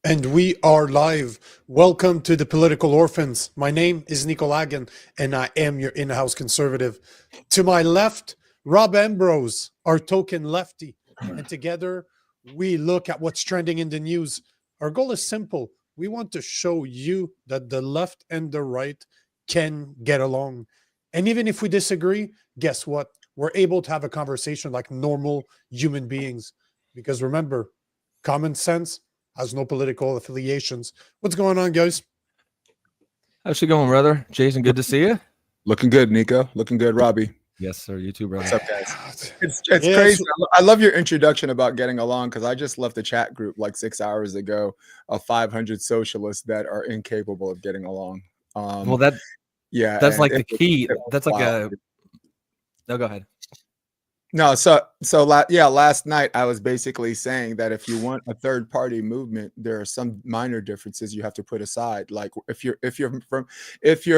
And we are live. Welcome to the Political Orphans. My name is Nico and I am your in-house conservative. To my left, Rob Ambrose, our token lefty. And together, we look at what's trending in the news. Our goal is simple. We want to show you that the left and the right can get along. And even if we disagree, guess what? We're able to have a conversation like normal human beings. Because remember, common sense has no political affiliations. What's going on, guys? How's it going, brother? Jason, good to see you. Looking good, Nico. Looking good, Robbie. Yes, sir. You too, brother. What's up, guys? It's crazy. I love your introduction about getting along because I just left the chat group like 6 hours ago of 500 socialists that are incapable of getting along. Well, that's like the key. That's like a. No, go ahead. No, last night I was basically saying that if you want a third party movement, there are some minor differences you have to put aside. Like if you're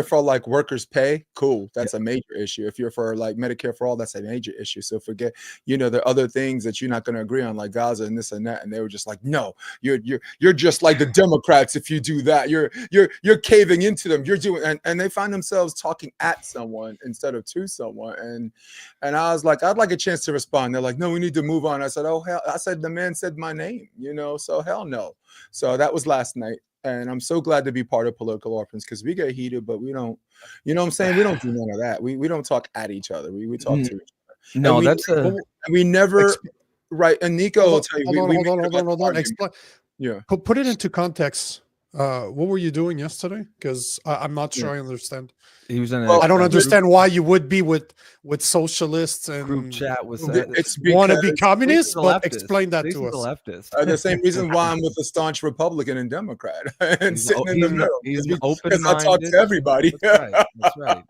for like workers' pay, cool, that's a major issue. If you're for like Medicare for all, that's a major issue. So forget, there are other things that you're not going to agree on, like Gaza and this and that. And they were just like, no, you're just like the Democrats. If you do that, you're caving into them. You're doing, and they find themselves talking at someone instead of to someone. And I was like, I'd like a chance to respond. They're like, no, we need to move on. I said, oh hell, I said the man said my name, so hell no. So that was last night, and I'm so glad to be part of Political Orphans because we get heated, but we don't, what I'm saying, we don't do none of that. We don't talk at each other. We talk to each other. No, we never right. And Nico will tell you. Hold on. Explain. Yeah. Put it into context. What were you doing yesterday? Because I'm not sure I understand. He was in I don't understand why you would be with socialists and group chat with want to be communists, but explain that to us. Leftist. The same reason why I'm with a staunch Republican and Democrat and sitting in the middle. He's open-minded. I talk to everybody. That's right.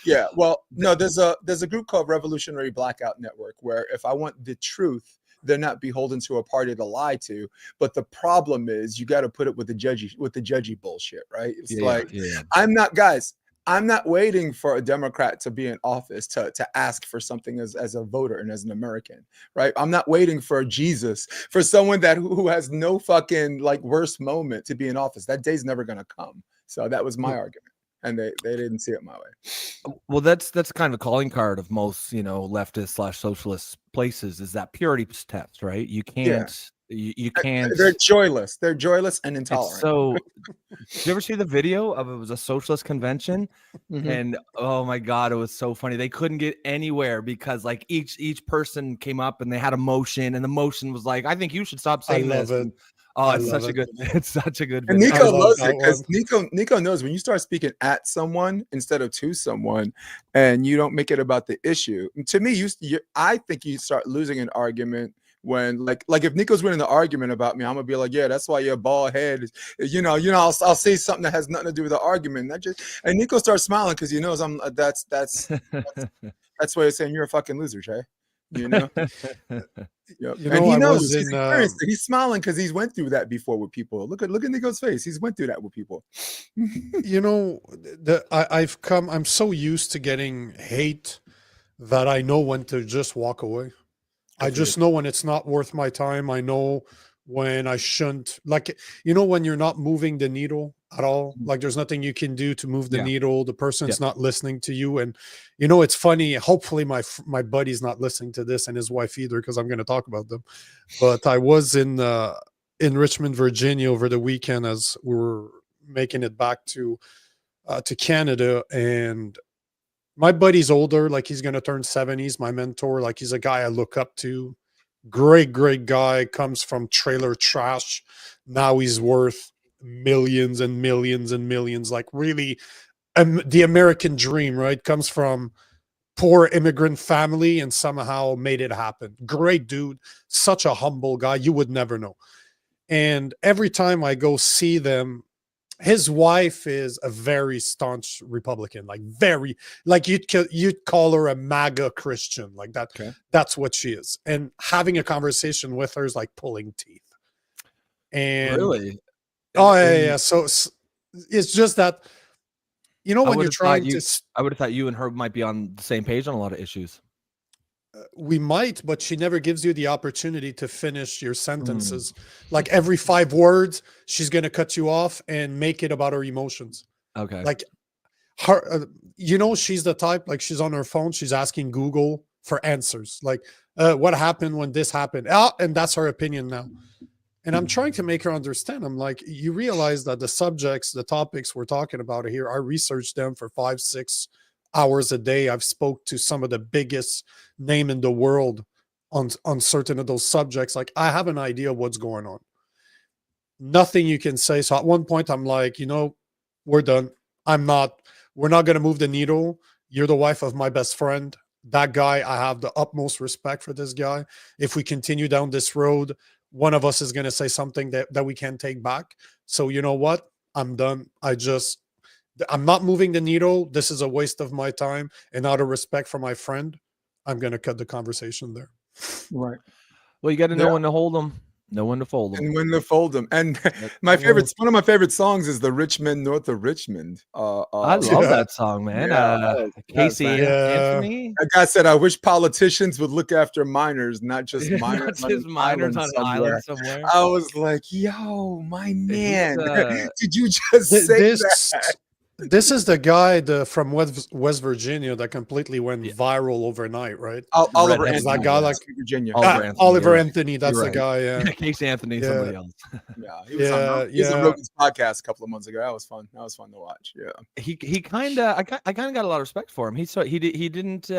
Yeah. Well, no, there's a group called Revolutionary Blackout Network where if I want the truth, they're not beholden to a party to lie to, but the problem is you got to put it with the judgy bullshit, right? It's I'm not waiting for a Democrat to be in office to ask for something as a voter and as an American, right? I'm not waiting for Jesus, for someone who has no fucking like worst moment to be in office. That day's never gonna come. So that was my argument. And they didn't see it my way. Well, that's kind of a calling card of most, leftist / socialist places is that purity test, right? You can't, you can't. They're joyless. They're joyless and intolerant. So, did you ever see the video of it was a socialist convention? And oh my God, it was so funny. They couldn't get anywhere because like each person came up and they had a motion, and the motion was like, I think you should stop saying this. Oh, it's such a good and Nico loves it because Nico knows when you start speaking at someone instead of to someone and you don't make it about the issue. To me, I think you start losing an argument when like if Nico's winning the argument about me, I'm gonna be like, yeah, that's why you're bald head. I'll say something that has nothing to do with the argument. And Nico starts smiling because he knows I'm that's why he's saying you're a fucking loser, Jay. Yep. And he knows he's smiling because he's went through that before with people. Look at Nico's face. He's went through that with people. I'm so used to getting hate that I know when to just walk away. I just know when it's not worth my time. I know when I shouldn't, when you're not moving the needle at all, like there's nothing you can do to move the needle. The person's not listening to you. And it's funny. Hopefully my buddy's not listening to this and his wife either, because I'm going to talk about them. But I was in Richmond, Virginia over the weekend as we were making it back to Canada, and my buddy's older, like he's going to turn 70. He's my mentor. Like he's a guy I look up to. Great guy, comes from trailer trash. Now he's worth millions and millions and millions. Like really the American dream, right? Comes from poor immigrant family and somehow made it happen. Great dude. Such a humble guy. You would never know. And every time I go see them, his wife is a very staunch Republican, you'd call her a MAGA Christian, like that. Okay. That's what she is. And having a conversation with her is like pulling teeth. And really? Oh yeah. So it's just that, when you're trying to, I would have thought you and her might be on the same page on a lot of issues. We might, but she never gives you the opportunity to finish your sentences. Like every 5 words, she's going to cut you off and make it about her emotions. Okay. Like her, she's the type, like she's on her phone, she's asking Google for answers. Like, what happened when this happened? And that's her opinion now. And I'm trying to make her understand. I'm like, you realize that the topics we're talking about here, I researched them for 5-6 hours a day. I've spoke to some of the biggest name in the world on certain of those subjects. Like, I have an idea of what's going on. Nothing you can say. So at one point I'm like, we're done. We're not going to move the needle. You're the wife of my best friend. That guy, I have the utmost respect for this guy. If we continue down this road, one of us is going to say something that we can't take back. So you know what? I'm done. I'm not moving the needle. This is a waste of my time. And out of respect for my friend, I'm going to cut the conversation there. Right. Well, you got to know when to hold them, know when to fold them. And when to fold them. And one of my favorite songs is The Rich Men North of Richmond. I love that song, man. Casey Anthony. That guy said, I wish politicians would look after minors, not just minors, minors on an island somewhere. I was like, yo, my man, did you just say that? This is the guy from West Virginia that completely went viral overnight, right? Oliver Anthony. That guy, like Virginia. Oliver Anthony. That's the guy. Yeah. Casey Anthony. Somebody else. Yeah. He was on Rogan's podcast a couple of months ago. That was fun. That was fun to watch. Yeah. He kind of. I kind of got a lot of respect for him. He didn't.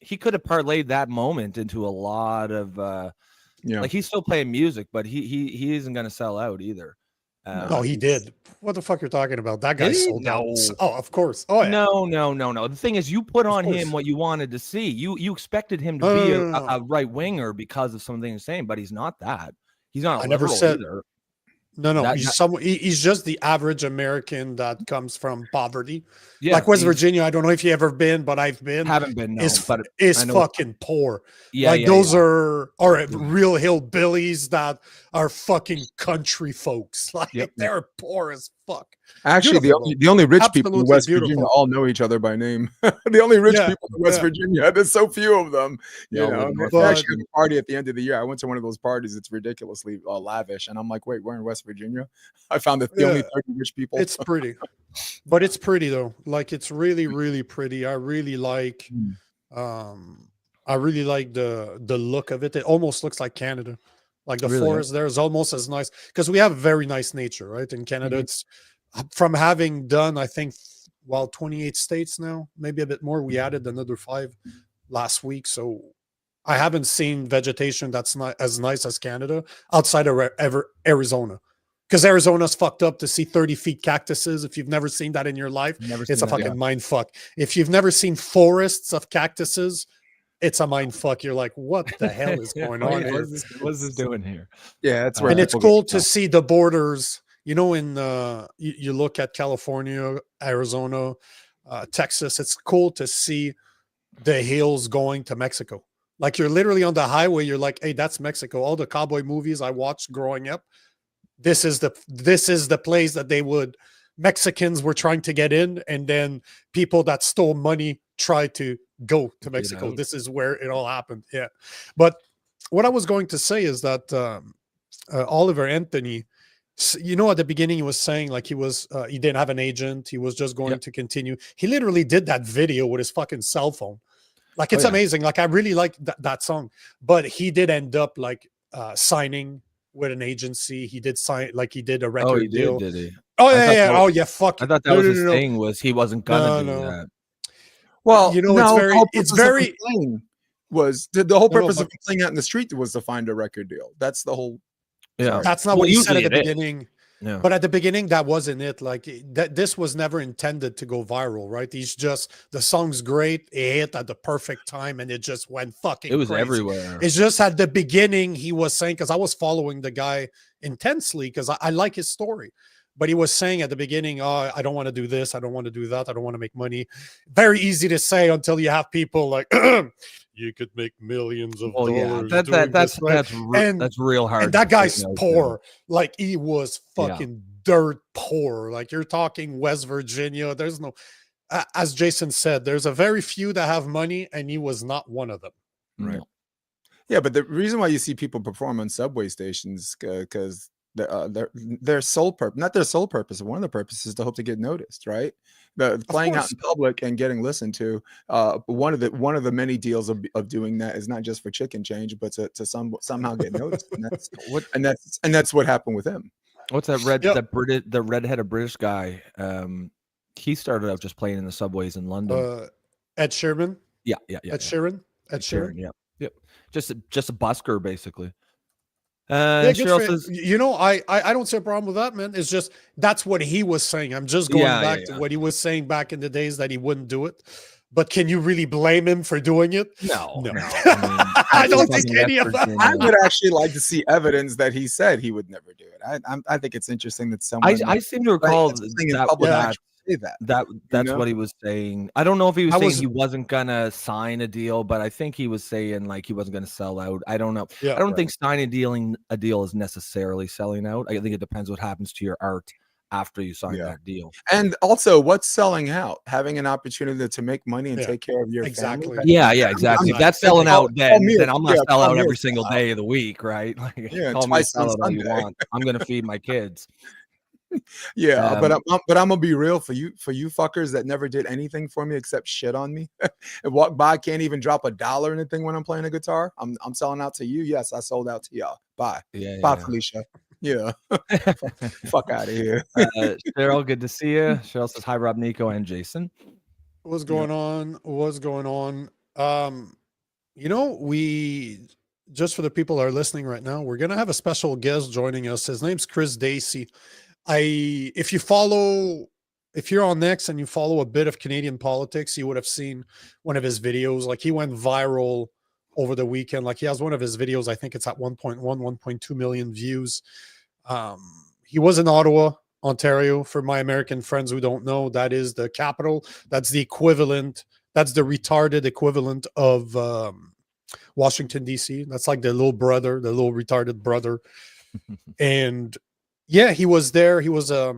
He could have parlayed that moment into a lot of. Like he's still playing music, but he isn't going to sell out either. No, he did. What the fuck you're talking about? That guy sold out. Oh, of course. Oh, yeah. No. The thing is, you put on him what you wanted to see. You expected him to be a right winger because of something he's saying, but he's not that. He's not. I never said either. No. He's just the average American that comes from poverty. Yeah, like West Virginia. I don't know if you ever been, but I've been. Haven't been. No, is fucking poor. Yeah, like those are real hillbillies that are fucking country folks. Like they're poor as fuck. Actually, the only rich people in West Virginia all know each other by name. The only rich people in West Virginia. There's so few of them. They actually have a party at the end of the year. I went to one of those parties. It's ridiculously lavish, and I'm like, wait, we're in West Virginia. I found that the only 30 rich people. It's pretty, but it's pretty though. Like it's really, really pretty. I really like. I really like the look of it. It almost looks like Canada. Like the forest there is almost as nice because we have very nice nature, right? In Canada, it's from having done, I think, 28 states now, maybe a bit more. We added another 5 last week. So I haven't seen vegetation that's not as nice as Canada outside of Arizona. Because Arizona's fucked up to see 30 feet cactuses. If you've never seen that in your life, it's a fucking mind fuck. If you've never seen forests of cactuses, it's a mind fuck. You're like, what the hell is going on here? What's this doing here? Yeah, that's where. And it's cool to see the borders. In you look at California, Arizona, Texas. It's cool to see the hills going to Mexico. Like you're literally on the highway. You're like, hey, that's Mexico. All the cowboy movies I watched growing up. This is the place that Mexicans were trying to get in, and then people that stole money tried to go to Mexico. This is where it all happened. Yeah. But what I was going to say is that Oliver Anthony, at the beginning he was saying like he didn't have an agent. He was just going to continue. He literally did that video with his fucking cell phone. Like it's amazing. Like I really like that song, but he did end up like signing with an agency. He did sign, like he did a record deal. Did he? Oh yeah. Fuck. I thought that was his thing. Was he wasn't gonna do that? Well, it's very. Was the whole purpose of playing out in the street was to find a record deal. That's the whole. Yeah, that's not what he said at the beginning. Yeah. But at the beginning, that wasn't it. Like this was never intended to go viral, right? The song's great. It hit at the perfect time, and it just went fucking. It was crazy. Everywhere. It's just at the beginning he was saying, because I was following the guy intensely because I like his story. But he was saying at the beginning, oh, I don't want to do this. I don't want to do that. I don't want to make money. Very easy to say until you have people like, you could make millions of dollars. That's real hard. And that guy's poor. Like he was fucking dirt poor. Like you're talking West Virginia. There's no, as Jason said, there's a very few that have money, and he was not one of them. Right. Yeah, but the reason why you see people perform on subway stations because their sole purpose, not their sole purpose, one of the purposes is to hope to get noticed, right? The playing out in public and getting listened to. One of the many deals of doing that is not just for chicken change, but to somehow get noticed, and that's what happened with him. What's that the redheaded British guy? He started out just playing in the subways in London. Ed Sheeran. Yeah. Ed Sheeran. Yeah. Yep. Just a busker basically. Yeah, says, I don't see a problem with that, man. It's just that's what he was saying. I'm just going back to what he was saying back in the days that he wouldn't do it. But can you really blame him for doing it? No. I mean, I don't think any of that. I would actually like to see evidence that he said he would never do it. I think it's interesting that someone. I seem to recall that's what he was saying. I don't know if he was saying he wasn't gonna sign a deal, but I think he was saying like he wasn't gonna sell out. I don't know. I don't think signing a deal is necessarily selling out. I think it depends what happens to your art after you sign that deal. And also, what's selling out? Having an opportunity to make money and take care of your family. Yeah, exactly. If that's selling out, then I'm not sell out every single day of the week, right? Like, call me sell out all you want. I'm gonna feed my kids. Yeah, but I'm gonna be real for you fuckers that never did anything for me except shit on me and walk by, can't even drop $1 or anything when I'm playing a guitar. I'm selling out to you. Yes, I sold out to y'all. Bye. Bye, Felicia. Yeah. Fuck out of here. Cheryl, good to see you. Cheryl says hi, Rob, Nico, and Jason. What's going on? We just for the people that are listening right now, we're gonna have a special guest joining us. His name's Chris Davey. If you're on X and you follow a bit of Canadian politics, you would have seen one of his videos. Like he went viral over the weekend. Like he has one of his videos, I think it's at 1.2 million views. He was in Ottawa, Ontario. For my American friends who don't know, that is the capital. That's the equivalent. That's the retarded equivalent of Washington, D.C. That's like the little retarded brother. And yeah, he was there. He was at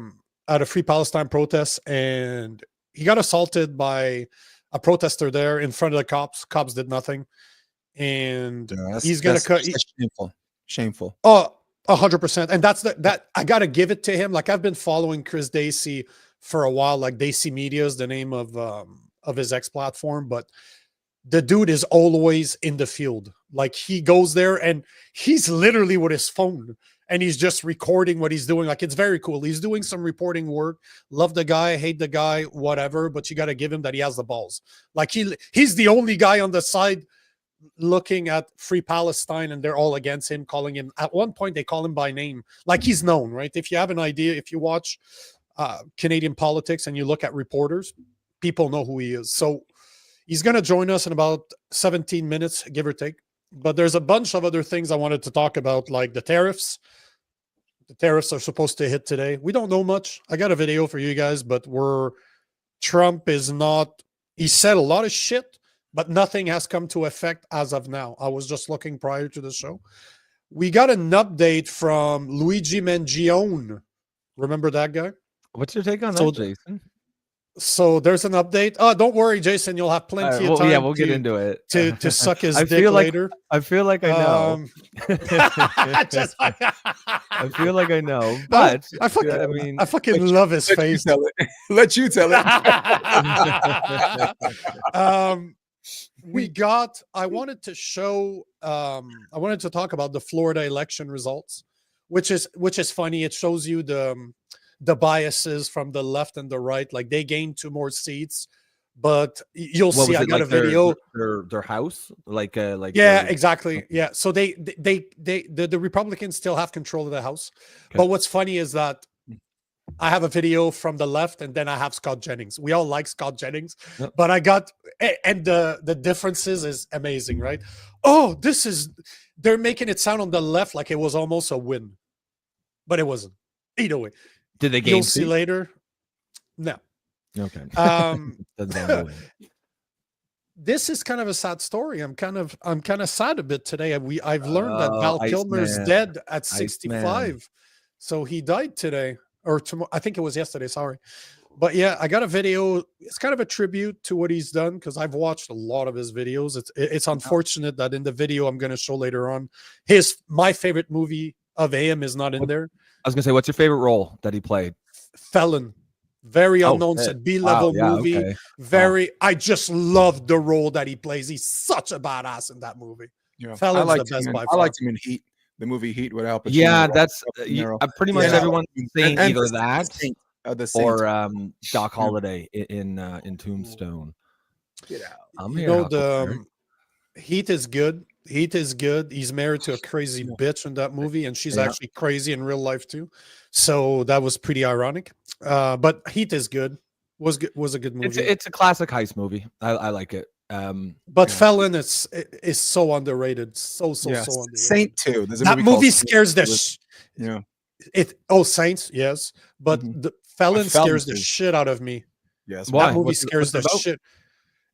a Free-Palestine protest, and he got assaulted by a protester there in front of the cops. Cops did nothing, and he's gonna cut. Shameful. Oh, 100%. And that I gotta give it to him. Like I've been following Chris Davey for a while. Like Davey Media is the name of his X platform, but the dude is always in the field. Like he goes there and he's literally with his phone. And he's just recording what he's doing. Like, it's very cool. He's doing some reporting work. Love the guy, hate the guy, whatever. But you got to give him that he has the balls. Like, he's the only guy on the side looking at Free Palestine, and they're all against him, calling him. At one point, they call him by name. Like, he's known, right? If you have an idea, if you watch Canadian politics and you look at reporters, people know who he is. So he's going to join us in about 17 minutes, give or take. But there's a bunch of other things I wanted to talk about, like the tariffs. The tariffs are supposed to hit today. We don't know much. I got a video for you guys, but Trump is not, he said a lot of shit, but nothing has come to effect as of now. I was just looking prior to the show. We got an update from Luigi Mangione. Remember that guy? What's your take on that, Jason? So there's an update. Oh, don't worry, Jason. You'll have plenty of time. Yeah, we'll get into it. To suck his dick later. I feel like I know. I feel like I know. But I fucking love his face. Let you tell it. I wanted to talk about the Florida election results, which is funny. It shows you the biases from the left and the right. Like they gained 2 more seats, but you'll see. I got a video. Their house, exactly. Okay. Yeah. So the Republicans still have control of the house. Okay. But what's funny is that I have a video from the left, and then I have Scott Jennings. We all like Scott Jennings, but the differences is amazing, right? Oh, they're making it sound on the left like it was almost a win, but it wasn't. Either way. Did they gain? You'll see later. No. Okay. This is kind of a sad story. I'm kind of sad a bit today. I've learned that Val Kilmer's dead at 65. So he died today or tomorrow. I think it was yesterday. Sorry. But yeah, I got a video. It's kind of a tribute to what he's done because I've watched a lot of his videos. It's unfortunate that in the video I'm going to show later on, my favorite movie of him is not in there. I was gonna say, what's your favorite role that he played? Felon. Very Oh, unknown, shit. said B-level Wow, yeah, movie. okay. Very, I just love the role that he plays. He's such a badass in that movie. Yeah, Felon's the best by I far. liked him in Heat, the movie Heat with Al Pacino. Yeah, that's pretty much Yeah. everyone's saying And either the that Saint, the Saint. or Doc Holliday in Tombstone. Get out. I'm You here, know, Huckleberry. Heat is good. Heat is good. He's married to a crazy bitch in that movie, and she's actually crazy in real life too. So that was pretty ironic. But Heat is good. Was a good movie. It's a classic heist movie. I like it. But Felon is so underrated. So underrated. Saint too. There's a That movie called scares the Saints, yes, but the Felon scares the shit out of me. Yes. That movie scares the shit.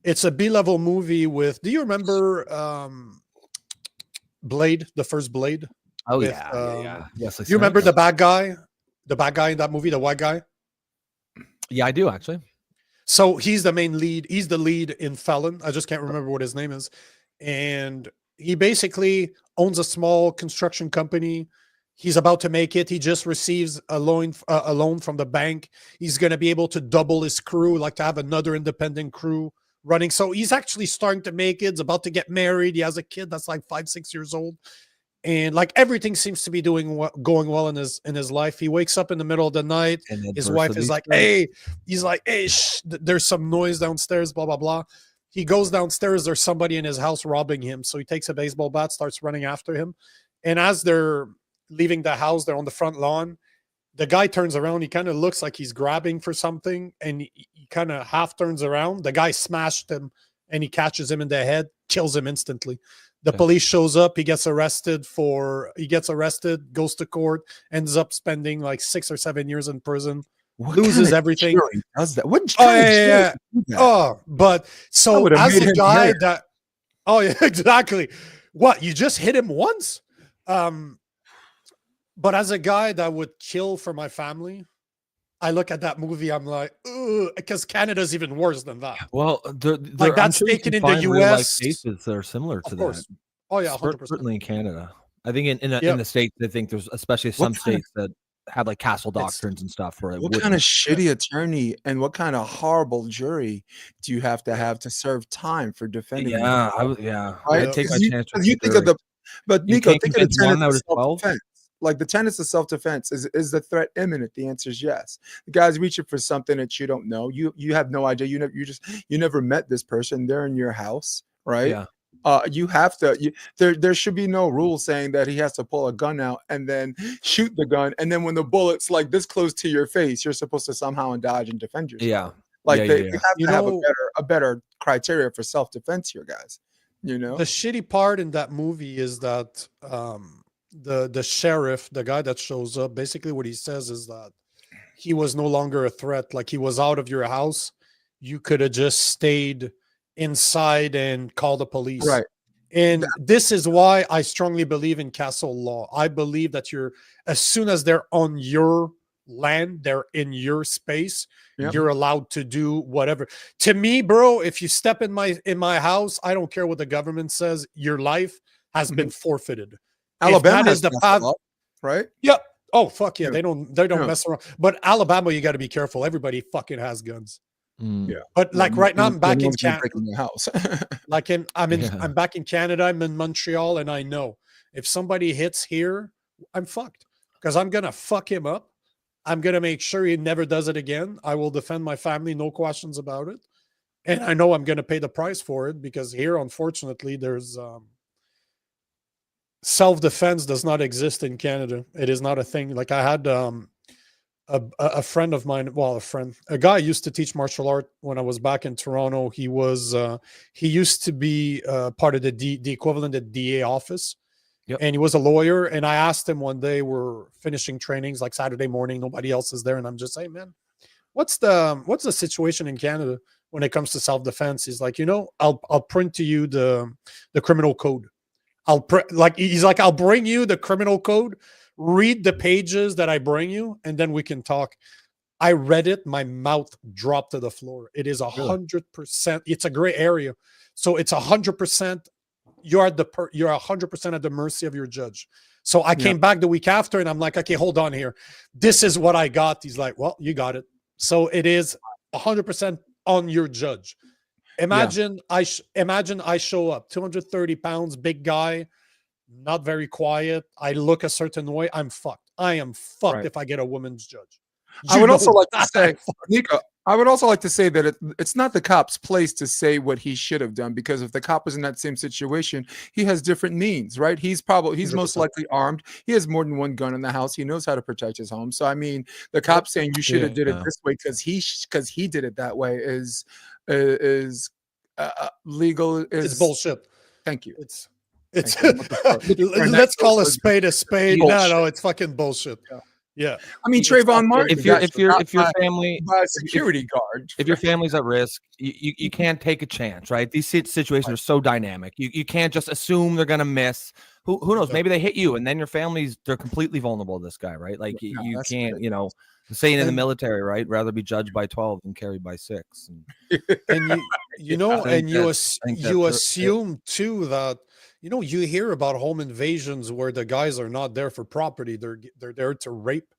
It's a B-level movie with. Do you remember Blade, the first Blade? Oh with, yeah. Yes, you remember the bad guy? The bad guy in that movie, the white guy? Yeah, I do actually. So he's the main lead. He's the lead in Felon. I just can't remember what his name is. And he basically owns a small construction company. He's about to make it. He just receives a loan from the bank. He's going to be able to double his crew, like to have another independent crew running. So he's actually starting to make it. He's about to get married. He has a kid that's like 5-6 years old. And like everything seems to be going well in his life. He wakes up in the middle of the night. His wife is like, "Hey," he's like, "Hey, there's some noise downstairs." Blah blah blah. He goes downstairs. There's somebody in his house robbing him. So he takes a baseball bat, starts running after him. And as they're leaving the house, they're on the front lawn. The guy turns around. He kind of looks like he's grabbing for something, and he kind of half turns around. The guy smashed him, and he catches him in the head, kills him instantly. The police shows up. He gets arrested, goes to court, ends up spending like 6 or 7 years in prison, loses everything. Does that? What? But so as a guy that, exactly. What, you just hit him once? But as a guy that would kill for my family, I look at that movie, I'm like, because Canada's even worse than that. Well, like that's taken in the U.S. cases that are similar to that. Oh yeah, 100%. Certainly in Canada. I think in the States, I think there's especially some states that have like castle doctrines and stuff. Where what kind of shitty attorney and what kind of horrible jury do you have to serve time for defending? I'd take my chance. You think of but Nico, think of the tenets of self-defense. Like the tenets of self-defense is the threat imminent? The answer is yes. The guy's reaching for something that you don't know. You have no idea. You never met this person. They're in your house, right? Yeah. You have to. There should be no rule saying that he has to pull a gun out and then shoot the gun, and then when the bullet's like this close to your face, you're supposed to somehow dodge and defend yourself. Yeah. Like you have to have a better criteria for self-defense here, guys. You know, the shitty part in that movie is that the sheriff, the guy that shows up, basically what he says is that he was no longer a threat. Like he was out of your house. You could have just stayed inside and call the police. Right. And this is why I strongly believe in castle law. I believe that as soon as they're on your land, they're in your space, you're allowed to do whatever. To me, bro, if you step in my house, I don't care what the government says, your life has been forfeited. Alabama has the path, right? Yeah. Oh fuck yeah. They don't mess around. But Alabama, you got to be careful. Everybody fucking has guns. Yeah. But like right now, I'm back in Canada. House. I'm back in Canada. I'm in Montreal, and I know if somebody hits here, I'm fucked because I'm gonna fuck him up. I'm gonna make sure he never does it again. I will defend my family, no questions about it. And I know I'm gonna pay the price for it because here, unfortunately, there's self-defense does not exist in Canada. It is not a thing. Like I had a friend of mine, a guy used to teach martial art when I was back in Toronto. He used to be part of the equivalent of DA office. Yep. And he was a lawyer. And I asked him one day, we're finishing trainings like Saturday morning, nobody else is there. And I'm just saying, man, what's the situation in Canada when it comes to self-defense? He's like, I'll print to you the criminal code. I'll bring you the criminal code, read the pages that I bring you, and then we can talk. I read it, my mouth dropped to the floor. It is 100%. It's a gray area, so it's 100%. You're 100% at the mercy of your judge. So I came back the week after, and I'm like, okay, hold on here. This is what I got. He's like, well, you got it. So it is 100% on your judge. Imagine I show up, 230 pounds, big guy, not very quiet. I look a certain way. I'm fucked. I am fucked if I get a woman's judge. I would also like to say, Nico, I would also like to say that it's not the cop's place to say what he should have done, because if the cop was in that same situation, he has different means, right? He's 100%. Most likely armed. He has more than one gun in the house. He knows how to protect his home. So I mean, the cop saying you should have did it this way because he did it that way is legal. It's bullshit. Thank you. It's let's call a spade a spade. No, it's fucking bullshit. Yeah, I mean, Trayvon Martin. If your family, security guard, if your family's at risk, you can't take a chance, right? These situations are so dynamic. You can't just assume they're gonna miss. Who knows? Maybe they hit you, and then your they're completely vulnerable to this guy, right? Like you can't, saying in the military, right? Rather be judged by 12 than carried by 6. And you assume too that. You hear about home invasions where the guys are not there for property. They're there to rape.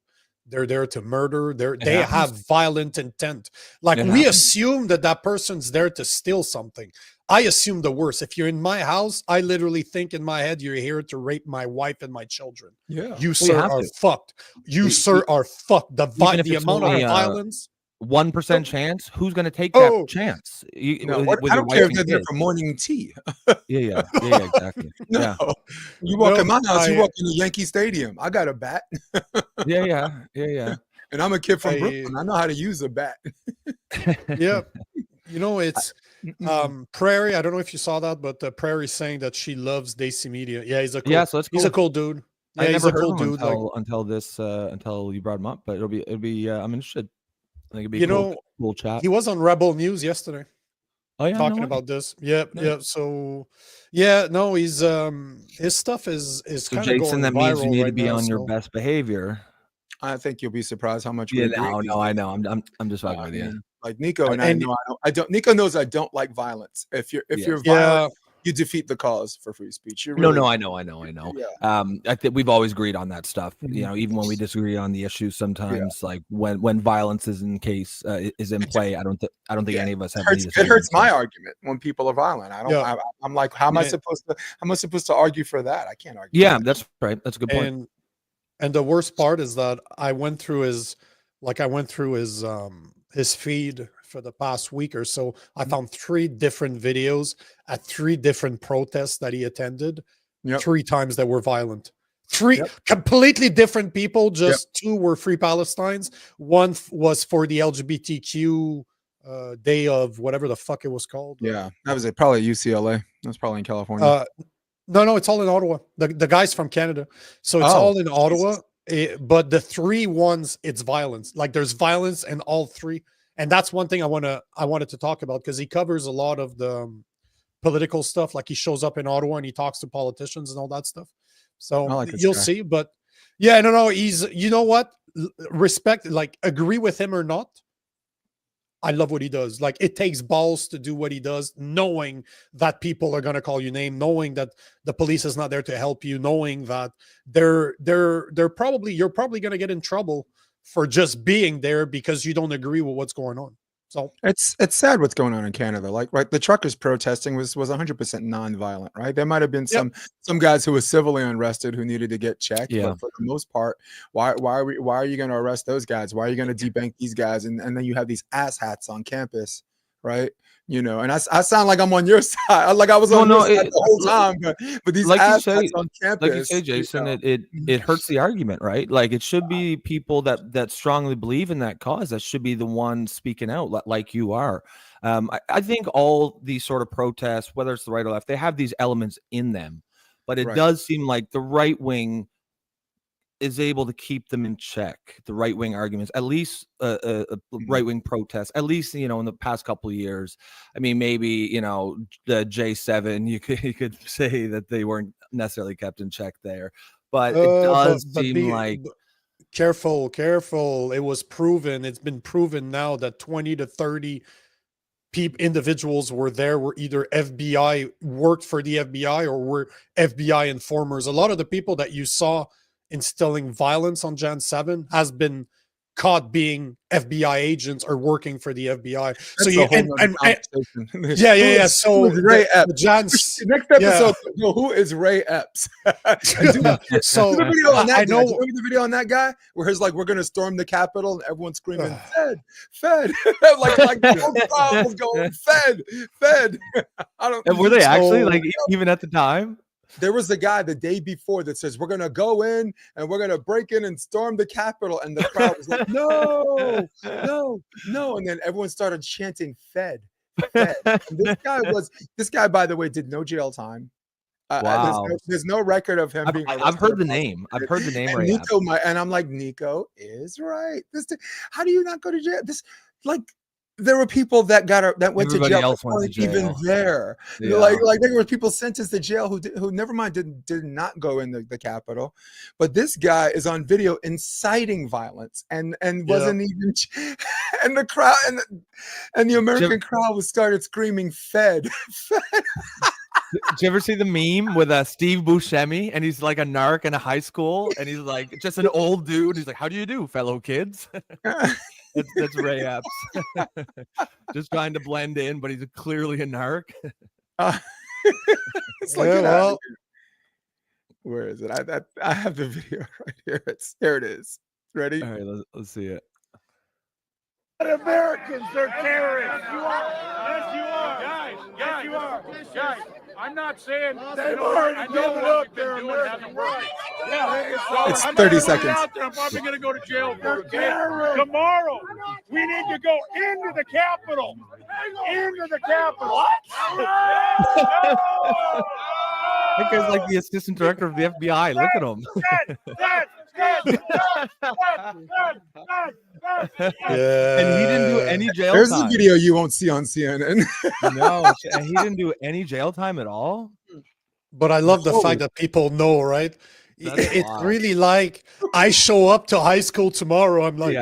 They're there to murder. They have violent intent. Like we assume that person's there to steal something. I assume the worst. If you're in my house, I literally think in my head, you're here to rape my wife and my children. Yeah. You, sir, are fucked. You, sir, are fucked. The amount of violence. 1% chance. Who's going to take that chance? I don't care if they're there for morning tea. Yeah, exactly. No, you walk in my house, you walk in the Yankee Stadium. I got a bat. Yeah. And I'm a kid from Brooklyn. I know how to use a bat. Yeah, it's Prairie. I don't know if you saw that, but Prairie saying that she loves Daisy Media. Yeah, he's a cool. Yeah, so it's cool. He's a cool dude. Yeah, he's a cool dude. Until you brought him up, but it'll be. I'm interested. I think it'd be cool chat. He was on Rebel News yesterday. Oh yeah, talking about this. Yeah. So he's his stuff is so kind of Jason. That means you need to be on your best behavior. I think you'll be surprised how much. Yeah, no, I know. I'm just fucking with you. Like Nico and I don't. Nico knows I don't like violence. If you're violent, you defeat the cause for free speech. I know. Yeah. I think we've always agreed on that stuff. Even when we disagree on the issues, sometimes like when violence is in play, I don't think any of us have. It hurts my argument when people are violent. I'm like, how am I supposed to argue for that? I can't argue. Yeah, that's right. That's a good point. And the worst part is that I went through his feed for the past week or so. I found 3 different videos at 3 different protests that he attended. 3 times that were violent. 3 completely different people. Just 2 were Free Palestines. 1 was for the LGBTQ day of whatever the fuck it was called. Yeah, that was probably UCLA. That's probably in California. No, it's all in Ottawa. The guy's from Canada, so it's all in Ottawa. But the 3 ones, it's violence. Like there's violence in all 3. And that's one thing I wanted to talk about, because he covers a lot of the political stuff. Like he shows up in Ottawa and he talks to politicians and all that stuff. So you'll see. But yeah, no, he's, what? Respect, like agree with him or not. I love what he does. Like it takes balls to do what he does, knowing that people are going to call you name, knowing that the police is not there to help you, knowing that you're probably going to get in trouble for just being there because you don't agree with what's going on. So it's sad what's going on in Canada. Like, right, the truckers protesting was 100% non-violent, right? There might have been some guys who were civilly unrested who needed to get checked. Yeah. But for the most part, why are you going to arrest those guys? Why are you going to debank these guys? And then you have these asshats on campus, right? And I sound like I'm on your side. Like I was on your side the whole time, but these asshats on campus. Like you say, Jason, it hurts the argument, right? Like it should be people that strongly believe in that cause that should be the ones speaking out, like you are. I think all these sort of protests, whether it's the right or left, they have these elements in them, but it does seem like the right wing is able to keep them in check. The right wing arguments, at least right wing protests, at least in the past couple of years. I mean, maybe the J7, you could say that they weren't necessarily kept in check there, but it does seem like Careful. It was proven. It's been proven now that 20 to 30 individuals were either FBI, worked for the FBI, or were FBI informers. A lot of the people that you saw instilling violence on Jan 7 has been caught being FBI agents or working for the FBI. That's Yeah. So Ray Epps? Jan's Next episode, who is Ray Epps? So the video on that I guy. know The video on that guy where he's like, "We're gonna storm the Capitol," and everyone's screaming, "Fed!" like the whole crowd was going, "Fed!" I don't. And were they actually like even at the time? There was a guy the day before that says, "We're going to go in and we're going to break in and storm the Capitol." And the crowd was like, no. And then everyone started chanting, "Fed." And this guy, by the way, did no jail time. Wow. There's no record of him being arrested. I've heard the name. I've heard the name. And right Nico, and I'm like, Nico is right. How do you not go to jail? There were people that went to jail even there. Yeah. Like there were people sentenced to jail who never mind did not go in the Capitol, but this guy is on video inciting violence and wasn't even. And the crowd and the American crowd started screaming, "Fed!" Did you ever see the meme with Steve Buscemi, and he's like a narc in a high school, and he's like just an old dude? He's like, "How do you do, fellow kids?" That's Ray Epps. Just trying to blend in, but he's clearly a narc. It's like, where is it? I have the video right here. Here it is. Ready? All right, let's see it. Americans, they're terrorists. Yes, you are. Guys, you are. Guys, I'm not saying they've already given up their American rights. Yeah, it's 30 seconds. Out there, I'm probably going to go to jail for it. Tomorrow, we need to go into the Capitol. Into the Capitol. What? That guy's like the assistant director of the FBI. Look at him. Yeah. And he didn't do any jail There's time. a video you won't see on CNN. No, and he didn't do any jail time at all. But I love the fact that people know, right? It's really like I show up to high school tomorrow. I'm like,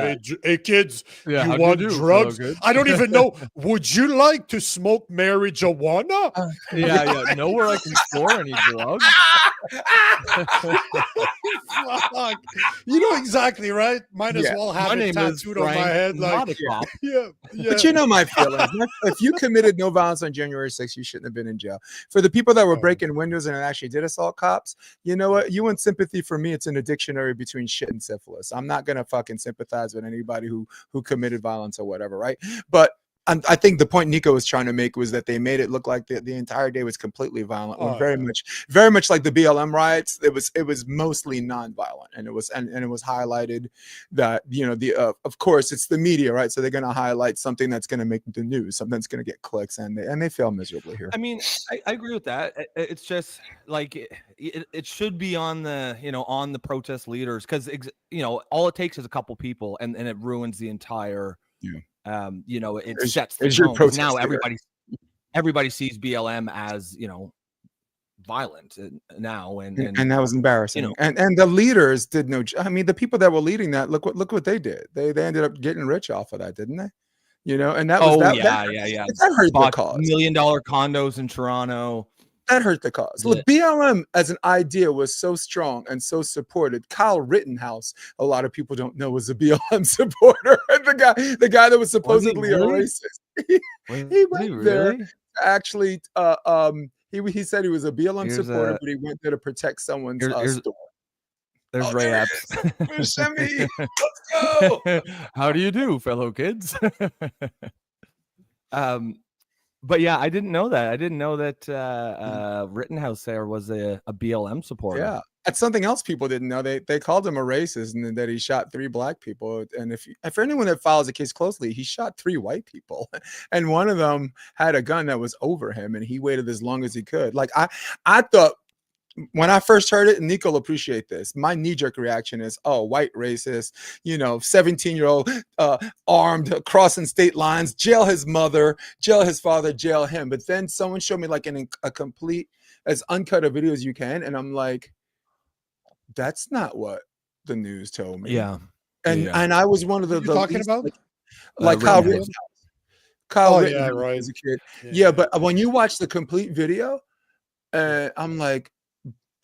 hey kids, you want drugs? I don't even know. Would you like to smoke marijuana? Yeah. Know where I can store any drugs? You know exactly, right? Might as well have it tattooed on my head. Like, yeah. But you know my feelings. If you committed no violence on January 6th, you shouldn't have been in jail. For the people that were breaking windows and actually did assault cops, you know what? You want sympathy for me? It's in a dictionary between shit and syphilis. I'm not gonna fucking sympathize with anybody who committed violence or whatever, right? But I think the point Nico was trying to make was that they made it look like the entire day was completely violent. Very much like the BLM riots. It was mostly nonviolent, and it was highlighted that of course it's the media, right? So they're going to highlight something that's going to make the news, something that's going to get clicks, and they fail miserably here. I mean, I agree with that. It's just like it should be on the on the protest leaders, because all it takes is a couple people, and it ruins the entire. It sets the tone. Now everybody sees BLM as violent now, and that was embarrassing. And the leaders did no. I mean, the people that were leading that, look what they did. They ended up getting rich off of that, didn't they? And that was that hurt the cause. $1 million condos in Toronto. That hurt the cause. Look, BLM as an idea was so strong and so supported. Kyle Rittenhouse, a lot of people don't know, was a BLM supporter. the guy that was supposedly a racist. He went there. Actually, he said he was a BLM supporter, but he went there to protect someone's store. There's Ray Epps. Let's go. How do you do, fellow kids? But yeah, I didn't know that. I didn't know that Rittenhouse there was a BLM supporter. Yeah, that's something else people didn't know. They called him a racist, and that he shot 3 black people. And for anyone that follows the case closely, he shot 3 white people, and one of them had a gun that was over him, and he waited as long as he could. Like I thought. When I first heard it, and Nico will appreciate this, my knee-jerk reaction is, oh, white racist, 17-year-old armed, crossing state lines, jail his mother, jail his father, jail him. But then someone showed me like a complete, as uncut a video as you can, and I'm like, that's not what the news told me. Yeah. And Yeah. I was one of What the are you talking least, about? like Kyle Rittenhouse. Kyle Oh, Rittenhouse yeah, right. as a kid. Yeah. Yeah, but when you watch the complete video, I'm like,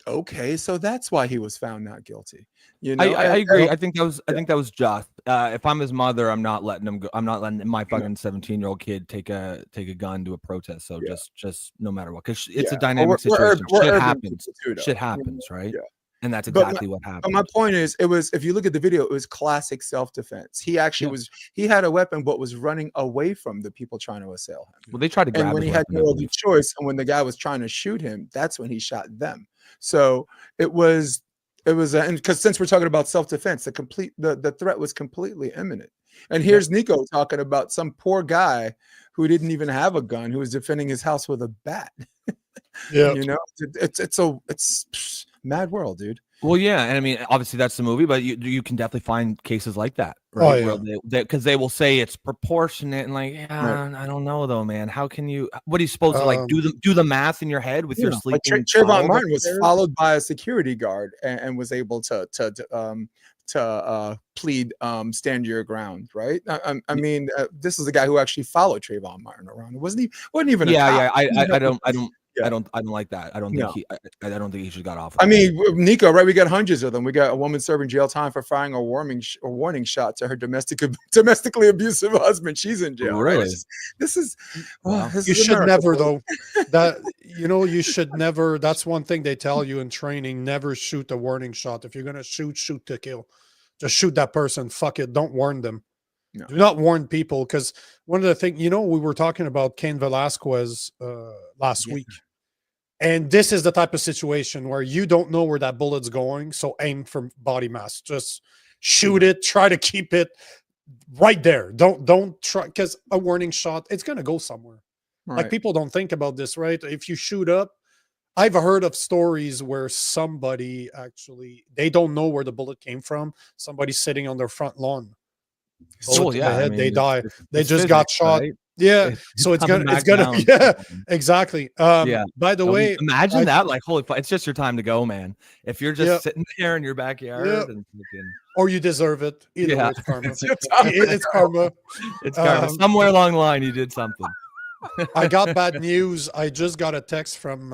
okay, so that's why he was found not guilty. You know, I And- agree. and- I think that was just. If I'm his mother, I'm not letting him go. I'm not letting my fucking 17-year-old kid take a gun to a protest. So just no matter what, because it's a yeah. dynamic We're situation. we're Shit urban happens. people too, though. Shit happens, right? Yeah. And that's But exactly what happened. But my point is, it was, if you look at the video, it was classic self-defense. He actually he had a weapon, but was running away from the people trying to assail him. Well, they tried to grab And when his he had weapon, I no other believe. choice, and when the guy was trying to shoot him, that's when he shot them. So it was, and because since we're talking about self-defense, the threat was completely imminent. And here's Nico talking about some poor guy who didn't even have a gun, who was defending his house with a bat. Yeah. You know, it's mad world, dude. Well, yeah, and I mean, obviously that's the movie, but you can definitely find cases like that, Oh, right? yeah. Where because they will say it's proportionate, and like, yeah, I don't know though, man. How can you? What are you supposed to like do the math in your head with your Like sleeping? Trayvon child Martin was upstairs? followed by a security guard and was able to plead stand your ground, right? I mean, this is a guy who actually followed Trayvon Martin around. It wasn't even a Yeah, cop. yeah. I don't Yeah. I don't like that. I don't No. think I don't think he should got off. With I that. mean, Nico, right? We got hundreds of them. We got a woman serving jail time for firing a warning shot to her domestically abusive husband. She's in jail. Really? Right? This is Wow. this You is should America, never, boys. though. That you should never. That's one thing they tell you in training: never shoot a warning shot. If you're gonna shoot to kill. Just shoot that person. Fuck it. Don't warn them. No. Do not warn people, because one of the things, we were talking about Cain Velasquez last week. And this is the type of situation where you don't know where that bullet's going. So aim for body mass. Just shoot it. Try to keep it right there. Don't try, because a warning shot, it's going to go somewhere. Right. Like, people don't think about this, right? If you shoot up, I've heard of stories where somebody actually, they don't know where the bullet came from. Somebody's sitting on their front lawn. Bullet to the head, they die. They just got shot. Right? Yeah. So it's coming gonna, back down. yeah, exactly. Yeah. By the So way, imagine that. Like, holy fuck, it's just your time to go, man. If you're just sitting there in your backyard and fucking, or you deserve it. Either way, it's karma. It's your time. It's karma. it's karma. Somewhere along the line, you did something. I got bad news. I just got a text from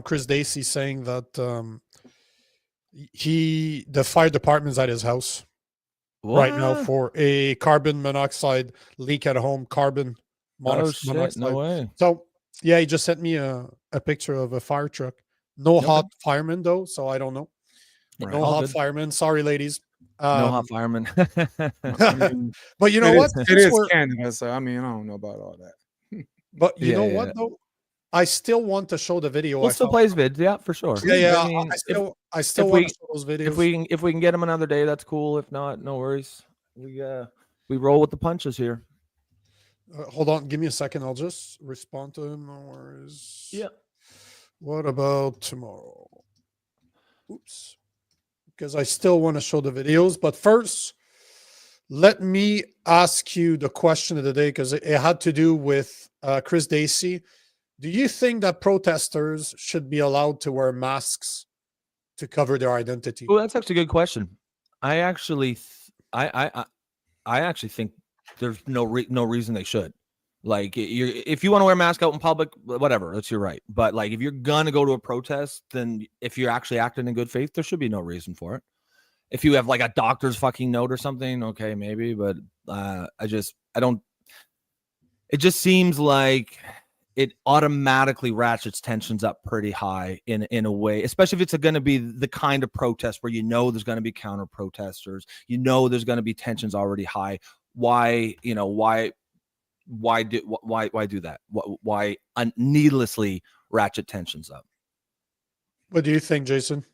Chris Davey saying that the fire department's at his house right now What? for a carbon monoxide leak at home. Carbon Oh shit! monoxide. No way. So yeah, he just sent me a picture of a fire truck. No Okay. hot fireman though, so I don't know. Right. No All hot good. fireman. Sorry, ladies. No hot fireman. But you know what? It Since is we're- Canada, so I mean, I don't know about all that. But you know Yeah, what yeah. though? I still want to show the video. We'll I still found. play his vids, yeah, for sure. Yeah. I mean, I still if want we- to show those videos. if we can get him another day, that's cool. If not, no worries. We roll with the punches here. Hold on, give me a second. I'll just respond to him. No worries. Yeah. What about tomorrow? Oops. Because I still want to show the videos, but first, let me ask you the question of the day, because it had to do with Chris Davey. Do you think that protesters should be allowed to wear masks to cover their identity? Oh, that's actually a good question. I actually think there's no reason they should. Like, if you want to wear a mask out in public, whatever, that's your right. But like, if you're gonna go to a protest, then if you're actually acting in good faith, there should be no reason for it. If you have like a doctor's fucking note or something, okay, maybe. But I don't. It just seems like it automatically ratchets tensions up pretty high in a way, especially if it's going to be the kind of protest where there's going to be counter protesters, there's going to be tensions already high. Why do that? Why needlessly ratchet tensions up? What do you think, Jason?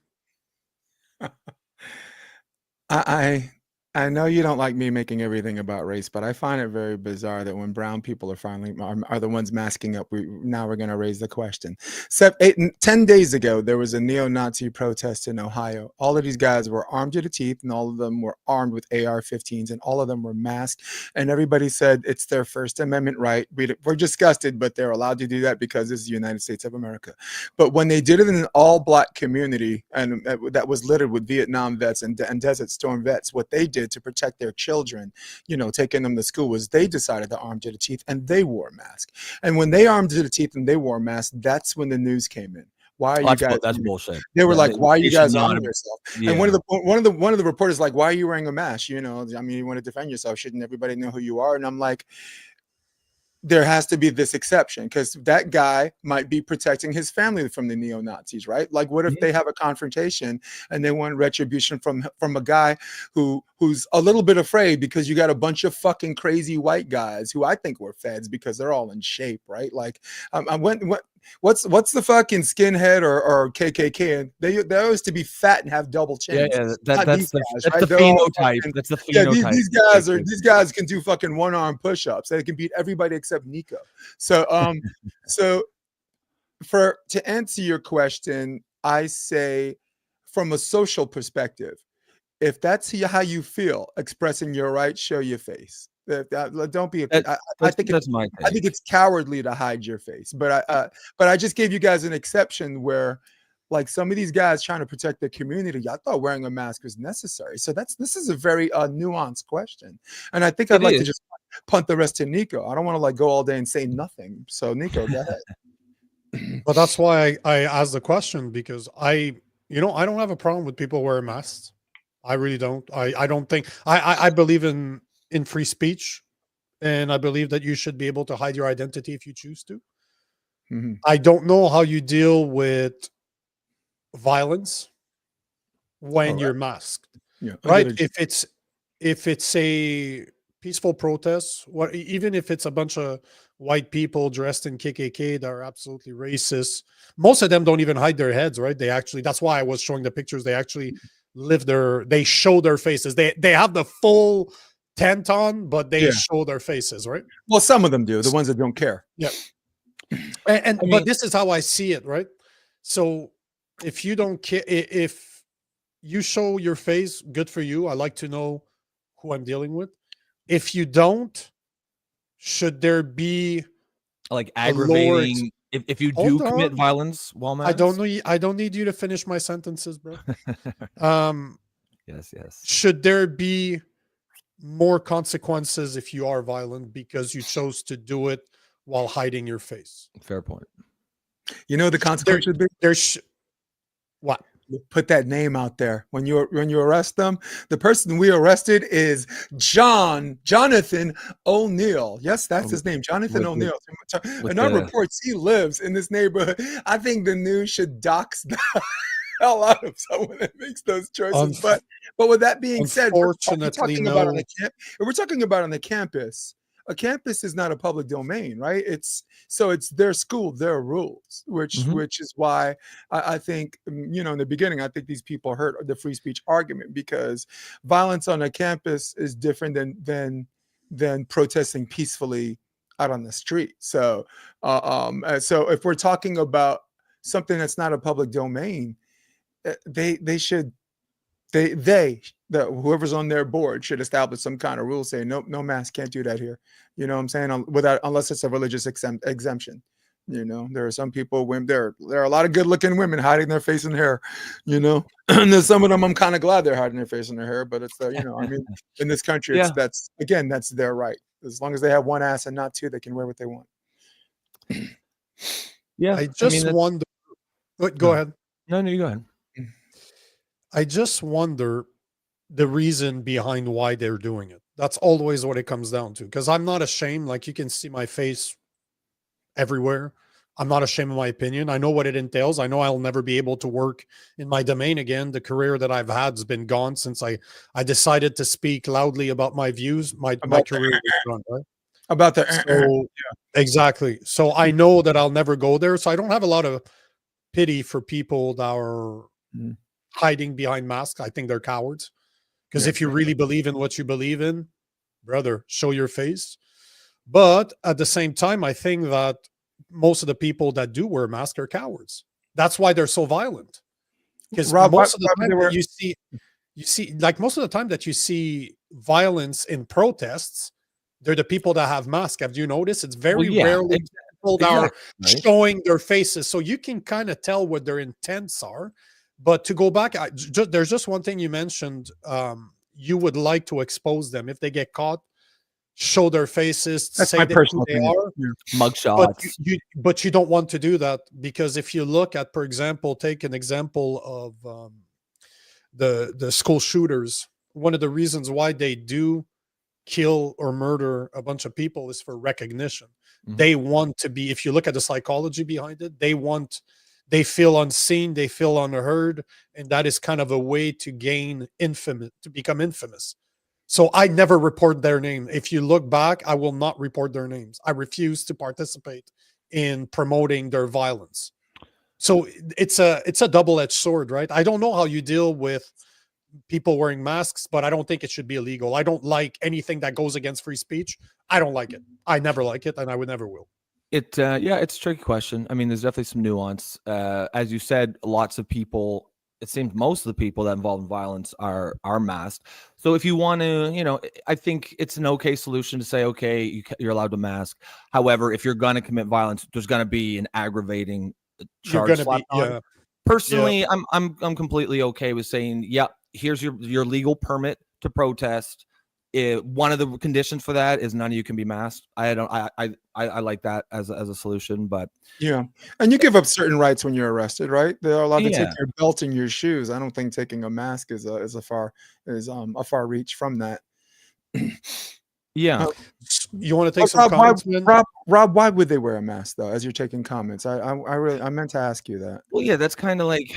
I I know you don't like me making everything about race, but I find it very bizarre that when brown people are finally are the ones masking up, now we're going to raise the question. 10 days ago, there was a neo-Nazi protest in Ohio. All of these guys were armed to the teeth, and all of them were armed with AR-15s, and all of them were masked. And everybody said it's their First Amendment right. We're disgusted, but they're allowed to do that because this is the United States of America. But when they did it in an all-black community, and that was littered with Vietnam vets and Desert Storm vets, what they did to protect their children, taking them to school, was they decided to arm to the teeth, and they wore a mask. And when they armed to the teeth and they wore a mask, that's when the news came in. Why are you guys? That's bullshit. They were like, "Why are you guys arming yourself?" Yeah. And one of the reporters like, "Why are you wearing a mask? You want to defend yourself. Shouldn't everybody know who you are?" And I'm like, there has to be this exception, because that guy might be protecting his family from the neo-Nazis, right? Like, what if they have a confrontation and they want retribution from a guy who's a little bit afraid because you got a bunch of fucking crazy white guys who I think were feds because they're all in shape, right? Like, what's the fucking skinhead or KKK? And they always to be fat and have double chins. Yeah, that's the phenotype. That's the phenotype. These guys can do fucking one-arm push-ups. They can beat everybody except Nico. So to answer your question, I say from a social perspective, if that's how you feel, expressing your right, show your face. Don't be. I think it's cowardly to hide your face. But I just gave you guys an exception where, like, some of these guys trying to protect the community, I thought wearing a mask was necessary. So this is a very nuanced question, and I think I'd like to just punt the rest to Nico. I don't want to go all day and say nothing. So Nico, go ahead. But that's why I asked the question, because I don't have a problem with people wearing masks. I really don't. I don't think I believe in free speech, and I believe that you should be able to hide your identity if you choose to. Mm-hmm. I don't know how you deal with violence when you're masked, right? If it's a peaceful protest, even if it's a bunch of white people dressed in KKK that are absolutely racist, most of them don't even hide their heads, right? That's why I was showing the pictures. They actually they show their faces. They have the full tent on, but they show their faces, right? Well, some of them do. The ones that don't care. Yeah. But this is how I see it, right? So if you don't care, if you show your face, good for you. I like to know who I'm dealing with. If you don't, should there be like aggravating? If you do commit violence while masked? I don't need you to finish my sentences, bro. Yes. Should there be more consequences if you are violent because you chose to do it while hiding your face? Fair point. The consequence should be what? Put that name out there when you arrest them. The person we arrested is Jonathan O'Neill. Yes, that's his name, Jonathan O'Neill. And our reports, he lives in this neighborhood. I think the news should dox the hell out of someone that makes those choices. But with that being said, we're talking about on the campus. A campus is not a public domain, right? It's their school, their rules, which is why I think, in the beginning, I think these people hurt the free speech argument, because violence on a campus is different than protesting peacefully out on the street. So if we're talking about something that's not a public domain, whoever's on their board should establish some kind of rule saying no mask, can't do that here. You know what I'm saying? Unless it's a religious exemption. There are some people, there are a lot of good-looking women hiding their face and hair. And there's some of them I'm kind of glad they're hiding their face and their hair, but it's in this country, that's their right. As long as they have one ass and not two, they can wear what they want. Yeah, I wonder. Go ahead. No, you go ahead. I just wonder the reason behind why they're doing it. That's always what it comes down to. Because I'm not ashamed. Like, you can see my face everywhere. I'm not ashamed of my opinion. I know what it entails. I know I'll never be able to work in my domain again. The career that I've had has been gone since I decided to speak loudly about my views. My career is gone, right? About the exactly. So I know that I'll never go there. So I don't have a lot of pity for people that are hiding behind masks. I think they're cowards. Because Yeah. if you really believe in what you believe in, brother, show your face. But at the same time, I think that most of the people that do wear masks are cowards. That's why they're so violent. Because Rob, most of the why time they that were you see, like most of the time that you see violence in protests, they're the people that have masks. Have you noticed? It's Well, very yeah, rarely people that are right? showing their faces, so you can kind of tell what their intents are. But to go back, there's just one thing you mentioned. You would like to expose them if they get caught, show their faces, That's say my who personal they opinion. are. Yeah. But Mugshots. you don't want to do that, because if you look at, for example, take an example of the school shooters. One of the reasons why they do kill or murder a bunch of people is for recognition. Mhm. They want to be, if you look at the psychology behind it, they feel unseen, they feel unheard, and that is kind of a way to become infamous. So I never report their name. If you look back, I will not report their names. I refuse to participate in promoting their violence. So it's a double-edged sword, right? I don't know how you deal with people wearing masks, but I don't think it should be illegal. I don't like anything that goes against free speech. I don't like it. I never like it, and I would never will. It's a tricky question. I mean, there's definitely some nuance. As you said, lots of people, it seems most of the people that involved in violence are masked. So if you want to, I think it's an okay solution to say, okay, you're allowed to mask. However, if you're going to commit violence, there's going to be an aggravating You're charge going to slapped be, on. yeah. Personally, I'm completely okay with saying, yeah, here's your legal permit to protest. One of the conditions for that is none of you can be masked. I like that as a solution, but Yeah, and you give up certain rights when you're arrested, right? They're allowed to take yeah, your belt and your shoes. I don't think taking a mask is a far reach from that. yeah. You want to take But some comments, man? Rob, why would they wear a mask though? As you're taking comments, I meant to ask you that. Well, yeah, that's kind of like,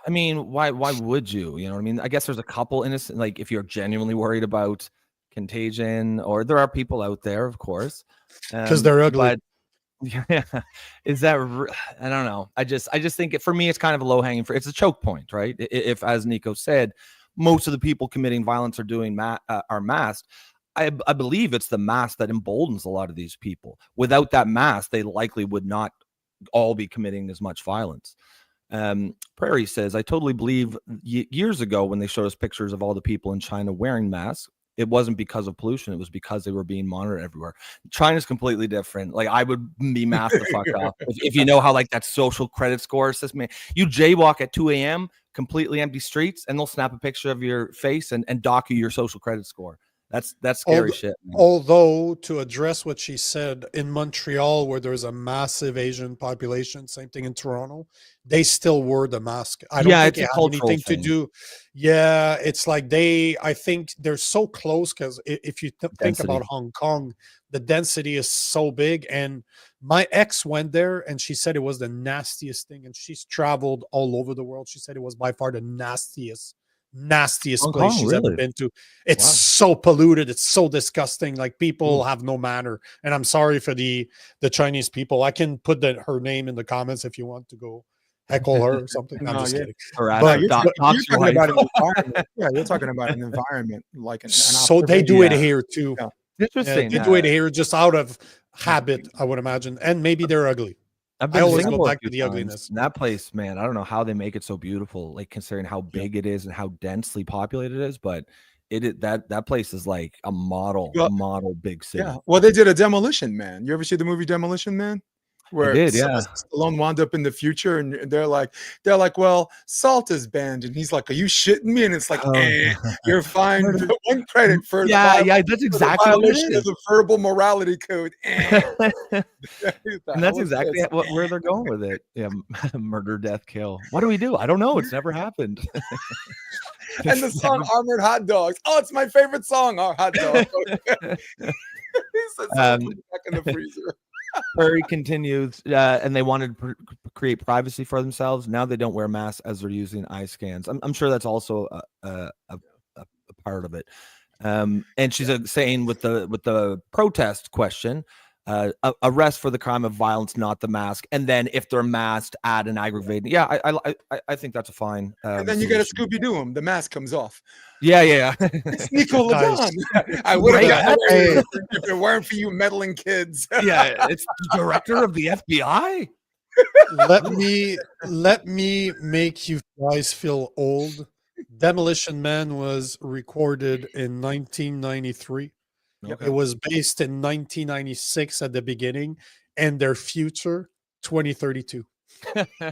I mean, why would you? You know what I mean? I guess there's a couple innocent, like if you're genuinely worried about contagion, or there are people out there, of course, Because they're ugly. but yeah, is that? I don't know. I just think for me, it's kind of a low hanging fruit. It's a choke point, right? If, as Nico said, most of the people committing violence are masked. I believe it's the mask that emboldens a lot of these people. Without that mask, they likely would not all be committing as much violence. Prairie says, I totally believe years ago when they showed us pictures of all the people in China wearing masks, it wasn't because of pollution. It was because they were being monitored everywhere. China's completely different. Like, I would be masked the fuck off. If you know how like that social credit score system, you jaywalk at 2 a.m., completely empty streets, and they'll snap a picture of your face and dock you your social credit score. That's scary shit, man. Although, to address what she said, in Montreal, where there's a massive Asian population, same thing in Toronto, they still wore the mask. I don't think it's it a had cultural anything thing. to do. Yeah, it's like I think they're so close, because if you think Density. about Hong Kong, the density is so big. And my ex went there and she said it was the nastiest thing. And she's traveled all over the world. She said it was by far the nastiest Hong place Kong, she's ever really? been to. It's Wow. so polluted, it's so disgusting. Like, people have no manner. And I'm sorry for the Chinese people. I can put her name in the comments if you want to go heckle her or something. I'm No, just yeah. kidding. Harass But- her, You're dox your talking about wife. an environment. Yeah, you're talking about an environment like an So they do it Yeah. here too. Yeah. Yeah, Interesting. they do it here just out of habit, I would imagine. And maybe they're ugly. I've I been to always go Singapore a back to few the times, ugliness. and that place, man, I don't know how they make it so beautiful, like considering how big it is and how densely populated it is, but that place is like a model big city. Yeah. Well, they did a Demolition Man. You ever see the movie Demolition Man? Where did, yeah. Stallone wound up in the future, and they're like, well, salt is banned, and he's like, are you shitting me? And it's like, you're fined 1 credit for the That's exactly what it violation is. of the verbal morality code. And that's exactly where they're going with it. Yeah, murder, death, kill. What do we do? I don't know. It's never happened. And the song Armored Hot Dogs. Oh, it's my favorite song. Our hot dog. He said, back in the freezer. Prairie continues, and they wanted to create privacy for themselves. Now they don't wear masks as they're using eye scans. I'm sure that's also a part of it. And she's saying with the protest question, arrest for the crime of violence, not the mask, and then if they're masked, add an aggravating. Yeah, I think that's a fine. And then you got to Scooby-Doo him. The mask comes off. Yeah. It's Nico Nice. I would have Right. got away with it if it weren't for you meddling kids. Yeah, it's the director of the FBI. Let me make you guys feel old. Demolition Man was recorded in 1993. Okay. It was based in 1996 at the beginning, and their future 2032.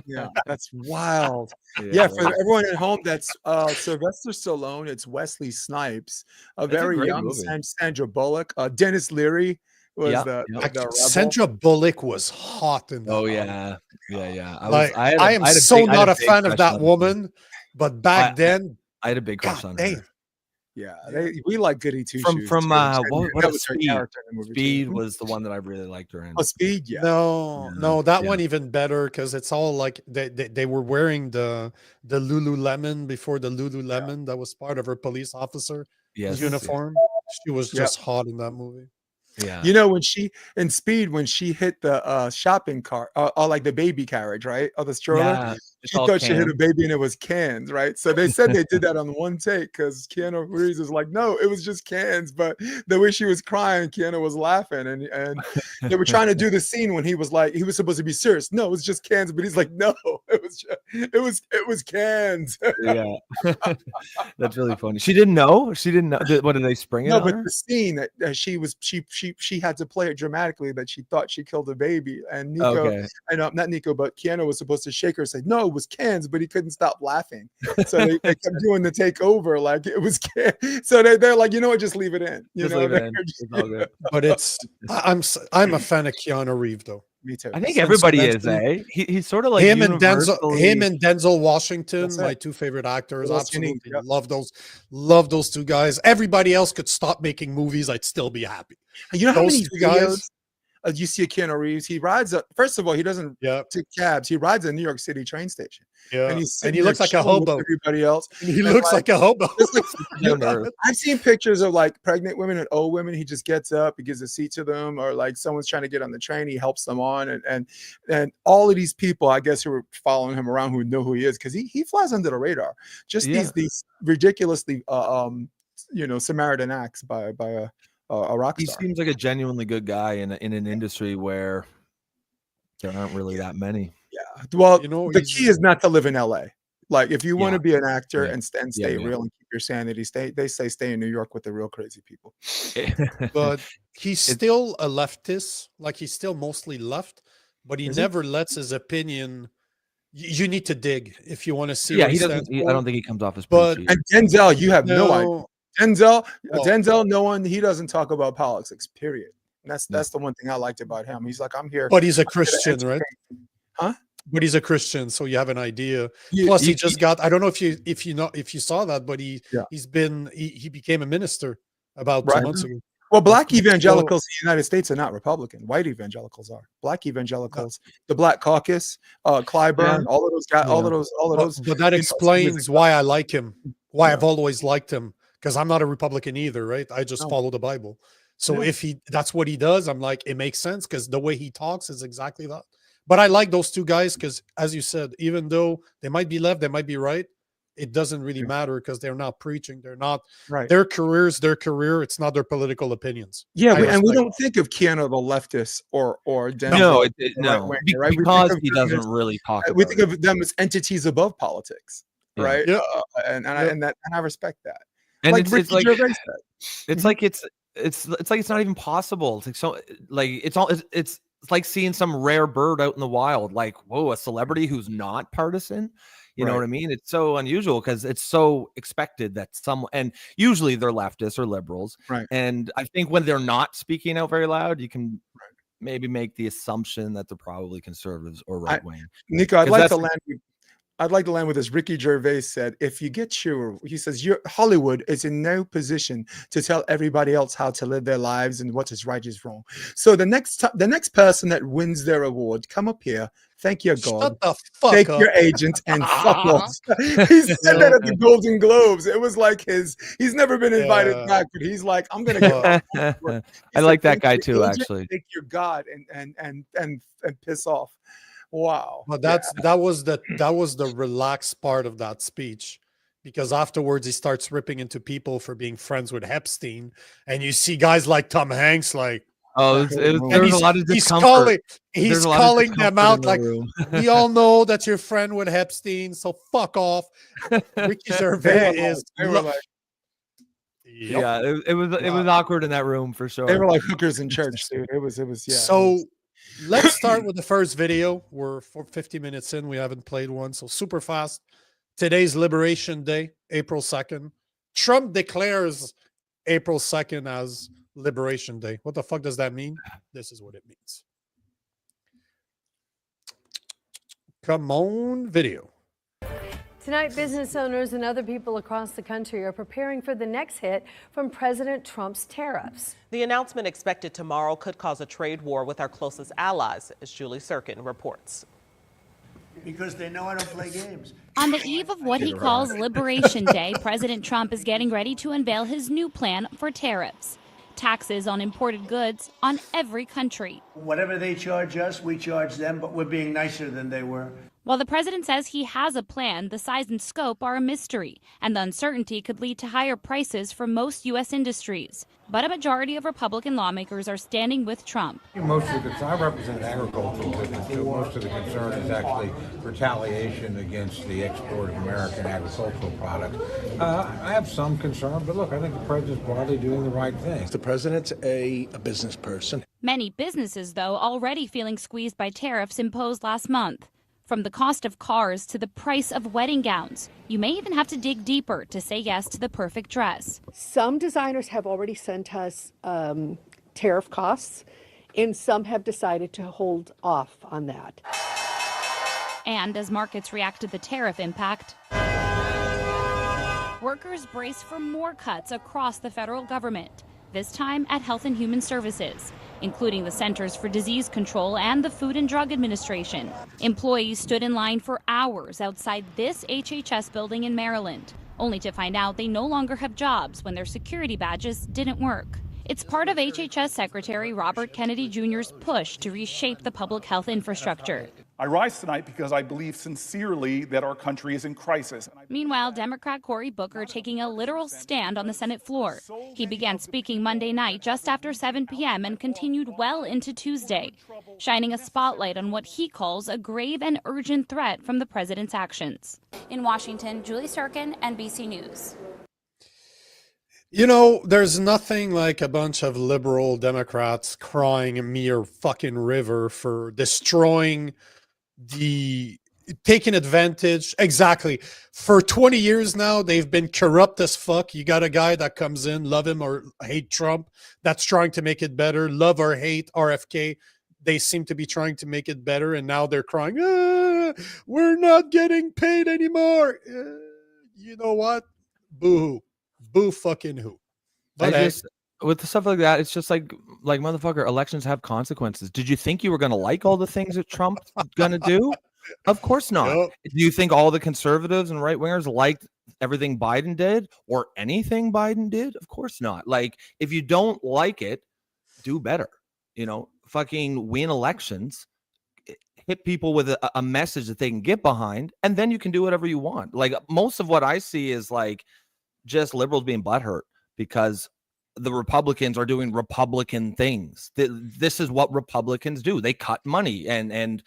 Yeah, that's wild. Yeah, for everyone at home, that's Sylvester Stallone. It's Wesley Snipes, a That's a very great young movie. Sandra Bullock. Dennis Leary was Yeah, the yeah. rebel. Sandra Bullock was hot in that. Oh movie. yeah. I am so not a fan of that woman, but back then, I had a big crush God on damn. her. Yeah, we like Goody Two Shoes. From too. what That was was her Speed? character in the movie, too. Speed was the one that I really liked her in. Oh, Speed, yeah. No, that one even better because it's all like they were wearing the Lululemon before the Lululemon that was part of her police officer uniform. She was just hot in that movie. Yeah. You know, when she in Speed, when she hit the shopping cart or like the baby carriage, right? Or the stroller, Yeah, she thought she hit a baby and it was cans, right? So they said they did that on one take because Keanu Reeves was like, no, it was just cans. But the way she was crying, Keanu was laughing, and they were trying to do the scene when he was like, he was supposed to be serious. No, it was just cans, but he's like, no, it was cans. Yeah, that's really funny. She didn't know. What did they spring it? No, on but her? the scene that she had to play it dramatically that she thought she killed a baby, and Nico, not Nico, but Keanu was supposed to shake her and say, no, it was cans, but he couldn't stop laughing. So they kept doing the takeover like it was cans. So they're like, you know what, just leave it in. Leave it in. It's all good. But I'm a fan of Keanu Reeves though. Me too. I think everybody is, eh? He's sort of like him and Denzel Washington, my two favorite actors. Absolutely Yep. love those two guys. Everybody else could stop making movies, I'd still be happy. You know how Those many two guys. you see a Keanu Reeves? He rides first of all, he doesn't take cabs. He rides a New York City train station. Yeah, and he looks like a hobo. Everybody else, he looks like a hobo. I've seen pictures of like pregnant women and old women. He just gets up, he gives a seat to them, or like someone's trying to get on the train, he helps them on, and all of these people, I guess, who are following him around, who know who he is, because he flies under the radar. Just these ridiculously, Samaritan acts by a rock star. He seems like a genuinely good guy in an industry where there aren't really that many. Yeah. Well, the key is not to live in LA. Like if you want to be an actor and stay real and keep your sanity, stay in New York with the real crazy people. But he's still a leftist, like he's still mostly left, but he never lets his opinion. You need to dig if you want to see. Yeah, he doesn't. I don't think he comes off as preachy. And Denzel, you have no idea. Denzel, no one. He doesn't talk about politics. Period. And that's the one thing I liked about him. He's like, I'm here. But he's a Christian, right? Huh? But he's a Christian, so you have an idea. Plus, he just got. I don't know if you saw that, but he became a minister about 2 months ago. Well, black evangelicals in the United States are not Republican. White evangelicals are. Black evangelicals, the Black Caucus, Clyburn, all of those guys, all of those. But that explains why I like him. Why I've always liked him, because I'm not a Republican either, right? I just follow the Bible. So if that's what he does, I'm like, it makes sense because the way he talks is exactly that. But I like those two guys because, as you said, even though they might be left, they might be right, it doesn't really matter because they're not preaching. They're not their career's their career. It's not their political opinions. Yeah, and we don't think of Keanu the leftist or Denzel. No, because he doesn't really talk. We think of them as entities above politics, right? Yeah. And I respect that. And like it's like it's like it's not even possible. It's like seeing some rare bird out in the wild. Like, whoa, a celebrity who's not partisan. You know what I mean? It's so unusual because it's so expected that and usually they're leftists or liberals. Right. And I think when they're not speaking out very loud, you can maybe make the assumption that they're probably conservatives or right wing. Nico, I'd like to land I'd like to land with this. Ricky Gervais said, if you get he says, Hollywood is in no position to tell everybody else how to live their lives and what is right is wrong. So the next person that wins their award, come up here, thank your God, Shut the fuck take up. your agent, and fuck off. He said that at the Golden Globes. It was like he's never been invited back, but he's like, I'm going to get I like that guy too, actually. Take your God and piss off. Wow. But that was the relaxed part of that speech, because afterwards he starts ripping into people for being friends with Epstein, and you see guys like Tom Hanks like, there's a lot of discomfort. He's calling them out like, we all know that you're friend with Epstein, so fuck off. Ricky Gervais is. Yeah, it was awkward in that room for sure. They were like hookers in church, dude. It was yeah. So let's start with the first video. We're 50 minutes in. We haven't played one, so super fast. Today's Liberation Day, April 2nd. Trump declares April 2nd as Liberation Day. What the fuck does that mean? This is what it means. Come on, video. Tonight, business owners and other people across the country are preparing for the next hit from President Trump's tariffs. The announcement expected tomorrow could cause a trade war with our closest allies, as Julie Sirkin reports. Because they know I don't play games. On the eve of what he calls Liberation Day, President Trump is getting ready to unveil his new plan for tariffs. Taxes on imported goods on every country. Whatever they charge us, we charge them, but we're being nicer than they were. While the president says he has a plan, the size and scope are a mystery, and the uncertainty could lead to higher prices for most U.S. industries. But a majority of Republican lawmakers are standing with Trump. Most of the concern, I represent agricultural business, so most of the concern is actually retaliation against the export of American agricultural products. I have some concern, but look, I think the president's broadly doing the right thing. The president's a business person. Many businesses, though, already feeling squeezed by tariffs imposed last month. From the cost of cars to the price of wedding gowns, you may even have to dig deeper to say yes to the perfect dress. Some designers have already sent us tariff costs, and some have decided to hold off on that. And as markets react to the tariff impact, workers brace for more cuts across the federal government, this time at Health and Human Services, including the Centers for Disease Control and the Food and Drug Administration. Employees stood in line for hours outside this HHS building in Maryland, only to find out they no longer have jobs when their security badges didn't work. It's part of HHS Secretary Robert Kennedy Jr.'s push to reshape the public health infrastructure. I rise tonight because I believe sincerely that our country is in crisis. Meanwhile, Democrat Cory Booker taking a literal stand on the Senate floor. He began speaking Monday night just after 7 p.m. and continued well into Tuesday, shining a spotlight on what he calls a grave and urgent threat from the president's actions. In Washington, Julie Sirkin, NBC News. You know, there's nothing like a bunch of liberal Democrats crying a mere fucking river for destroying taking advantage. Exactly. For 20 years now, they've been corrupt as fuck. You got a guy that comes in, love him or hate Trump, that's trying to make it better. Love or hate RFK, they seem to be trying to make it better. And now they're crying, we're not getting paid anymore. You know what? Boo-hoo. Boo fucking who. But with the stuff like that, it's just like motherfucker, elections have consequences. Did you think you were going to like all the things that Trump's going to do? Of course not. Yep. Do you think all the conservatives and right wingers liked everything Biden did or anything Biden did? Of course not. Like, if you don't like it, do better. You know, fucking win elections, hit people with a message that they can get behind, and then you can do whatever you want. Like, most of what I see is like just liberals being butthurt because the Republicans are doing Republican things. This is what Republicans do. They cut money. And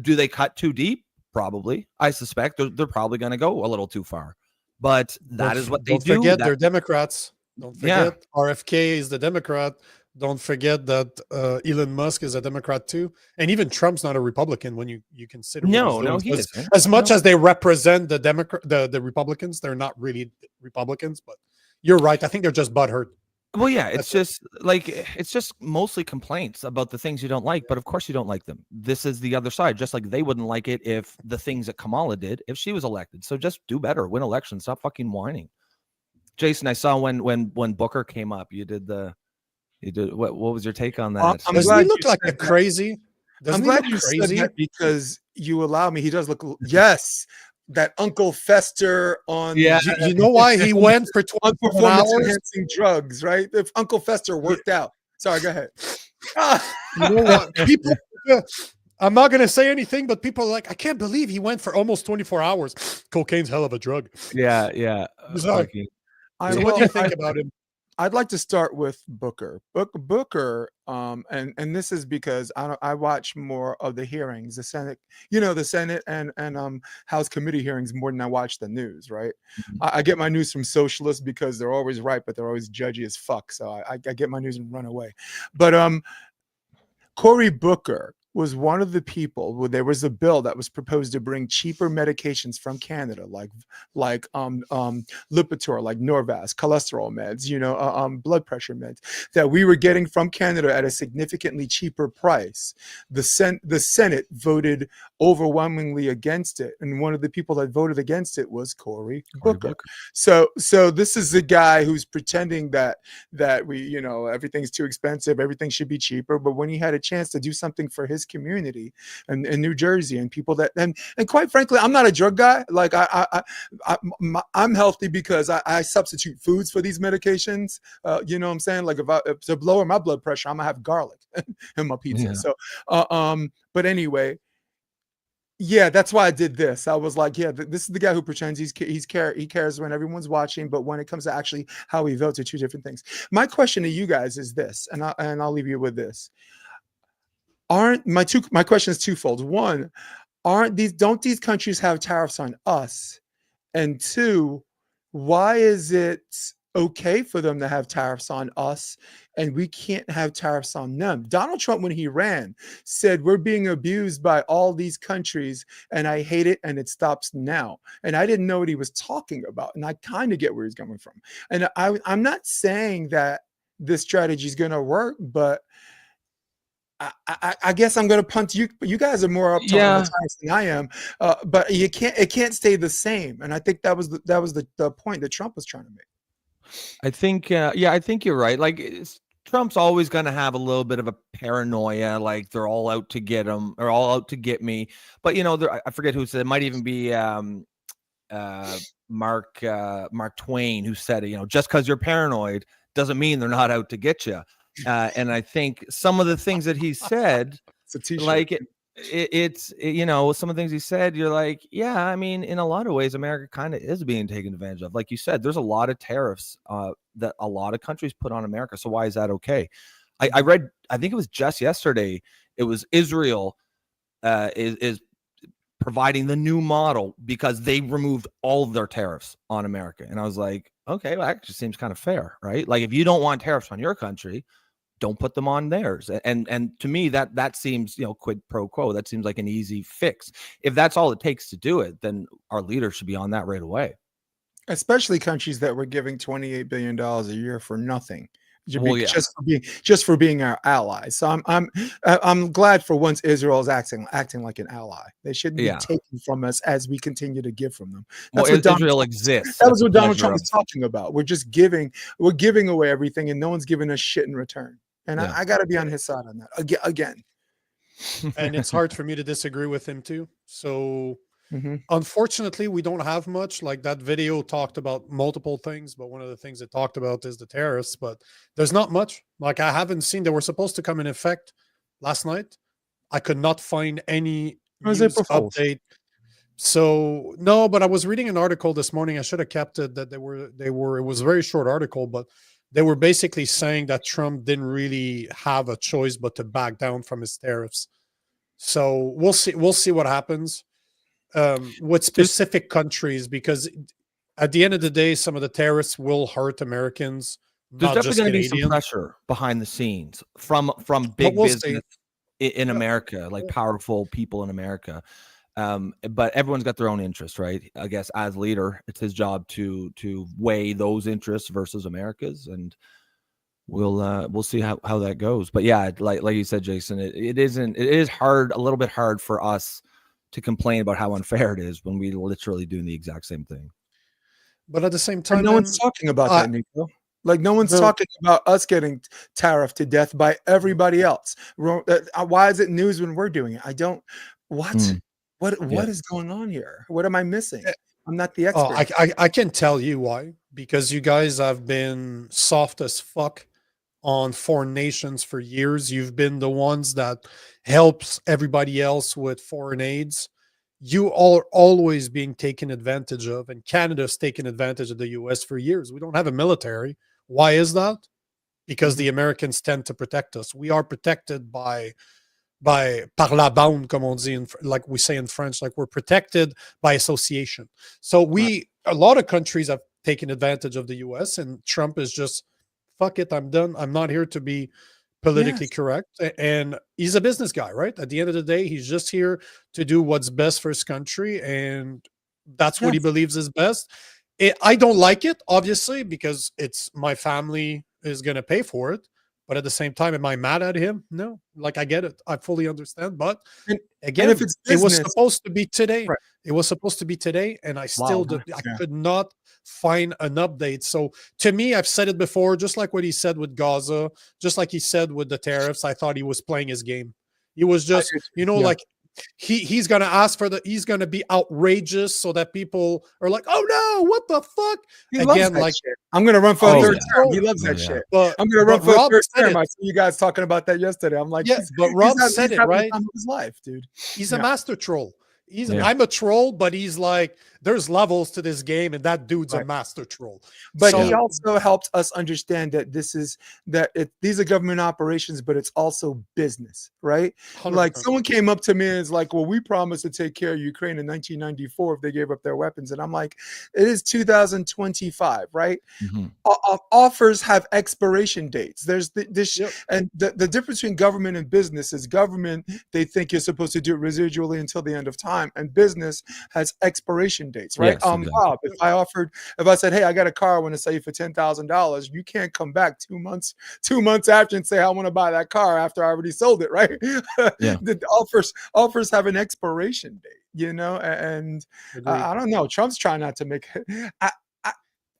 do they cut too deep? Probably. I suspect they're probably going to go a little too far. But that is what they do. Don't forget they're Democrats. Don't forget RFK is the Democrat. Don't forget that Elon Musk is a Democrat too. And even Trump's not a Republican when you consider. No, he isn't. As much as they represent the Republicans, they're not really Republicans. But you're right. I think they're just butthurt. Well, yeah, it's just mostly complaints about the things you don't like, but of course you don't like them. This is the other side, just like they wouldn't like it if the things that Kamala did if she was elected. So just do better, win elections, stop fucking whining. Jason, I saw when Booker came up, you did what was your take on that? Doesn't he look like a crazy? I'm glad you said that because you allow me. He does look. Yes, that Uncle Fester on. Yeah, you know why he went for 12 performance hours? enhancing drugs, right? If Uncle Fester worked out. Sorry, go ahead. You know what? People. I'm not gonna say anything, but people are like, I can't believe he went for almost 24 hours. Cocaine's hell of a drug. Yeah. So what do you think about him? I'd like to start with Booker. Booker, and this is because I watch more of the hearings, the Senate, the Senate and House committee hearings more than I watch the news, right? Mm-hmm. I get my news from socialists because they're always right, but they're always judgy as fuck. So I get my news and run away. But Cory Booker was one of the people where there was a bill that was proposed to bring cheaper medications from Canada, like Lipitor, like Norvasc, cholesterol meds, blood pressure meds that we were getting from Canada at a significantly cheaper price. The Senate voted overwhelmingly against it, and one of the people that voted against it was Cory Booker. So this is the guy who's pretending that we, everything's too expensive, everything should be cheaper, but when he had a chance to do something for his community and in New Jersey and people that and quite frankly, I'm not a drug guy. Like I'm healthy because I substitute foods for these medications. You know what I'm saying? Like if to lower my blood pressure, I'm gonna have garlic in my pizza. Yeah. So but anyway, yeah, that's why I did this. I was like, yeah, this is the guy who pretends he cares when everyone's watching, but when it comes to actually how he votes are two different things. My question to you guys is this, and I'll leave you with this. My question is twofold. One, don't these countries have tariffs on us? And two, why is it okay for them to have tariffs on us and we can't have tariffs on them? Donald Trump, when he ran, said we're being abused by all these countries and I hate it and it stops now. And I didn't know what he was talking about. And I kind of get where he's coming from. And I'm not saying that this strategy is going to work, but I guess I'm going to punt you. You guys are more up on the tariffs than I am, but it can't stay the same. And I think that was the point that Trump was trying to make. I think I think you're right. Like Trump's always going to have a little bit of a paranoia, like they're all out to get him or all out to get me. But I forget who said it. Might even be Mark Twain who said it. Just because you're paranoid doesn't mean they're not out to get you. And I think some of the things that he said, like it's some of the things he said, you're like, yeah, I mean, in a lot of ways, America kind of is being taken advantage of. Like you said, there's a lot of tariffs that a lot of countries put on America. So why is that okay? I read, I think it was just yesterday, it was Israel is providing the new model because they removed all of their tariffs on America. And I was like, okay, well, that actually seems kind of fair, right? Like if you don't want tariffs on your country, don't put them on theirs. And to me, that seems, quid pro quo. That seems like an easy fix. If that's all it takes to do it, then our leaders should be on that right away. Especially countries that were giving $28 billion a year for nothing. Just for being our allies. So I'm glad for once Israel is acting like an ally. They shouldn't be taken from us as we continue to give from them. That's what Israel exists. That was what Donald Trump was talking about. We're giving away everything, and no one's giving us shit in return. And I got to be on his side on that again. And it's hard for me to disagree with him too. So. Unfortunately, we don't have much. Like that video talked about multiple things, but one of the things it talked about is the tariffs, but there's not much. Like I haven't seen, they were supposed to come in effect last night. I could not find any update. So no, but I was reading an article this morning. I should have kept it that it was a very short article, but they were basically saying that Trump didn't really have a choice but to back down from his tariffs. So we'll see what happens. With specific countries, because at the end of the day, some of the tariffs will hurt Americans. There's definitely going to be some pressure behind the scenes from big business in America, like powerful people in America. But everyone's got their own interest, right? I guess as leader, it's his job to weigh those interests versus America's. And we'll see how that goes. But yeah, like you said, Jason, it is hard, a little bit hard for us to complain about how unfair it is when we literally doing the exact same thing. But at the same time, And no one's talking about that, Nico. Like no one's talking about us getting tariffed to death by everybody else. Why is it news when we're doing it? I don't. What is going on here? What am I missing? I'm not the expert. I can tell you why. Because you guys have been soft as fuck on foreign nations for years. You've been the ones that helps everybody else with foreign aids. You are always being taken advantage of, and Canada's taken advantage of the US for years. We don't have a military. Why is that? Because the Americans tend to protect us. We are protected by par la bande, comme on dit, like we say in French, like we're protected by association. So a lot of countries have taken advantage of the US, and Trump is just, fuck it, I'm done. I'm not here to be politically correct. And he's a business guy, right? At the end of the day, he's just here to do what's best for his country, and that's what he believes is best. I don't like it, obviously, because it's my family is going to pay for it. But at the same time, am I mad at him? No. Like, I get it. I fully understand. But again, if it's it was business, supposed to be today. Right. It was supposed to be today, and I still I could not find an update. So to me, I've said it before, just like what he said with Gaza, just like he said with the tariffs, I thought he was playing his game. He was just, like, he's gonna ask for he's gonna be outrageous so that people are like, oh no, what the fuck? Again, like shit. I'm gonna run for a third term. He loves that shit. But I'm gonna run for a third term. I see you guys talking about that yesterday. I'm like, but Rob said it, right? His life, dude. He's a master troll. I'm a troll, but he's like, there's levels to this game, and that dude's a master troll. But he also helped us understand that these are government operations, but it's also business, right? 100%. Like someone came up to me and is like, well, we promised to take care of Ukraine in 1994 if they gave up their weapons. And I'm like, it is 2025, right? Offers have expiration dates. There's and the difference between government and business is government, they think you're supposed to do it residually until the end of time, and business has expiration dates, right? Yes, exactly. Rob, if I said, hey, I got a car, I want to sell you for $10,000, you can't come back 2 months after and say, I want to buy that car after I already sold it, right? The offers have an expiration date, and I don't know. Trump's trying not to make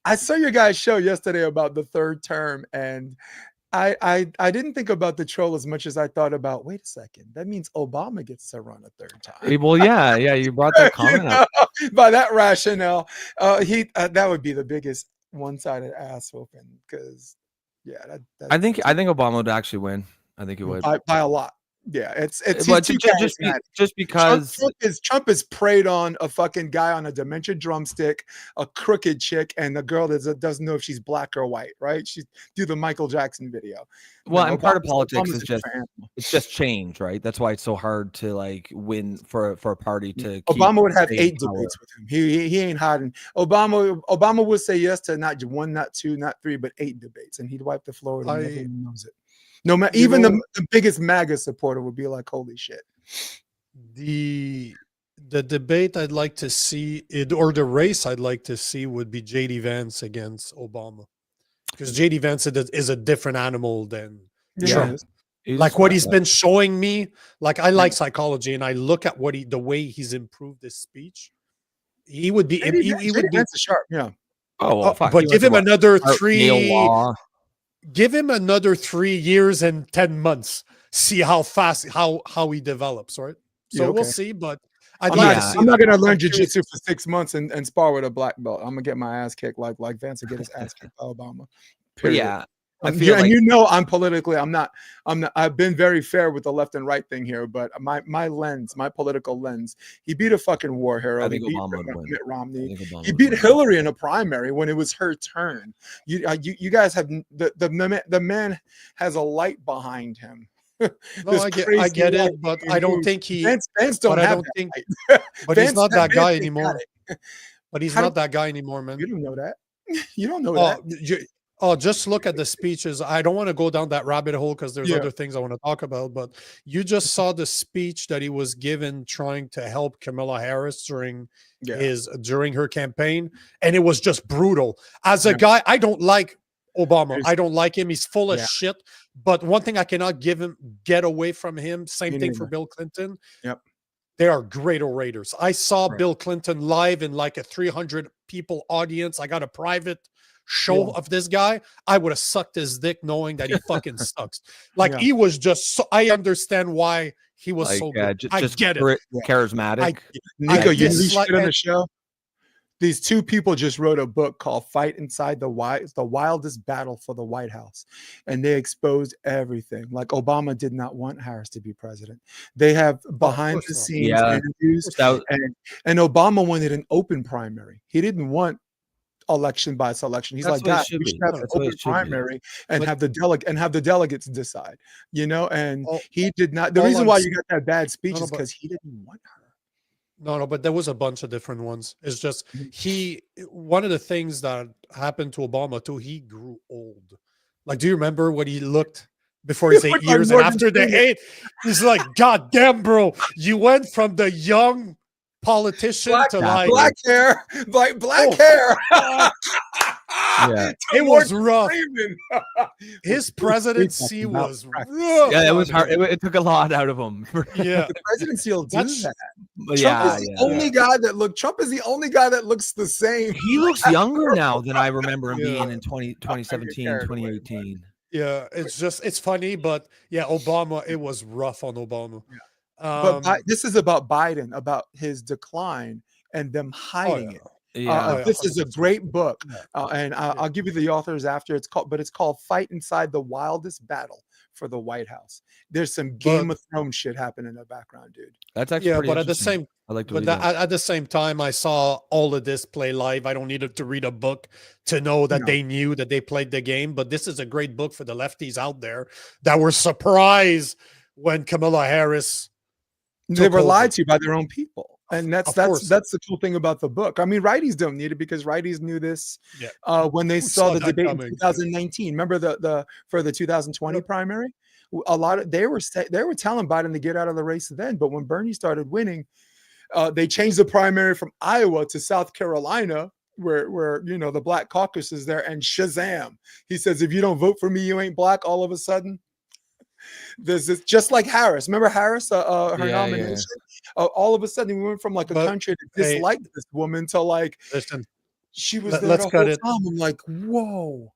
I saw your guys' show yesterday about the third term, and I didn't think about the troll as much as I thought about, wait a second, that means Obama gets to run a third time. Well, yeah, you brought that comment up. By that rationale, that would be the biggest one-sided ass whooping, because I think Obama would actually win. I think he would by a lot. Yeah, it's just because Trump is preyed on a fucking guy on a dementia drumstick, a crooked chick, and the girl that doesn't know if she's black or white, right? She do the Michael Jackson video. Well, and part of politics is just change, right? That's why it's so hard to like win for a party to. Obama would have 8 debates with him. He ain't hiding. Obama would say yes to not 1, not 2, not 3, but 8 debates, and he'd wipe the floor with him. Everyone knows it. No matter, even the biggest MAGA supporter would be like, "Holy shit!" The debate I'd like to see, or the race I'd like to see, would be JD Vance against Obama, because JD Vance is a different animal than Trump. Like what he's been showing me. Like I like psychology, and I look at the way he's improved his speech. He would be. He would be sharp. Yeah. Oh, well, but give him another 3. Give him another 3 years and 10 months. See how fast how he develops, right? So we'll see. But I'm not gonna learn jiu-jitsu for 6 months and spar with a black belt. I'm gonna get my ass kicked like Vance to get his ass kicked by Obama. Period. Yeah. I feel and I'm politically, I'm not, I've been very fair with the left and right thing here, but my political lens, he beat a fucking war hero. I think he Obama beat would Mitt Romney. He beat Hillary in a primary when it was her turn. You guys have, the man has a light behind him. No, I get it, but I don't think he. Vance don't have that think, light. But he's not that guy anymore. But he's not that guy anymore, man. You don't know that. You don't know that. Just look at the speeches. I don't want to go down that rabbit hole because there's other things I want to talk about. But you just saw the speech that he was given trying to help Kamala Harris during her campaign, and it was just brutal. As a guy, I don't like Obama. I don't like him. He's full of Yeah. shit. But one thing I cannot get away from him. Same Me thing for neither. Bill Clinton. Yep. They are great orators. I saw Right. Bill Clinton live in like a 300 people audience. I got a private show Yeah. of this guy. I would have sucked his dick knowing that he fucking sucks. Like Yeah. he was just so, I understand why he was Like, so good. just I get it. charismatic. Nico, you dislike- shit on the show. These two people just wrote a book called "Fight Inside the Wildest Battle for the White House," and they exposed everything. Like Obama did not want Harris to be president. They have behind the not. scenes Yeah. interviews, and Obama wanted an open primary. He didn't want election by selection. He's That's like, what it God, should we be. should have an That's what it open should be. primary and But- have the delegates decide. You know, and All- he did not. The all reason I'm why s- you got that bad speech No, is but- because he didn't want her. No, but there was a bunch of different ones. It's just one of the things that happened to Obama too, he grew old. Like, do you remember what he looked before his He 8 looked like years? And Morgan after the Freeman. 8, he's like, God damn, bro, you went from the young politician to like black hair, black Oh. hair. Yeah. it was rough. Freeman. His presidency talking about was practice. rough. Yeah, it was on hard. him. It took a lot out of him. Yeah. The presidency will do That's- that. But Trump yeah, is the yeah. only guy that Trump is the only guy that looks the same. He looks younger now than I remember him Yeah. being in 2017, carried away, 2018. Yeah, it's funny, but yeah, Obama, it was rough on Obama. But this is about Biden, about his decline and them hiding yeah. it. Yeah. This is a great book, and I'll give you the authors after. It's called "Fight Inside the Wildest Battle for the White House." There's some Game of Thrones shit happening in the background, dude. That's actually Yeah, pretty but at the interesting. same I like to but read that. at the same time, I saw all of this play live. I don't need to read a book to know that No. they knew that they played the game. But this is a great book for the lefties out there that were surprised when Kamala Harris. They took were over. lied to by their own people, and Of course. that's the cool thing about the book. I mean, righties don't need it because righties knew this Yeah. when they Who saw saw the that debate in coming? 2019. Remember the for the 2020 primary? A lot of they were telling Biden to get out of the race then, but when Bernie started winning, they changed the primary from Iowa to South Carolina, where you know the Black Caucus is there, and shazam, he says, if you don't vote for me, you ain't black. All of a sudden, there's this, just like Harris. Remember Harris, her nomination? All of a sudden, we went from like a But, country that hey, disliked this woman to like Listen, she was let- there let's the cut whole it. time. I'm like, whoa.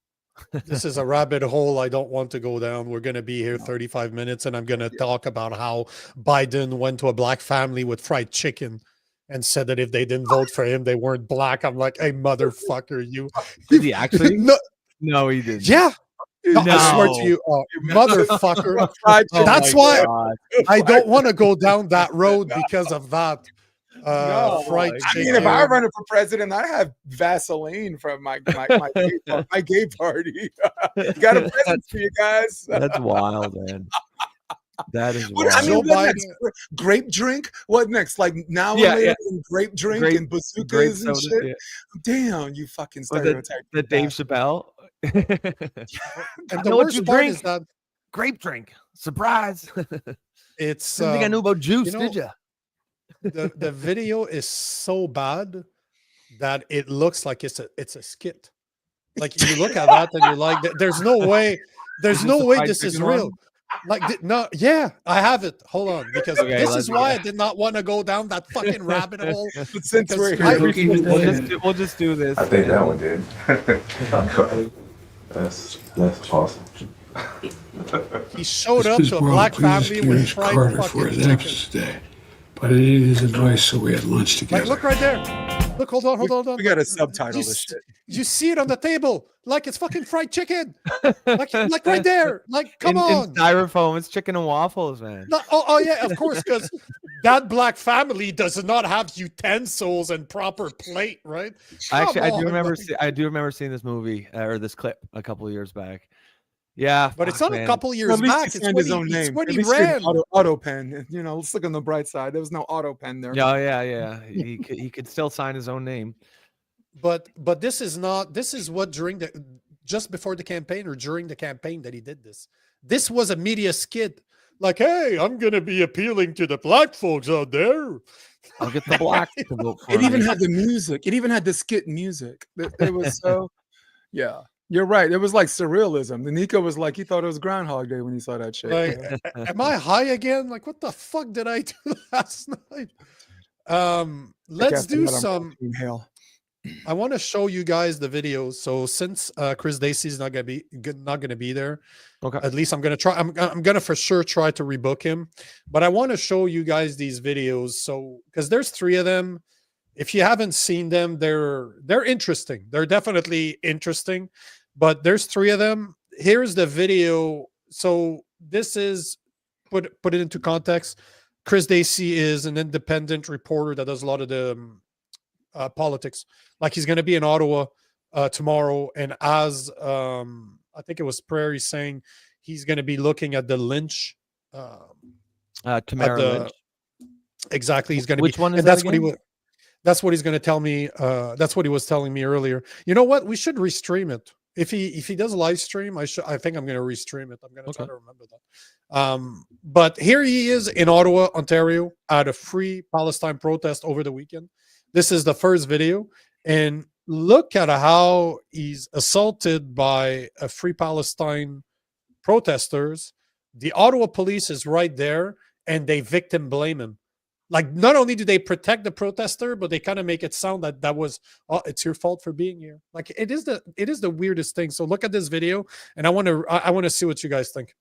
this is a rabbit hole I don't want to go down. We're going to be here 35 minutes, and I'm going to talk about how Biden went to a black family with fried chicken and said that if they didn't vote for him, they weren't black. I'm like, hey, motherfucker, you. Did he actually? No, No, he didn't. yeah. No, I swear to you, motherfucker. That's why I don't want to go down that road because of that. Fried I chicken. mean, if I run for president, I have Vaseline from my gay party. Got a present for you guys. That's wild, man. That is What, wild. I mean, Joe what Biden- next? Grape drink? What next? Like now and Yeah, later, yeah. and grape drink Grape- and grape bazookas and soda, shit. yeah. Damn, you fucking Was stereotype. the Dave Chappelle? And I the know what worst you part drink. is that Grape drink. Surprise. it's. Didn't think I knew about juice, you know, did you? the video is so bad that it looks like it's a skit. Like you look at that and you're like, there's no way, there's Is no this the way fried this is chicken real. one? Like no, yeah, I have it. Hold on, because Okay, this let's is do why that. I did not want to go down that fucking rabbit hole. But since because we're I- here, We'll just do this. I think that one did. That's awesome. He showed up This to a world, black please family with excuse fried Carter for fucking his chicken. absence today, but I needed his advice, so we had lunch together. Like, look right there. Look, hold on. we got to subtitle You this s- shit. You see it on the table, like it's fucking fried chicken, like right there. Like, come in on. styrofoam, it's chicken and waffles, man. No, oh yeah, of course, because that black family does not have utensils and proper plate, right? Actually, I Come do on, remember. like- I do remember seeing this movie or this clip a couple of years back. Yeah, but it's fuck, not a man. couple years At least back. he It's signed when his own it's name. when At he least he ran. had auto pen. You know, let's look on the bright side. There was no auto pen there. Yeah. He could still sign his own name. But this is not. This is what just before the campaign or during the campaign that he did this. This was a media skit. Like, hey, I'm gonna be appealing to the black folks out there. I'll get the black to vote for It even me. had the music. It even had the skit music. It was so, yeah. You're right. It was like surrealism. The Nico was like, he thought it was Groundhog Day when he saw that shit. Like, am I high again? Like, what the fuck did I do last night? Let's do some. I want to show you guys the videos. So since Chris Davey is not gonna be there, okay. At least I'm gonna try. I'm gonna for sure try to rebook him. But I want to show you guys these videos. So because there's 3 of them. If you haven't seen them, they're interesting. They're definitely interesting. But there's 3 of them. Here's the video. So this is put it into context. Chris Davey is an independent reporter that does a lot of the politics. Like he's going to be in Ottawa tomorrow, and as I think it was Prairie saying, he's going to be looking at the lynch. Tamara Lynch. Exactly, he's going to. Which one is and that that's again? what he. That's what he's going to tell me. That's what he was telling me earlier. You know what? We should restream it. If he does a live stream, I think I'm going to restream it. I'm going to try to remember that. But here he is in Ottawa, Ontario, at a Free-Palestine protest over the weekend. This is the first video, and look at how he's assaulted by a Free-Palestine protesters. The Ottawa police is right there, and they victim blame him. Like, not only do they protect the protester, but they kind of make it sound that was, oh, it's your fault for being here. Like, it is the weirdest thing. So look at this video, and I want to see what you guys think.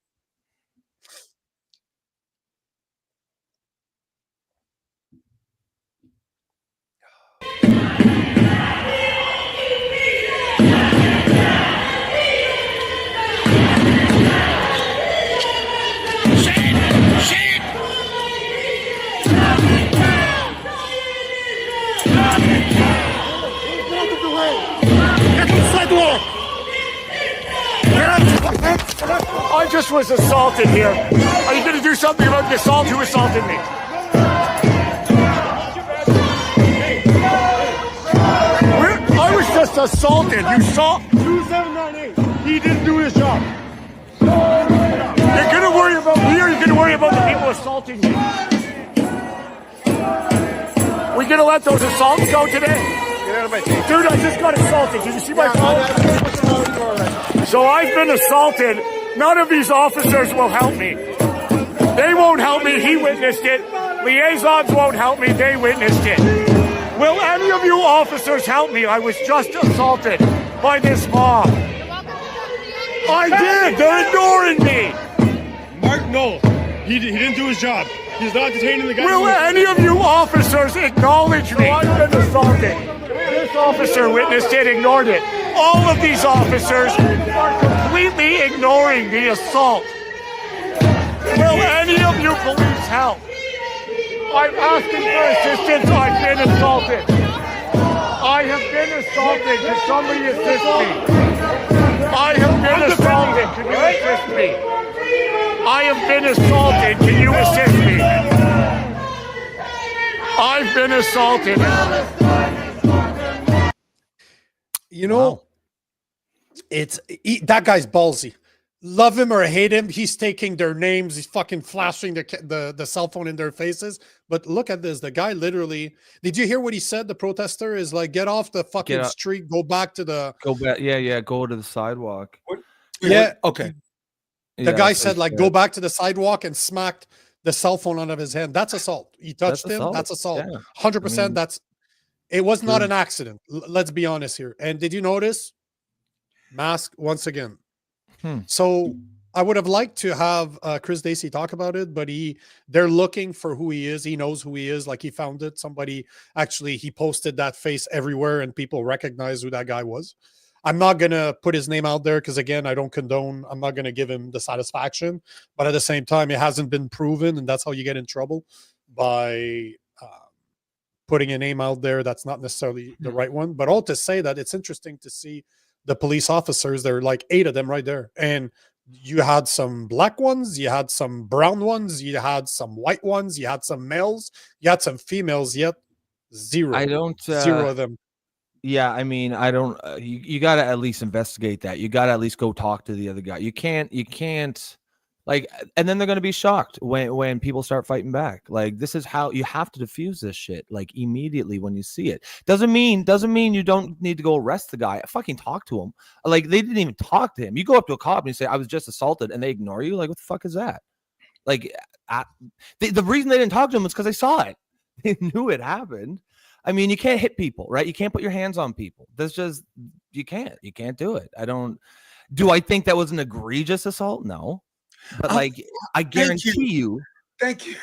I just was assaulted here. Are you going to do something about the assault? Who assaulted me? I was just assaulted. You saw 2798. He didn't do his job. You're going to worry about me, or you're going to worry about the people assaulting me? We going to let those assaults go today? Dude, I just got assaulted. Did you see my phone? So I've been assaulted. None of these officers will help me. They won't help me. He witnessed it. Liaisons won't help me. They witnessed it. Will any of you officers help me? I was just assaulted by this mob. I did. They're ignoring me. Mark, no. He didn't do his job. He's not detaining the guy. Will any of you officers acknowledge me? I've been assaulted. This officer witnessed it, ignored it. All of these officers are completely ignoring the assault. Will any of you police help? I'm asking for assistance. I've been assaulted. I have been assaulted. Can somebody assist me? I have been assaulted. Can you assist me? I have been assaulted. Can you assist me? I've been assaulted. You know, that guy's ballsy. Love him or hate him, he's taking their names. He's fucking flashing the cell phone in their faces. But look at this. The guy literally, did you hear what he said? The protester is like, get off the fucking street, go back to the... Go back. Yeah. Go to the sidewalk. Yeah. Okay. The guy said, like, go back to the sidewalk and smacked the cell phone out of his hand. That's assault. He touched him. That's assault. Yeah. 100%. It was not an accident. Let's be honest here. And did you notice? Mask once again. So I would have liked to have Chris Davey talk about it, but they're looking for who he is. He knows who he is. Like, he found it. Somebody actually, he posted that face everywhere and people recognize who that guy was. I'm not going to put his name out there because, again, I don't condone. I'm not going to give him the satisfaction. But at the same time, it hasn't been proven, and that's how you get in trouble, by putting a name out there that's not necessarily the right one. But all to say that it's interesting to see the police officers. There are like 8 of them right there. And you had some black ones, you had some brown ones, you had some white ones, you had some males, you had some females, yet zero. Zero of them. Yeah, I mean, I don't. You got to at least investigate that. You got to at least go talk to the other guy. You can't Like, and then they're going to be shocked when people start fighting back. Like, this is how you have to diffuse this shit, like, immediately when you see it. Doesn't mean you don't need to go arrest the guy. Fucking talk to him. Like, they didn't even talk to him. You go up to a cop and you say, I was just assaulted, and they ignore you. Like, what the fuck is that? Like, the reason they didn't talk to him was because they saw it. They knew it happened. I mean, you can't hit people, right? You can't put your hands on people. That's just, you can't do it. Do I think that was an egregious assault? No. But like, I guarantee you. Thank you.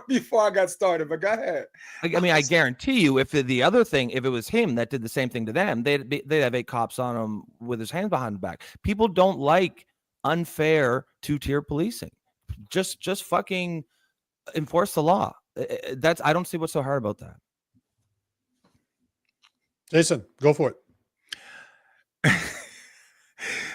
Before I got started, but go ahead. I mean, I guarantee you, if the other thing, if it was him that did the same thing to them, they'd have 8 cops on him with his hands behind the back. People don't like unfair 2-tier policing. Just fucking enforce the law. I don't see what's so hard about that. Jason, go for it.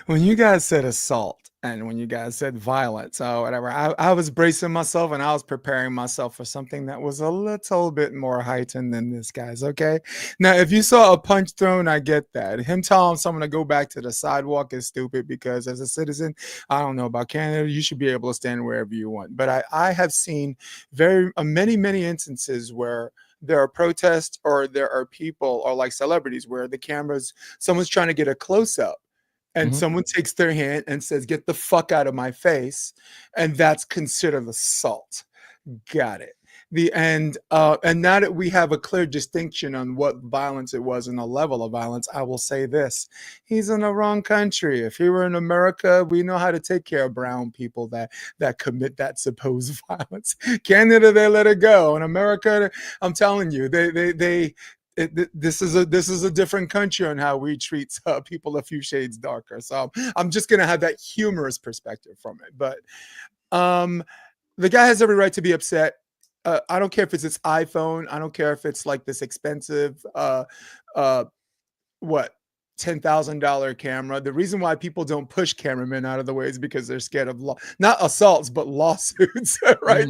When you guys said assault and when you guys said violence or whatever, I was bracing myself and I was preparing myself for something that was a little bit more heightened than this, guys. Okay. Now, if you saw a punch thrown, I get that. Him telling someone to go back to the sidewalk is stupid because as a citizen, I don't know about Canada, you should be able to stand wherever you want. But I have seen many instances where there are protests or there are people or like celebrities where someone's trying to get a close up. And someone takes their hand and says, get the fuck out of my face. And that's considered assault. Got it. And now that we have a clear distinction on what violence it was and the level of violence, I will say this. He's in the wrong country. If he were in America, we know how to take care of brown people that commit that supposed violence. Canada, they let it go. In America, I'm telling you, this is a different country on how we treat people a few shades darker. So I'm just gonna have that humorous perspective from it. But the guy has every right to be upset. I don't care if it's his iPhone. I don't care if it's like this expensive $10,000 camera. The reason why people don't push cameramen out of the way is because they're scared of not assaults, but lawsuits, right?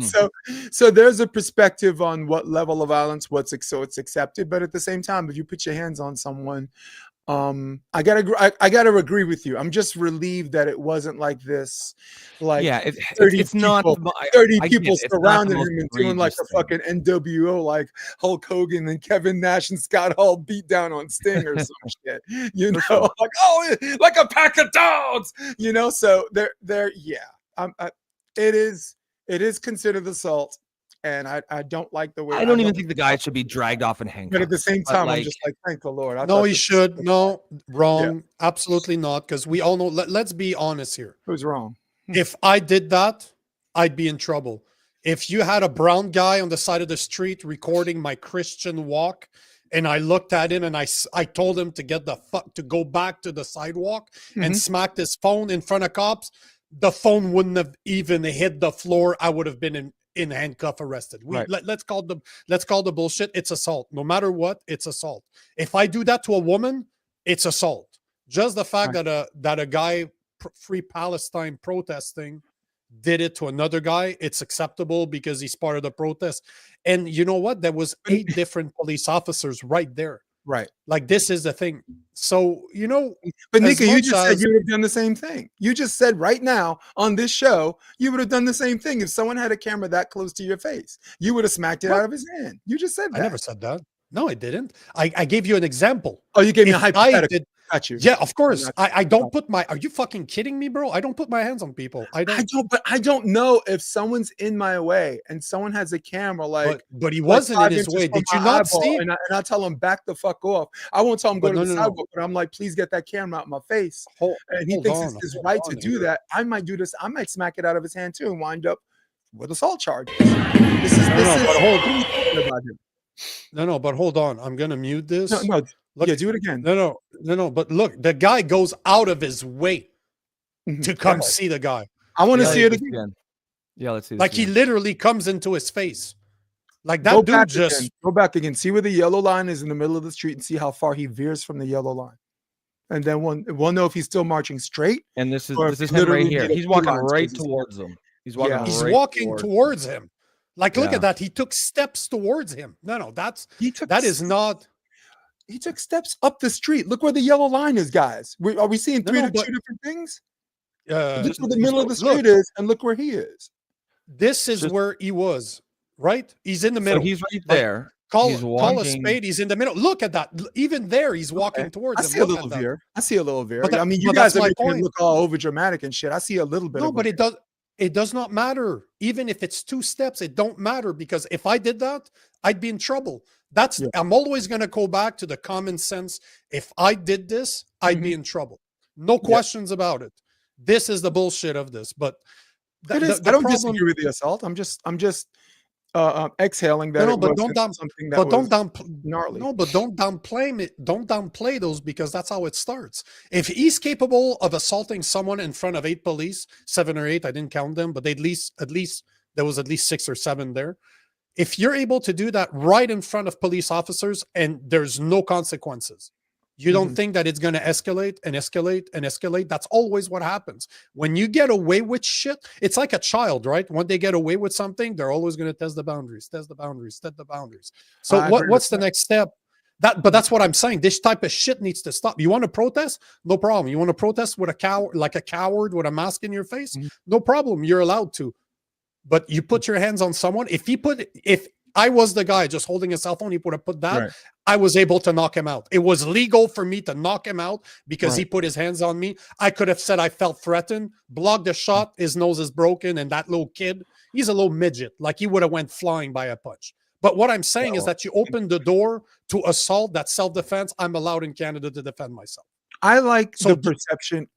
So there's a perspective on what level of violence, so it's accepted. But at the same time, if you put your hands on someone, I gotta agree with you. I'm just relieved that it wasn't like this. Like, yeah, 30 it's people, not 30 people surrounding him him and doing like a fucking NWO, like Hulk Hogan and Kevin Nash and Scott Hall beat down on Sting or some shit. You know, like, oh, like a pack of dogs. You know, so it is considered assault. And I don't like the way. I don't even think the guy should be dragged off in handcuffs. But at the same time, I'm just like, thank the Lord. No, he should. No, wrong. Yeah. Absolutely not. Because we all know, let's be honest here. Who's wrong? If I did that, I'd be in trouble. If you had a brown guy on the side of the street recording my Christian walk, and I looked at him and I told him to to go back to the sidewalk and smacked his phone in front of cops, the phone wouldn't have even hit the floor. I would have been in handcuff arrested. Let's call the bullshit. It's assault. No matter what, it's assault. If I do that to a woman, it's assault. Just the fact that a guy Free-Palestine protesting did it to another guy, it's acceptable because he's part of the protest. And you know what? There was 8 different police officers right there. Right. Like, this is the thing. So, you know, but Nico, you just said you would have done the same thing. You just said right now on this show, you would have done the same thing. If someone had a camera that close to your face, you would have smacked it out of his hand. You just said that. I never said that. No, I didn't. I gave you an example. Oh, you gave me a hypothetical. Got you. Yeah, of course. I don't put my. Are you fucking kidding me, bro? I don't put my hands on people. I don't. But I don't know if someone's in my way and someone has a camera. Like, but he wasn't in his way. Did you not see? And I tell him back the fuck off. I won't tell him go to the sidewalk, but I'm like, please get that camera out my face. And he thinks it's his right to do that. I might do this. I might smack it out of his hand too and wind up with assault charges. No, but hold on. I'm gonna mute this. No. Look, do it again. No. But look, the guy goes out of his way to come see the guy. I want to see it again. Yeah, let's see. Like, he literally comes into his face. Like, that dude just go back again. See where the yellow line is in the middle of the street and see how far he veers from the yellow line. And then we'll know if he's still marching straight. And this is him right here. He's walking right towards him. He's walking towards him. Like, look at that. He took steps towards him. No, he took steps up the street. Look where the yellow line is, guys. Are we seeing two different things? This is where the middle of the street is, and look where he is. This is where he was, right? He's in the middle. So he's right there. Call a spade. He's in the middle. Look at that. Even there, he's walking towards him. I see a little veer. I see a little veer. But I mean, you guys are making it look all over dramatic and shit. I see a little bit. No, but it does not matter. Even if it's 2 steps, it don't matter, because if I did that, I'd be in trouble. I'm always going to go back to the common sense. If I did this, I'd be in trouble. No questions about it. This is the bullshit of this. But I don't disagree with the assault. I'm just exhaling that. No, but don't gnarly. No, but don't downplay it. Don't downplay those, because that's how it starts. If he's capable of assaulting someone in front of 8 police, 7 or 8, I didn't count them, but at least there was at least 6 or 7 there. If you're able to do that right in front of police officers and there's no consequences, you don't think that it's going to escalate and escalate and escalate? That's always what happens. When you get away with shit, it's like a child, right? When they get away with something, they're always going to test the boundaries. So what's the next step? But that's what I'm saying. This type of shit needs to stop. You want to protest? No problem. You want to protest with a coward with a mask in your face? No problem. You're allowed to. But you put your hands on someone. If I was the guy just holding a cell phone, he would have put that. Right. I was able to knock him out. It was legal for me to knock him out because he put his hands on me. I could have said I felt threatened, blocked the shot. His nose is broken. And that little kid, he's a little midget. Like he would have went flying by a punch. But what I'm saying is that you open the door to assault, that's self-defense. I'm allowed in Canada to defend myself. I like the perception.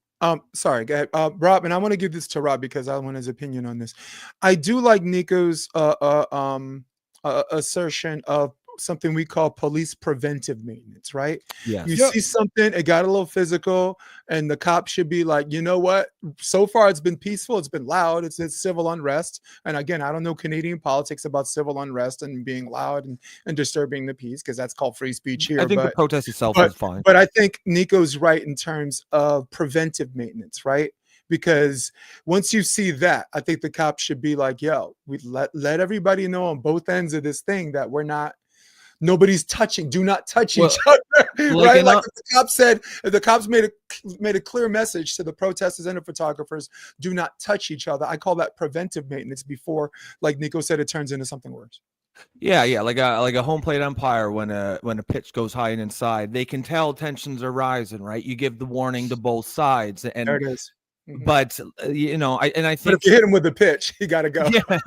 Sorry, go ahead. Rob, and I want to give this to Rob because I want his opinion on this. I do like Nico's assertion of something we call police preventive maintenance, right? Yeah. You see something, it got a little physical, and the cop should be like, you know what? So far, it's been peaceful. It's been loud. It's civil unrest. And again, I don't know Canadian politics about civil unrest and being loud and disturbing the peace, because that's called free speech here. I think the protest itself is fine. But I think Nico's right in terms of preventive maintenance, right? Because once you see that, I think the cops should be like, yo, we let everybody know on both ends of this thing that nobody's touching. Do not touch each other, right? Like the cops said, the cops made a clear message to the protesters and the photographers: do not touch each other. I call that preventive maintenance before, like Nico said, it turns into something worse. Yeah, like a home plate umpire when a pitch goes high and inside, they can tell tensions are rising, right? You give the warning to both sides, and there it is. But I think, but if you hit him with a pitch, you got to go. Yeah,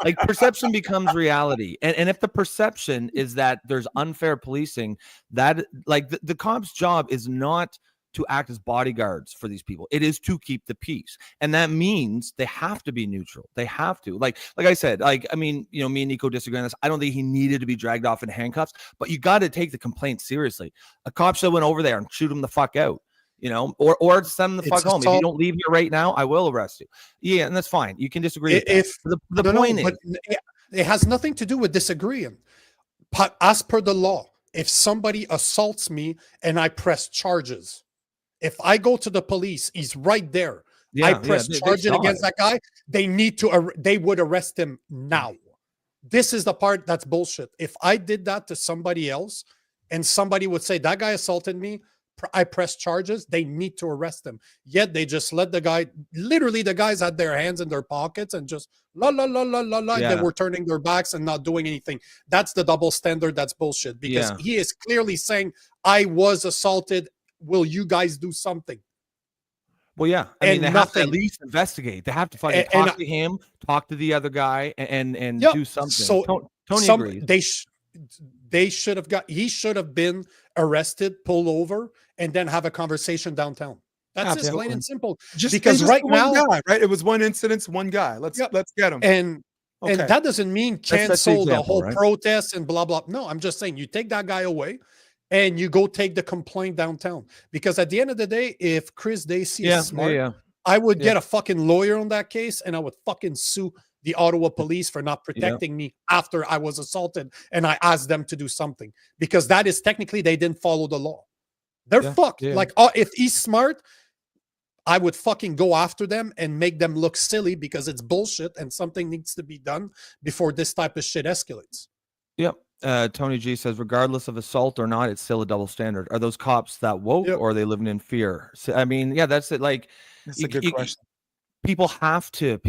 like perception becomes reality, and if the perception is that there's unfair policing, that like the cops' job is not to act as bodyguards for these people. It is to keep the peace, and that means they have to be neutral. They have to, like I said, me and Nico disagree on this. I don't think he needed to be dragged off in handcuffs, but you got to take the complaint seriously. A cop should have went over there and shoot him the fuck out. Or send them the fuck home. If you don't leave here right now, I will arrest you. Yeah, and that's fine. You can disagree. The point is, it has nothing to do with disagreeing. But as per the law, if somebody assaults me and I press charges, if I go to the police, he's right there. I press charges against that guy. They would arrest him now. This is the part that's bullshit. If I did that to somebody else, and somebody would say that guy assaulted me, I press charges, they need to arrest him. Yet they just let the guy, literally the guys had their hands in their pockets and just they were turning their backs and not doing anything. That's the double standard. That's bullshit, because he is clearly saying, I was assaulted. Will you guys do something? Well, yeah. I mean, they have to at least investigate. They have to fucking talk to him, talk to the other guy, and do something. So Tony agrees. He should have been arrested, pulled over, and then have a conversation downtown. That's just plain and simple. Because right now, right? It was one incident, one guy. Let's get him. And that doesn't mean cancel the whole protest and blah blah. No, I'm just saying you take that guy away and you go take the complaint downtown. Because at the end of the day, if Chris Davey is smart, I would get a fucking lawyer on that case, and I would fucking sue the Ottawa police for not protecting me after I was assaulted and I asked them to do something, because that is technically they didn't follow the law. They're fucked. Like, if he's smart, I would fucking go after them and make them look silly, because it's bullshit and something needs to be done before this type of shit escalates. Yep. Tony G says, regardless of assault or not, it's still a double standard. Are those cops that woke or are they living in fear? So, I mean, that's it. Like, that's a good question. people have to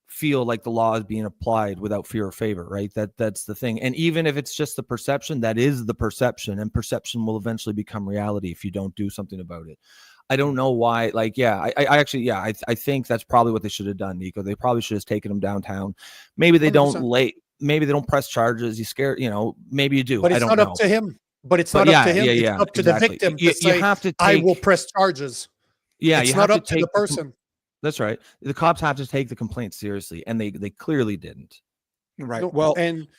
feel like the law is being applied without fear or favor, right? That's the thing. And even if it's just the perception, that is the perception, and perception will eventually become reality if you don't do something about it. I don't know why. Like, I think that's probably what they should have done, Nico. They probably should have taken him downtown. Maybe they 100%. maybe they don't press charges. You scared, maybe you do. But it's not up to him. But it's not up to him. It's up to the victim to say, you have to I will press charges. Yeah, it's not up to the person. That's right. The cops have to take the complaint seriously, and they clearly didn't. Right. No, Well, and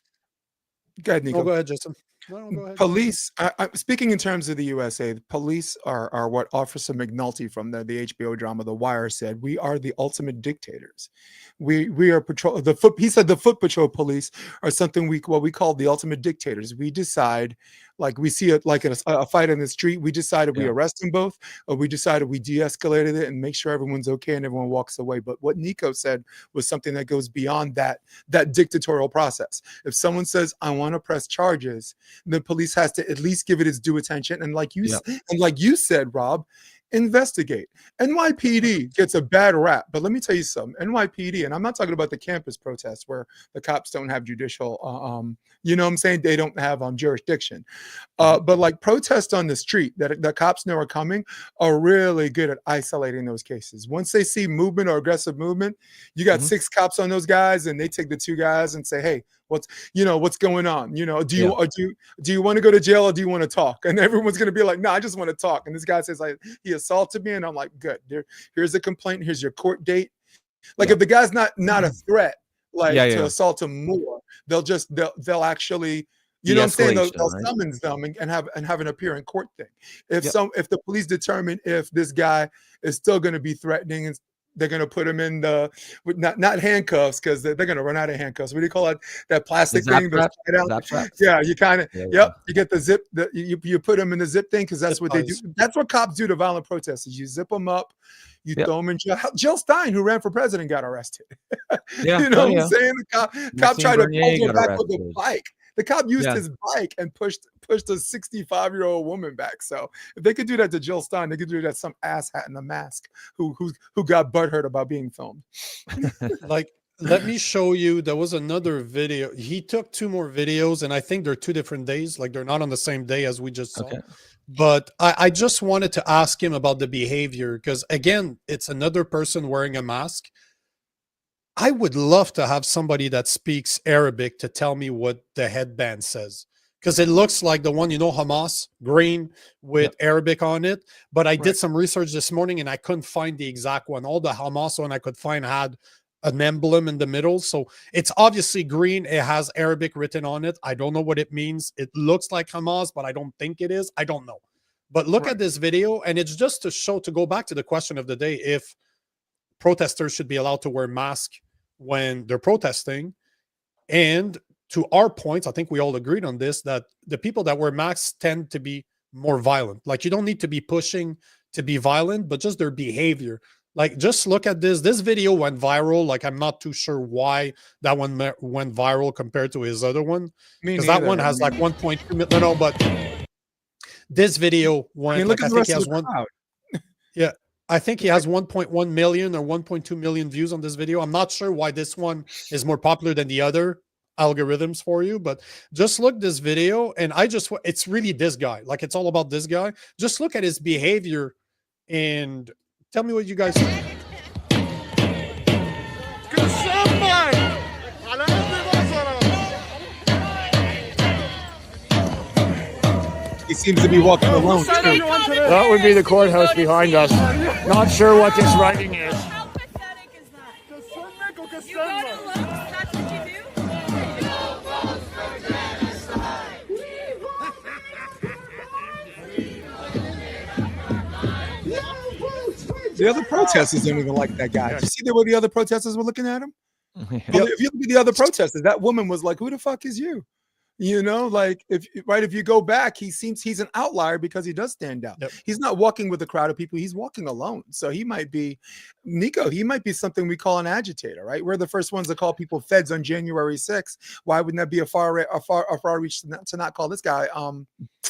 go ahead, Nico. go ahead, Justin. No, go ahead. Police, speaking in terms of the USA, the police are what Officer McNulty from the HBO drama The Wire said. We are the ultimate dictators. We are patrol. He said the foot patrol police are something we call the ultimate dictators. We decide, like we see it like in a fight in the street. We decided we arrest them both, or we decided we de-escalated it and make sure everyone's okay and everyone walks away. But what Nico said was something that goes beyond that dictatorial process. If someone says, I want to press charges, the police has to at least give it its due attention. And like you said, Rob, investigate. NYPD gets a bad rap, but let me tell you something. NYPD, and I'm not talking about the campus protests where the cops don't have judicial, you know what I'm saying? They don't have jurisdiction. But like protests on the street that the cops know are coming are really good at isolating those cases. Once they see movement or aggressive movement, you got 6 cops on those guys, and they take the 2 guys and say, hey, what's going on? Do you want to go to jail or do you want to talk? And everyone's going to be like, no, I just want to talk. And this guy says, he assaulted me. And I'm like, good. Here's a complaint. Here's your court date. Like if the guy's not a threat, to assault him more, they'll actually, you know what I'm saying? They'll summons them and have an appear in court thing. If the police determine if this guy is still going to be threatening, and they're going to put him in not handcuffs, because they're going to run out of handcuffs. What do you call it? That plastic thing? Yeah, you kind of, you get the zip, you put them in the zip thing, because that's what they do. That's what cops do to violent protesters. You zip them up, you throw them in jail. Jill Stein, who ran for president, got arrested. You know what I'm saying? The cop tried to pull her back with a bike. The cop used his bike and pushed a 65-year-old woman back. So if they could do that to Jill Stein, they could do that to some asshat in a mask who got butthurt about being filmed. Let me show you. There was another video. He took 2 more videos, and I think they're 2 different days. Like they're not on the same day as we just saw. But I just wanted to ask him about the behavior, because again, it's another person wearing a mask. I would love to have somebody that speaks Arabic to tell me what the headband says, because it looks like the one, Hamas, green with Arabic on it. But I did some research this morning and I couldn't find the exact one. All the Hamas one I could find had an emblem in the middle. So it's obviously green. It has Arabic written on it. I don't know what it means. It looks like Hamas, but I don't think it is. I don't know. But look at this video, and it's just to go back to the question of the day, if protesters should be allowed to wear masks when they're protesting. And to our points, I think we all agreed on this, that the people that wear masks tend to be more violent. Like, you don't need to be pushing to be violent, but just their behavior. Like, just look at this. This video went viral. Like, I'm not too sure why that one went viral compared to his other one, because that one has like 1.2 million. No, but this video went. Look at the rest of the crowd. Yeah. I think he has 1.1 million or 1.2 million views on this video. I'm not sure why this one is more popular than the other algorithms for you, but just look this video, and it's really this guy. Like, it's all about this guy. Just look at his behavior and tell me what you guys think. He seems to be walking alone. That would be the courthouse behind us. Not sure what this writing is. How pathetic is that? You go to looks, that's what you do? The other protesters didn't even like that guy. Did you see the way the other protesters were looking at him? If you look at the other protesters, that woman was like, who the fuck is you? You know, like if you go back, he's an outlier because he does stand out. Yep. He's not walking with a crowd of people, he's walking alone. So he might be Nico, he might be something we call an agitator, right? We're the first ones to call people feds on January 6th. Why wouldn't that be a far reach to not call this guy?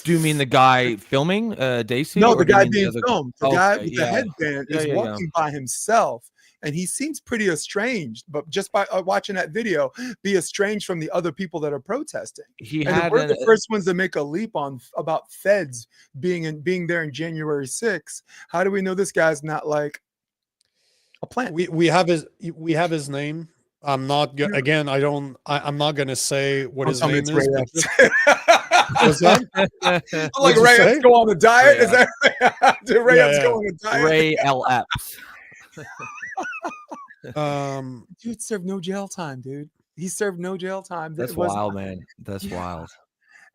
Do you mean the guy filming Daisy? No, or the do you guy mean being other filmed. The guy with the headband is walking by himself. And he seems pretty estranged, but just by watching that video, be estranged from the other people that are protesting. We're the first ones to make a leap on about feds being there in January 6th. How do we know this guy's not like a plant? We have his name. I'm not again. I'm not gonna say what his name is. Was that? Like Ray Epps go on the diet? Is that did Ray Epps go on the diet? Ray L. Epps. Dude served no jail time, dude. He served no jail time. That's wild, man. That's wild.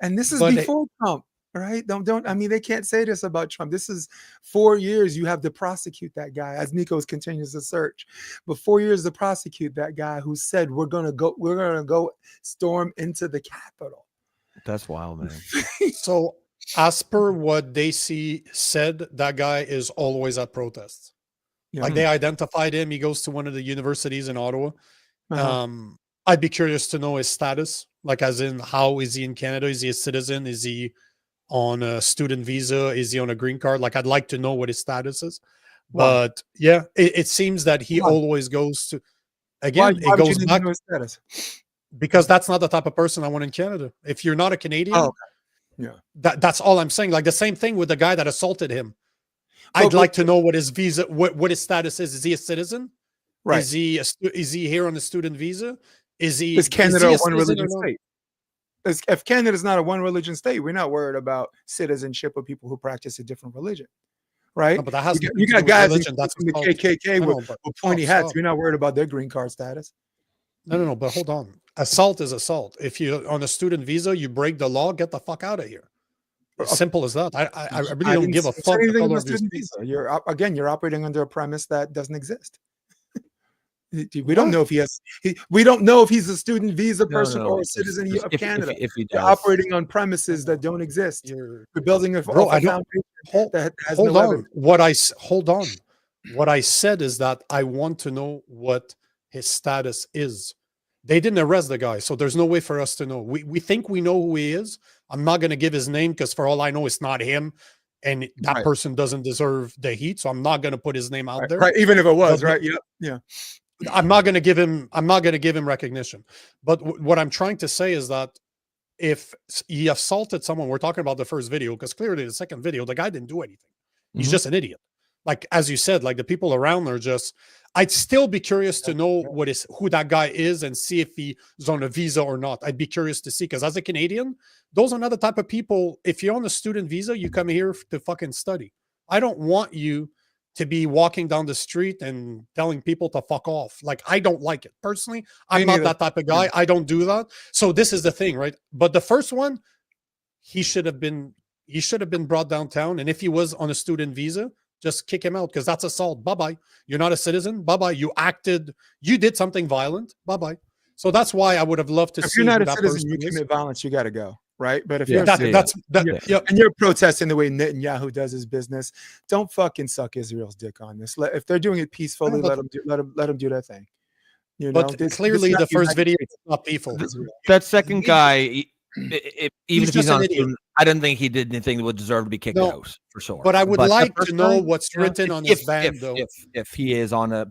And this is before Trump, right? Don't. I mean, they can't say this about Trump. This is 4 years you have to prosecute that guy as Nico's continues to search. But 4 years to prosecute that guy who said we're gonna go storm into the Capitol. That's wild, man. So as per what Daisy said, that guy is always at protests. Yeah. Like they identified him. He goes to one of the universities in Ottawa. I'd be curious to know his status. Like as in, how is he in Canada? Is he a citizen? Is he on a student visa? Is he on a green card? Like I'd like to know what his status is. But yeah, it seems that he always goes to, again, it goes back. His status? Because that's not the type of person I want in Canada. If you're not a Canadian, that's all I'm saying. Like the same thing with the guy that assaulted him. I'd like to know what his visa, what his status is. Is he a citizen? Right. Is he here on a student visa? Is Canada a one religion state? If Canada is not a one religion state, we're not worried about citizenship of people who practice a different religion, right? No, but that has you got guys in that's the KKK with pointy hats. We're not worried about their green card status. No. But hold on. Assault is assault. If you're on a student visa, you break the law. Get the fuck out of here. As simple as that. I really don't give a fuck. You're operating under a premise that doesn't exist. We don't know if we don't know if he's a student visa person or a citizen of Canada. If he does. You're operating on premises that don't exist. You're building a foundation that has hold no on. evidence. Hold on. What I said is that I want to know what his status is. They didn't arrest the guy, so there's no way for us to know. We think we know who he is. I'm not going to give his name because for all I know, it's not him. And that person doesn't deserve the heat. So I'm not going to put his name out there. Right. Even if it was, right. Yeah. I'm not going to give him recognition. But what I'm trying to say is that if he assaulted someone, we're talking about the first video, because clearly the second video, the guy didn't do anything. He's just an idiot. Like, as you said, like the people around are just, I'd still be curious to know who that guy is and see if he's on a visa or not. I'd be curious to see, because as a Canadian, those are not the type of people, if you're on a student visa, you come here to fucking study. I don't want you to be walking down the street and telling people to fuck off. Like, I don't like it. Personally, I'm not that type of guy. I don't do that. So this is the thing, right? But the first one, he should have been brought downtown. And if he was on a student visa, just kick him out, because that's assault. Bye-bye. You're not a citizen. Bye-bye. You did something violent. Bye-bye. So that's why I would have loved to see. If you're not a citizen, you commit violence, you got to go, right? But if you're and you're protesting the way Netanyahu does his business, don't fucking suck Israel's dick on this. If they're doing it peacefully, let them do their thing. You know, clearly the first video is not peaceful. That second guy, even if he's on, I don't think he did anything that would deserve to be kicked out, for sure. But I would like to know what's written on his band, though. If he is on a,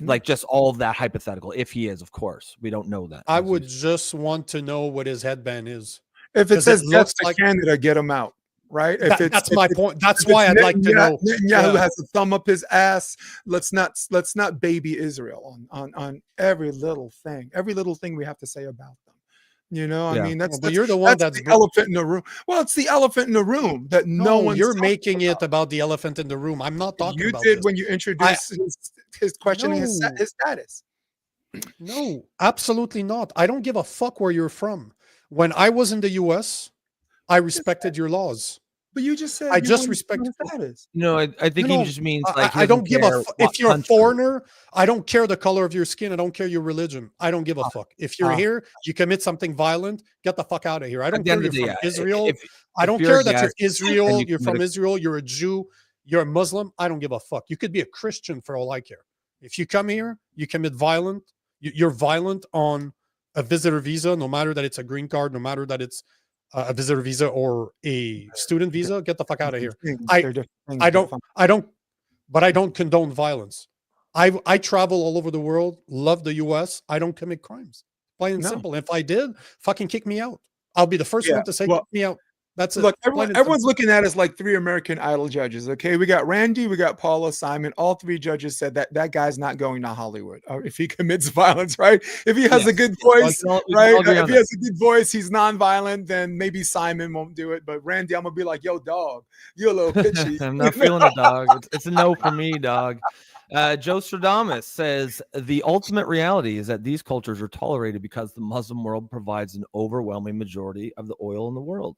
like just all of that hypothetical, if he is, of course, we don't know that. I would just want to know what his headband is. If it says "Death to Canada," get him out. Right? That's my point. That's why I'd like to know. Netanyahu has a thumb up his ass. Let's not baby Israel on every little thing. Every little thing we have to say about them. You know, I mean, but you're the one that's the elephant in the room. Well, it's the elephant in the room that no one. You're making it about the elephant in the room. I'm not talking about You did when you introduced his questioning his status. No, absolutely not. I don't give a fuck where you're from. When I was in the U.S., I respected your laws. But you just said I you just want respect. status. No, I think No, he just means I, like I don't give a fuck if you're a foreigner. I don't care the color of your skin. I don't care your religion. I don't give a fuck. If you're here, you commit something violent, get the fuck out of here. I don't care you're from Israel. I don't care that you're Israel. You're from Israel. You're a Jew. You're a Muslim. I don't give a fuck. You could be a Christian for all I care. If you come here, you commit violent. You're violent on a visitor visa, no matter that it's a green card, no matter that it's a visitor visa or a student visa. Get the fuck out of here. I don't condone violence. I travel all over the world, love the US. I don't commit crimes. Plain and simple. If I did, fucking kick me out. I'll be the first one to say kick me out. That's it. Look, everyone's looking at us like 3 American Idol judges. Okay, we got Randy, we got Paula, Simon. All 3 judges said that guy's not going to Hollywood if he commits violence, right? If he has a good voice, right? If he has a good voice, he's nonviolent. Then maybe Simon won't do it. But Randy, I'm gonna be like, yo, dog, you're a little pitchy. I'm not feeling it, dog. It's a no for me, dog. Joe Stradamus says the ultimate reality is that these cultures are tolerated because the Muslim world provides an overwhelming majority of the oil in the world.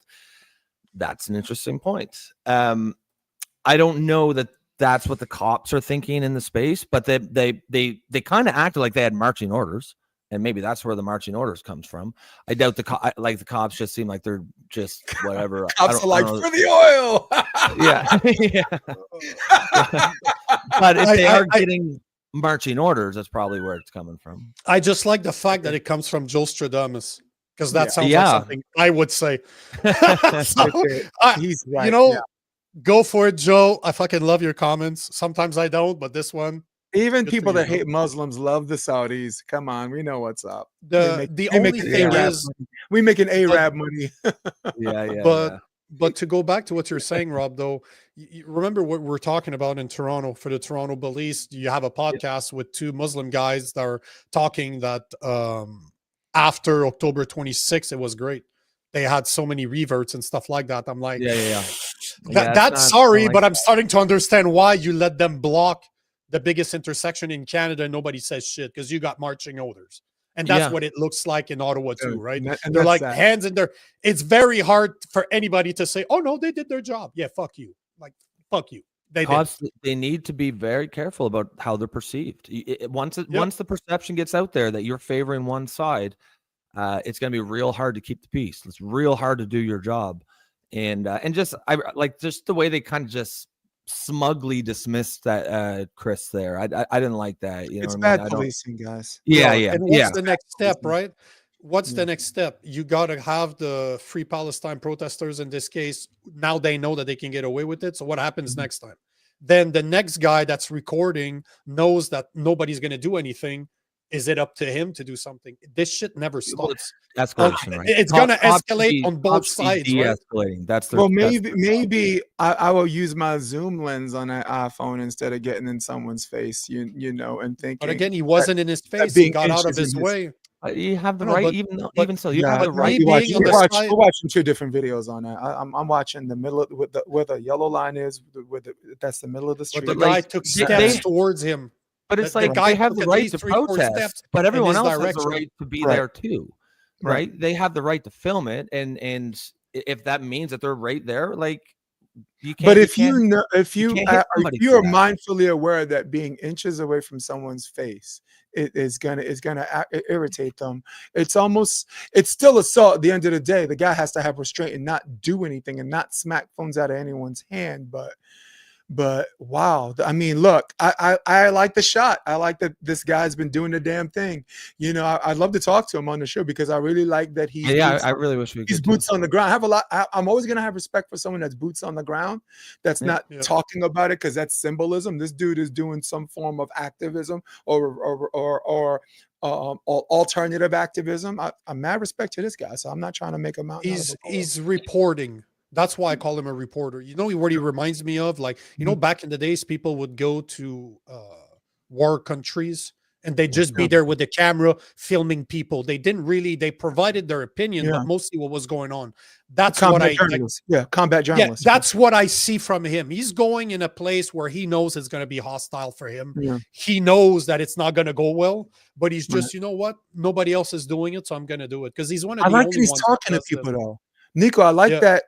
That's an interesting point. I don't know that that's what the cops are thinking in the space, but they kind of acted like they had marching orders, and maybe that's where the marching orders comes from. I doubt the cops just seem like they're just whatever. Cops are like, for the oil. Yeah. But if they are getting marching orders, that's probably where it's coming from. I just like the fact that it comes from Joe Stradamus. Because that sounds like something I would say. He's right. You know, go for it, Joe. I fucking love your comments. Sometimes I don't, but this one. Even people that hate Muslims love the Saudis. Come on, we know what's up. The only thing is, we make an Arab money. But to go back to what you're saying, Rob, though, you remember what we're talking about in Toronto for the Toronto Police. You have a podcast with 2 Muslim guys that are talking that after October 26th, it was great. They had so many reverts and stuff like that. I'm like, that's sorry, but I'm starting to understand why you let them block the biggest intersection in Canada and nobody says shit, because you got marching orders. And that's what it looks like in Ottawa too, right? And they're like hands in there. It's very hard for anybody to say, oh no, they did their job. Yeah, fuck you. Like, fuck you. They need to be very careful about how they're perceived. Once the perception gets out there that you're favoring one side, it's going to be real hard to keep the peace. It's real hard to do your job, and just I like just the way they kind of just smugly dismissed that Chris there. I didn't like that. You know, it's bad policing, guys. And what's the next step, right? What's the next step? You got to have the Free Palestine protesters in this case. Now they know that they can get away with it. So what happens next time? Then the next guy that's recording knows that nobody's going to do anything. Is it up to him to do something? This shit never stops. Escalation, right? It's going to escalate on both sides. De-escalating. Right? That's the well. Maybe I will use my zoom lens on an iPhone instead of getting in someone's face. You know, and thinking. But again, he wasn't in his face. He got out of his way. You have the right, even so, you have the right. We're watching 2 different videos on that. I'm watching the middle of where the yellow line is. That's the middle of the street. But the guy took steps towards him. But it's like they have the right to protest, but everyone else has the right to be there too, right? They have the right to film it, and if that means that they're right there, like you can't. But if you are mindfully aware that being inches away from someone's face is gonna irritate them, it's still assault at the end of the day. The guy has to have restraint and not do anything and not smack phones out of anyone's hand, But wow, I mean, look, I like the shot. I like that this guy's been doing the damn thing. You know, I'd love to talk to him on the show because I really like that he's. Yeah, I really wish he's boots on the ground. I'm always gonna have respect for someone that's boots on the ground. That's not talking about it because that's symbolism. This dude is doing some form of activism or alternative activism. I'm mad respect to this guy, so I'm not trying to make him out. He's reporting. That's why I call him a reporter. You know what he reminds me of? Like, you know, back in the days, people would go to war countries and they'd just be there with the camera filming people. They provided their opinion, but mostly what was going on. That's combat journalists. Combat journalists. Yeah, that's what I see from him. He's going in a place where he knows it's going to be hostile for him. Yeah. He knows that it's not going to go well, but he's just, you know what? Nobody else is doing it, so I'm going to do it. Because he's one of the only ones. I like that he's talking to people, though. Nico, I like that.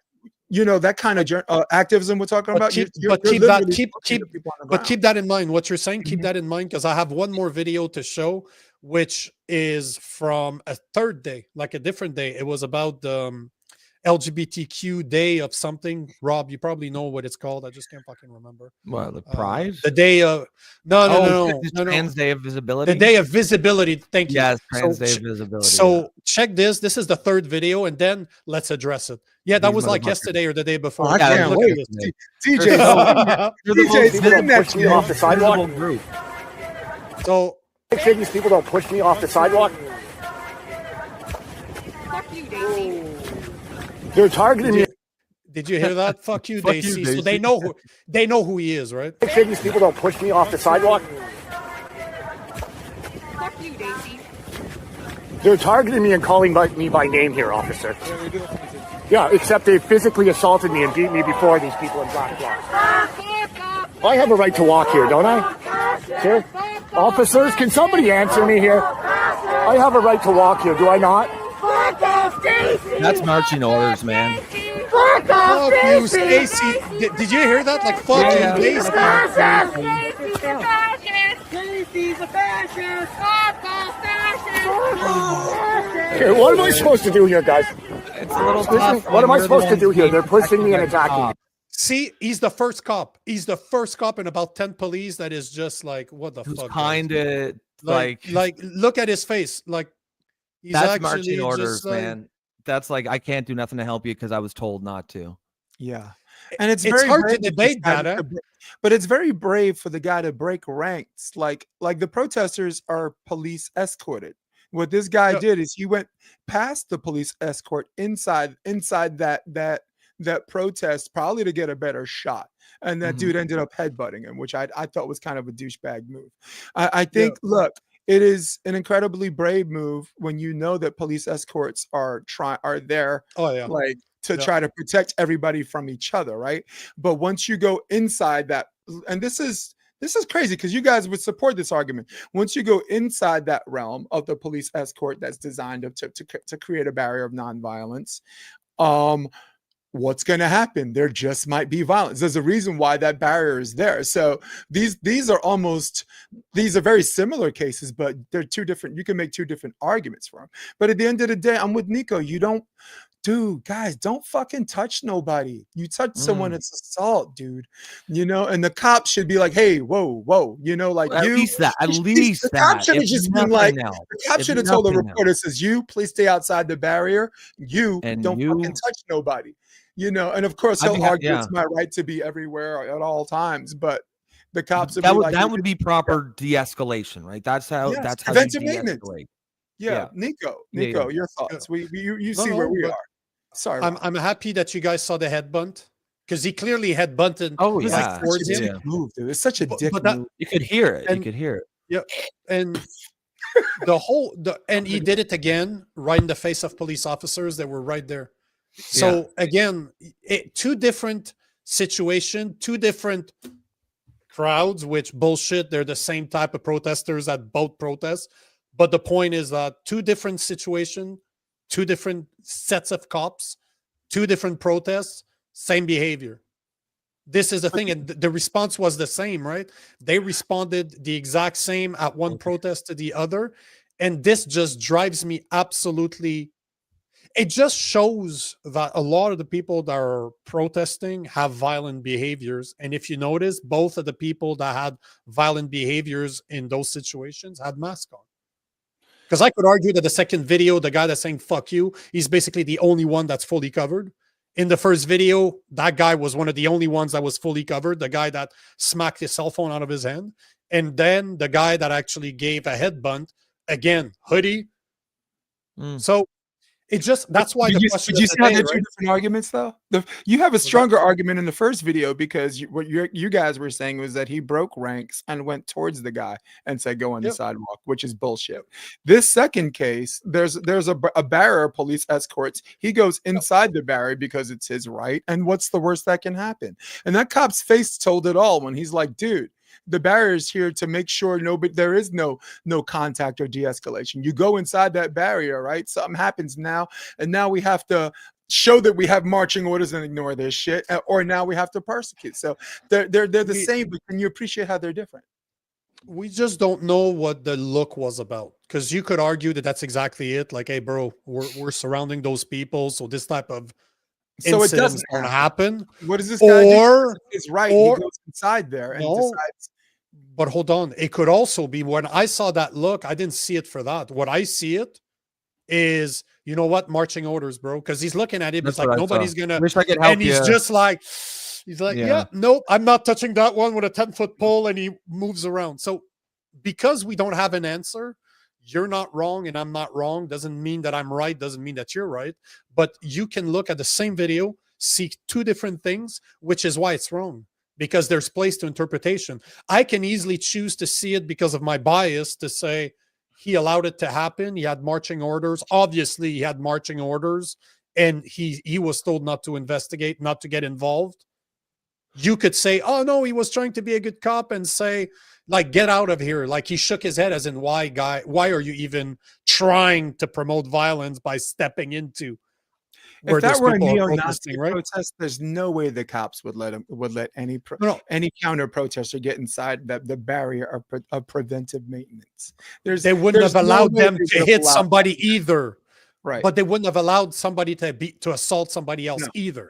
that kind of activism we're talking about. Keep that in mind. What you're saying, keep that in mind, because I have one more video to show, which is from a third day, like a different day. It was about the LGBTQ day of something. Rob, you probably know what it's called. I just can't fucking remember. Well, the Pride? The day of no. Trans Day of Visibility. The Day of Visibility. Thank you. Yes, Trans Day of Visibility. So check this. This is the third video, and then let's address it. Yeah, that was like yesterday or the day before. I can't wait. TJ, push me off the sidewalk. Group. So make sure these people don't push me off the sidewalk. Fuck you, Daisy. They're targeting me. Did you hear that? Fuck you, Daisy. So they know who he is, right? Make sure these people don't push me off the sidewalk. Fuck you, Daisy. They're targeting me and calling me by name here, officer. Yeah, except they physically assaulted me and beat me before, these people in black blocs. I have a right to walk here, don't I? Sir? Officers, can somebody answer me here? I have a right to walk here, do I not? That's marching orders, man. Fuck you, Stacy. Did you hear that? Like, fuck you, Daisy. Daisy's a fascist. Okay, what am I supposed to do here, guys? It's a little tough. What am I supposed to do here? They're pushing me and attacking me. See, he's the first cop. He's the first cop in about 10 police that is just like, what the fuck? Kind of like, look at his face. Like, he's that's marching orders, man. That's like, I can't do nothing to help you because I was told not to. Yeah. And it's very hard to debate that, but it's very brave for the guy to break ranks. Like the protesters are police escorted. What this guy did is he went past the police escort inside that protest, probably to get a better shot. And that dude ended up headbutting him, which I thought was kind of a douchebag move. I think, look, it is an incredibly brave move when you know that police escorts are there, like to try to protect everybody from each other, right? But once you go inside that, and this is crazy because you guys would support this argument. Once you go inside that realm of the police escort that's designed to create a barrier of nonviolence, what's going to happen? There just might be violence. There's a reason why that barrier is there. So these are very similar cases, but they're two different. You can make two different arguments for them. But at the end of the day, I'm with Nico. Guys, don't fucking touch nobody. You touch someone, it's assault, dude. And the cops should be like, hey, whoa, like at least that. The cop should have just been like, the cop should have told the reporter, says, you please stay outside the barrier. You don't fucking touch nobody. And of course he'll argue it's my right to be everywhere at all times, but the cops that would be proper de-escalation, right? That's how preventive maintenance. Yeah. Nico, your thoughts. You see where we are. Sorry, I'm happy that you guys saw the head bunt, because he clearly head bunted. Oh yeah, towards him. Move, dude. It's such a dick move. You could hear it. Yeah, and and he did it again right in the face of police officers that were right there. So again, two different situations, two different crowds, which bullshit. They're the same type of protesters at both protests. But the point is that two different situations, two different sets of cops, two different protests, same behavior. This is the thing. And the response was the same, right? They responded the exact same at one protest to the other. And this just drives me absolutely. It just shows that a lot of the people that are protesting have violent behaviors. And if you notice, both of the people that had violent behaviors in those situations had masks on. Because I could argue that the second video, the guy that's saying fuck you, he's basically the only one that's fully covered. In the first video, that guy was one of the only ones that was fully covered, the guy that smacked his cell phone out of his hand. And then the guy that actually gave a head bunt, again, hoodie. So it just, that's why the question. Did you see how they're two different arguments, though? You have a stronger argument in the first video, because what you guys were saying was that he broke ranks and went towards the guy and said, go on the sidewalk, which is bullshit. This second case, there's a barrier of police escorts. He goes inside the barrier because it's his right. And what's the worst that can happen? And that cop's face told it all when he's like, dude, the barrier is here to make sure there is no contact or de-escalation. You go inside that barrier, right? Something happens now, and now we have to show that we have marching orders and ignore this shit, or now we have to persecute. So they're the same, but can you appreciate how they're different? We just don't know what the look was about, because you could argue that that's exactly it. Like, hey, bro, we're surrounding those people, so this type of So it doesn't going to happen. What does this guy do? It's right. Or, he goes inside there and no, decides. But hold on. It could also be, when I saw that look, I didn't see it for that. What I see it is, you know what, marching orders, bro. Because he's looking at it, it's like nobody's gonna. Wish I could help and he's you. just like, yeah, nope, I'm not touching that one with a 10-foot pole, and he moves around. So because we don't have an answer, you're not wrong and I'm not wrong. Doesn't mean that I'm right. Doesn't mean that you're right. But you can look at the same video, see two different things, which is why it's wrong. Because there's place to interpretation. I can easily choose to see it because of my bias to say he allowed it to happen. He had marching orders. Obviously, he had marching orders, and he was told not to investigate, not to get involved. You could say, oh, no, he was trying to be a good cop, and say, like, get out of here. Like, he shook his head as in, why are you even trying to promote violence by stepping into If that were a neo-Nazi protest, there's no way the cops would let any counter protester get inside the barrier of preventive maintenance. They wouldn't have allowed them to hit somebody either, right? But they wouldn't have allowed somebody to assault somebody else either.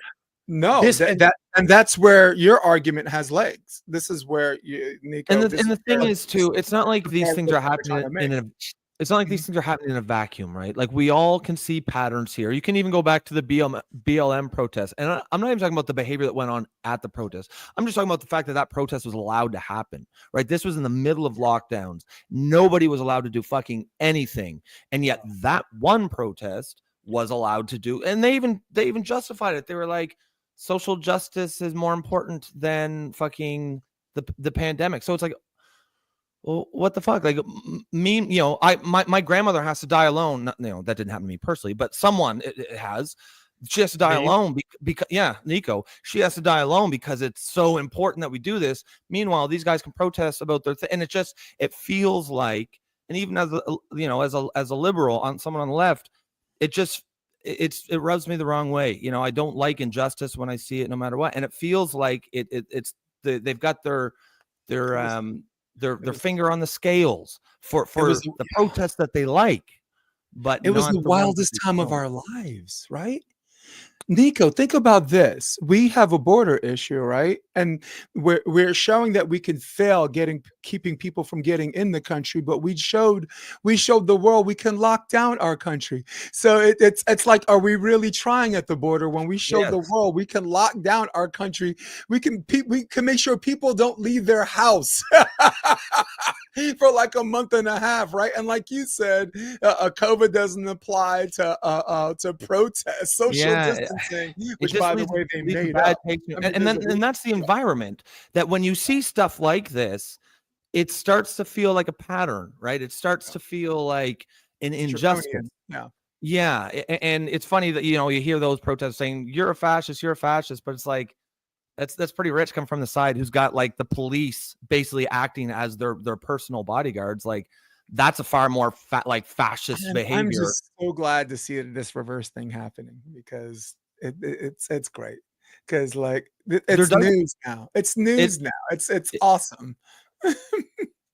No, and that's where your argument has legs. This is where Nico. And the thing is too, it's not like these things are happening It's not like these things are happening in a vacuum, right? Like, we all can see patterns here. You can even go back to the BLM protest. And I'm not even talking about the behavior that went on at the protest. I'm just talking about the fact that that protest was allowed to happen, right? This was in the middle of lockdowns. Nobody was allowed to do fucking anything. And yet that one protest was allowed to do. And they even justified it. They were like, social justice is more important than fucking the pandemic. So it's like, well, what the fuck? Like, my grandmother has to die alone. That didn't happen to me personally, but someone it has. She has to die alone because Nico. She has to die alone because it's so important that we do this. Meanwhile, these guys can protest about their thing, and it feels like, and even as a liberal, on someone on the left, it rubs me the wrong way. I don't like injustice when I see it, no matter what, and it feels like they've got their finger on the scales for the protest that they like. But it was the wildest time of our lives, right? Nico, think about this. We have a border issue, right? And we're showing that we can fail keeping people from getting in the country, but we showed the world we can lock down our country. So it's like, are we really trying at the border when we show the world we can lock down our country? We can make sure people don't leave their house for like a month and a half, right? And like you said, COVID doesn't apply to protest, social distancing, which by the way they made up. And that's the environment that when you see stuff like this, it starts to feel like a pattern, right? It starts to feel like an injustice. Yeah. And it's funny that, you hear those protests saying, you're a fascist, but it's like, that's pretty rich coming from the side who's got like the police basically acting as their personal bodyguards. Like, that's a far more fascist behavior. I'm just so glad to see this reverse thing happening, because it's great. Because like it's news now. It's news now. It's awesome.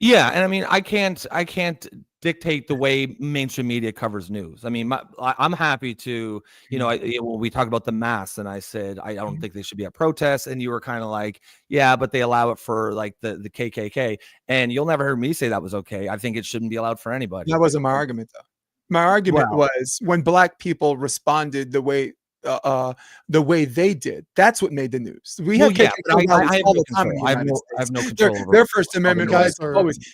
Yeah, and I mean, I can't dictate the way mainstream media covers news. I mean, I'm happy to, we talk about the masks, and I said I don't think they should be at protests, and you were kind of like, yeah, but they allow it for like the KKK, and you'll never hear me say that was okay. I think it shouldn't be allowed for anybody. That wasn't my argument, though. My argument was when Black people responded the way they did. That's what made the news. We have KKK all the time. I have no control over their First Amendment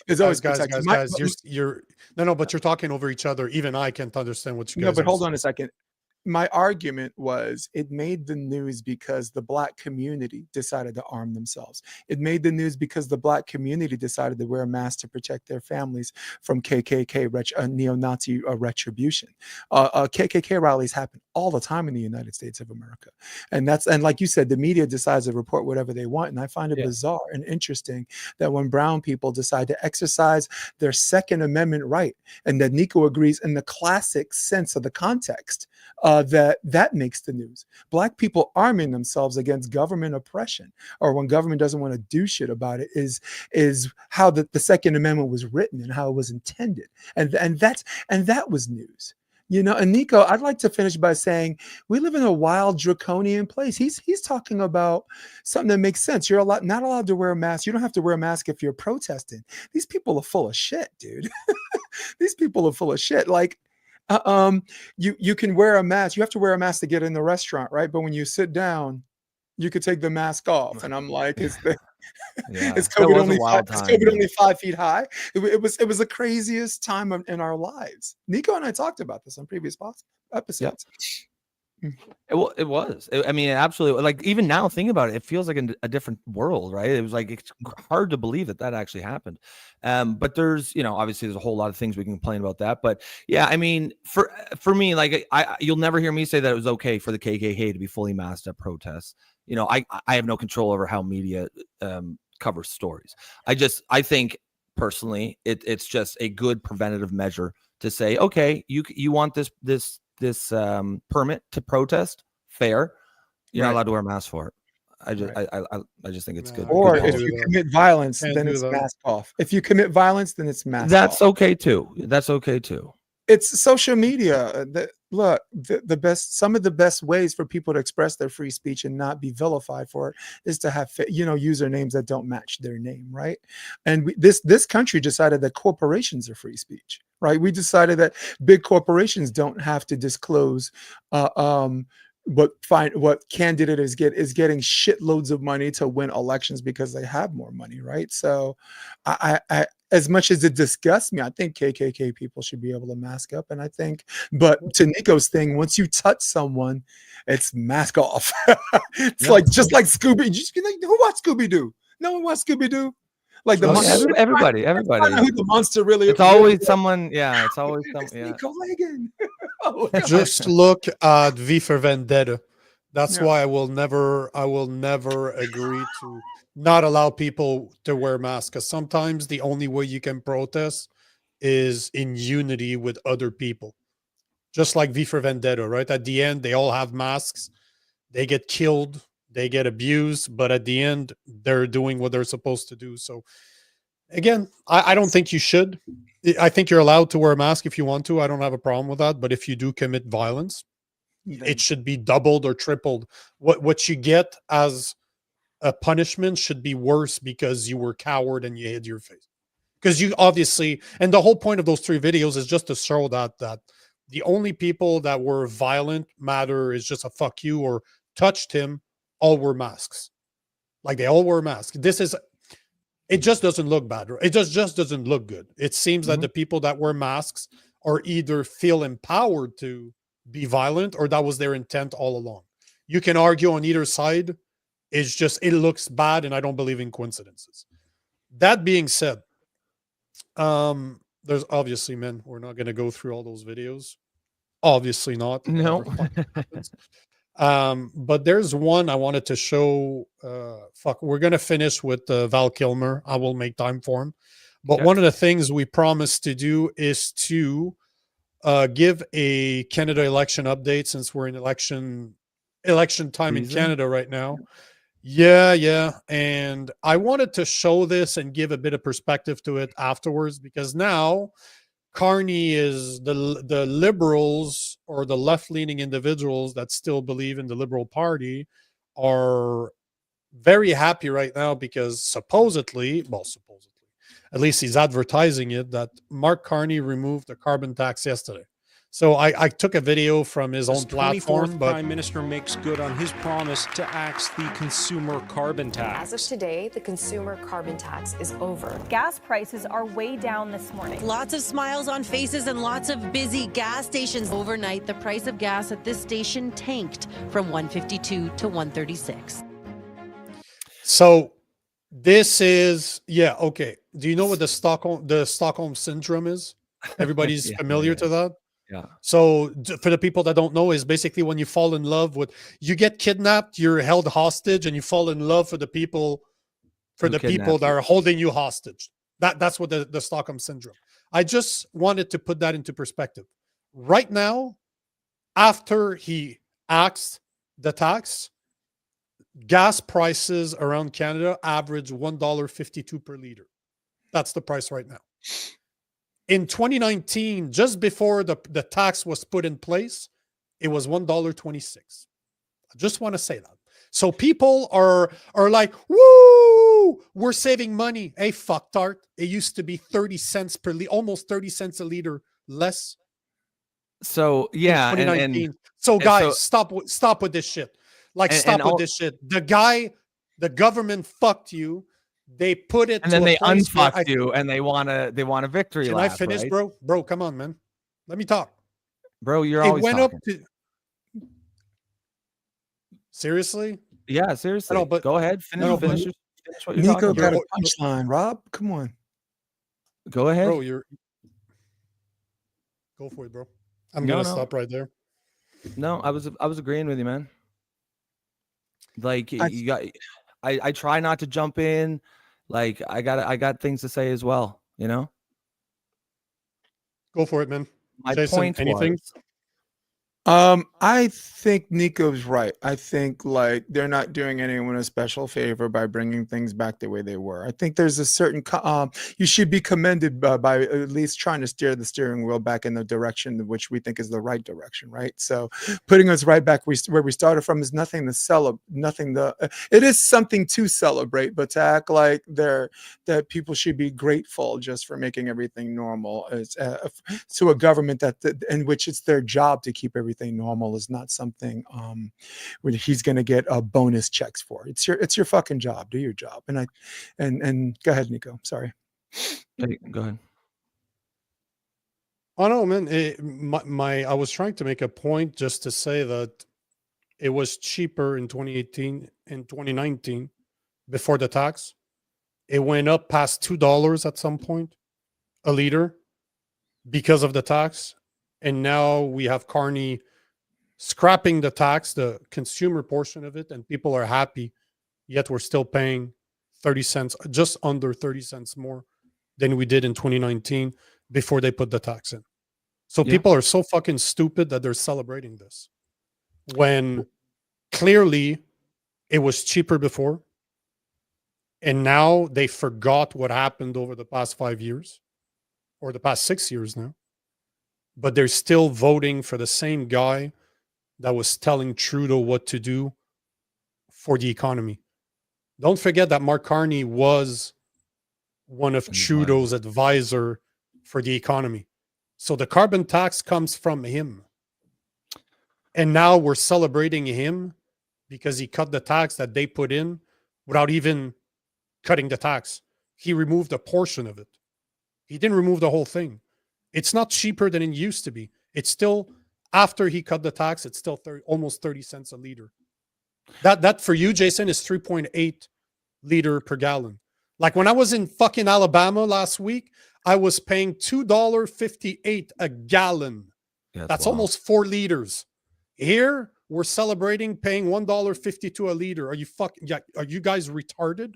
is always protected. Guys, you're but you're talking over each other. Even I can't understand what you guys. No, but hold on a second. My argument was it made the news because the Black community decided to arm themselves. It made the news because the Black community decided to wear a mask to protect their families from KKK neo-Nazi retribution. KKK rallies happen all the time in the United States of America, and like you said, the media decides to report whatever they want. And I find it bizarre and interesting that when brown people decide to exercise their Second Amendment right, and that Nico agrees in the classic sense of the context, that makes the news. Black people arming themselves against government oppression, or when government doesn't want to do shit about it, is how the Second Amendment was written and how it was intended, and that was news. And Nico, I'd like to finish by saying we live in a wild, draconian place. He's talking about something that makes sense. You're not allowed to wear a mask. You don't have to wear a mask if you're protesting. These people are full of shit, dude. These people are full of shit. Like, you can wear a mask. You have to wear a mask to get in the restaurant, right? But when you sit down, you could take the mask off. And I'm like, is COVID only 5 feet high? It was the craziest time in our lives. Nico and I talked about this on previous episodes. Yep. It was. I mean, absolutely. Like, even now, thinking about it, it feels like a different world, right? It was like, it's hard to believe that actually happened. But there's, obviously there's a whole lot of things we can complain about that. But yeah, I mean, for me, like, you'll never hear me say that it was okay for the KKK to be fully masked at protests. I have no control over how media covers stories. I think personally, it's just a good preventative measure to say, okay, you want this permit to protest, fair. You're not allowed to wear a mask for it. I just think it's good. Or good if you commit violence, then it's mask off. If you commit violence, then it's mask off. That's okay too. It's social media. Some of the best ways for people to express their free speech and not be vilified for it is to have, usernames that don't match their name, right? And this country decided that corporations are free speech, right? We decided that big corporations don't have to disclose what candidate is getting shitloads of money to win elections because they have more money, right? So I as much as it disgusts me, I think KKK people should be able to mask up. And but to Nico's thing, once you touch someone, it's mask off. It's like, just like Scooby. Who watched Scooby-Doo? No one watched Scooby-Doo? Like the monster. Everybody. Who the monster really is. It's always someone. Yeah, it's always someone. Yeah. Nico Hagen. Just look at V for Vendetta. That's why I will never agree to not allow people to wear masks, because sometimes the only way you can protest is in unity with other people. Just like V for Vendetta, right? At the end, they all have masks. They get killed. They get abused. But at the end, they're doing what they're supposed to do. So again, I don't think you should. I think you're allowed to wear a mask if you want to. I don't have a problem with that. But if you do commit violence, it should be doubled or tripled. What you get as a punishment should be worse because you were a coward and you hid your face. Because you obviously, and the whole point of those 3 videos is just to show that the only people that were violent matter is just a fuck you or touched him, all were masks. Like, they all wore masks. It just doesn't look bad. It just doesn't look good. It seems that the people that wear masks are either feel empowered to be violent or that was their intent all along. You can argue on either side. It's just, it looks bad, and I don't believe in coincidences. That being said, there's obviously, men, we're not going to go through all those videos. Obviously not. No. But there's one I wanted to show. We're going to finish with Val Kilmer. I will make time for him. But one of the things we promised to do is to give a Canada election update, since we're in election time in Canada right now. Yeah. And I wanted to show this and give a bit of perspective to it afterwards, because now Carney is the liberals, or the left-leaning individuals that still believe in the Liberal Party, are very happy right now because supposedly, at least he's advertising it, that Mark Carney removed the carbon tax yesterday. So I took a video from his own platform. But Prime Minister makes good on his promise to axe the consumer carbon tax. As of today, the consumer carbon tax is over. Gas prices are way down this morning. Lots of smiles on faces and lots of busy gas stations. Overnight, the price of gas at this station tanked from $1.52 to $1.36. So this is, okay. Do you know what the Stockholm syndrome is? Everybody's familiar to that? Yeah. So for the people that don't know, is basically when you fall in love with, you get kidnapped, you're held hostage, and you fall in love for the people that are holding you hostage. That's what the Stockholm syndrome. I just wanted to put that into perspective. Right now, after he axed the tax, gas prices around Canada average $1.52 per liter. That's the price right now. In 2019, just before the tax was put in place, it was $1.26. I just want to say that. So people are like, woo, we're saving money. Hey, fucktard. It used to be 30 cents per liter, almost 30 cents a liter less. So yeah, and so guys, stop with this shit. Like, stop with this shit. The government fucked you. They put it, and then they unfucked you, and they want a victory lap. Can I finish, right? bro? Bro, come on, man. Let me talk. Bro, you're always talking. Seriously? Yeah, seriously. No, but go ahead. Finish what you're Nico talking got about. a punchline. Rob, come on. Go ahead. Bro, go for it, bro. I'm gonna stop right there. No, I was agreeing with you, man. Like I try not to jump in. Like I got things to say as well, you know? Go for it, man. My Jason, point anything? I think Nico's right. I think like they're not doing anyone a special favor by bringing things back the way they were. I think there's a certain you should be commended by at least trying to steer the steering wheel back in the direction which we think is the right direction, right? So putting us right back where we started from is nothing to celebrate, it is something to celebrate, but to act like that people should be grateful just for making everything normal to a government in which it's their job to keep everything normal is not something where he's going to get bonus checks for. It's your fucking job. Do your job. And go ahead, Nico. Sorry. Hey, go ahead. Oh no, man. I was trying to make a point just to say that it was cheaper in 2018 and 2019 before the tax. It went up past $2 at some point a liter because of the tax. And now we have Carney scrapping the tax, the consumer portion of it, and people are happy. Yet we're still paying 30 cents, just under 30 cents more than we did in 2019 before they put the tax in. So people are so fucking stupid that they're celebrating this when clearly it was cheaper before. And now they forgot what happened over the past 5 years or the past 6 years now. But they're still voting for the same guy that was telling Trudeau what to do for the economy. Don't forget that Mark Carney was one of Trudeau's advisor for the economy. So the carbon tax comes from him. And now we're celebrating him because he cut the tax that they put in without even cutting the tax. He removed a portion of it. He didn't remove the whole thing. It's not cheaper than it used to be. It's still, after he cut the tax, it's still almost 30 cents a liter. That for you, Jason, is 3.8 liter per gallon. Like when I was in fucking Alabama last week, I was paying $2.58 a gallon. Yeah, that's almost 4 liters. Here, we're celebrating paying $1.52 a liter. Are you guys retarded?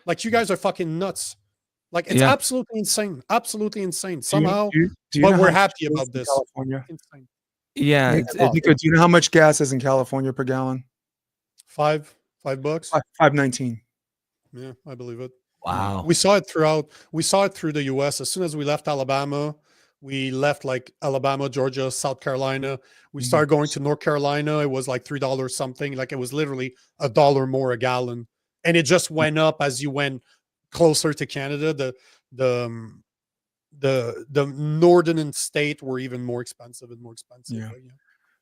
Like, you guys are fucking nuts. Like, it's absolutely insane. Absolutely insane. Somehow, but we're happy about this. California. Insane. Yeah. Nico, do you know how much gas is in California per gallon? $5. $5.19. Yeah, I believe it. Wow. We saw it through the US. As soon as we left Alabama, we left like Alabama, Georgia, South Carolina. We started going to North Carolina. It was like $3 something. Like, it was literally $1 more a gallon. And it just went up as you went closer to Canada. The northern state were even more expensive and more expensive. Yeah. But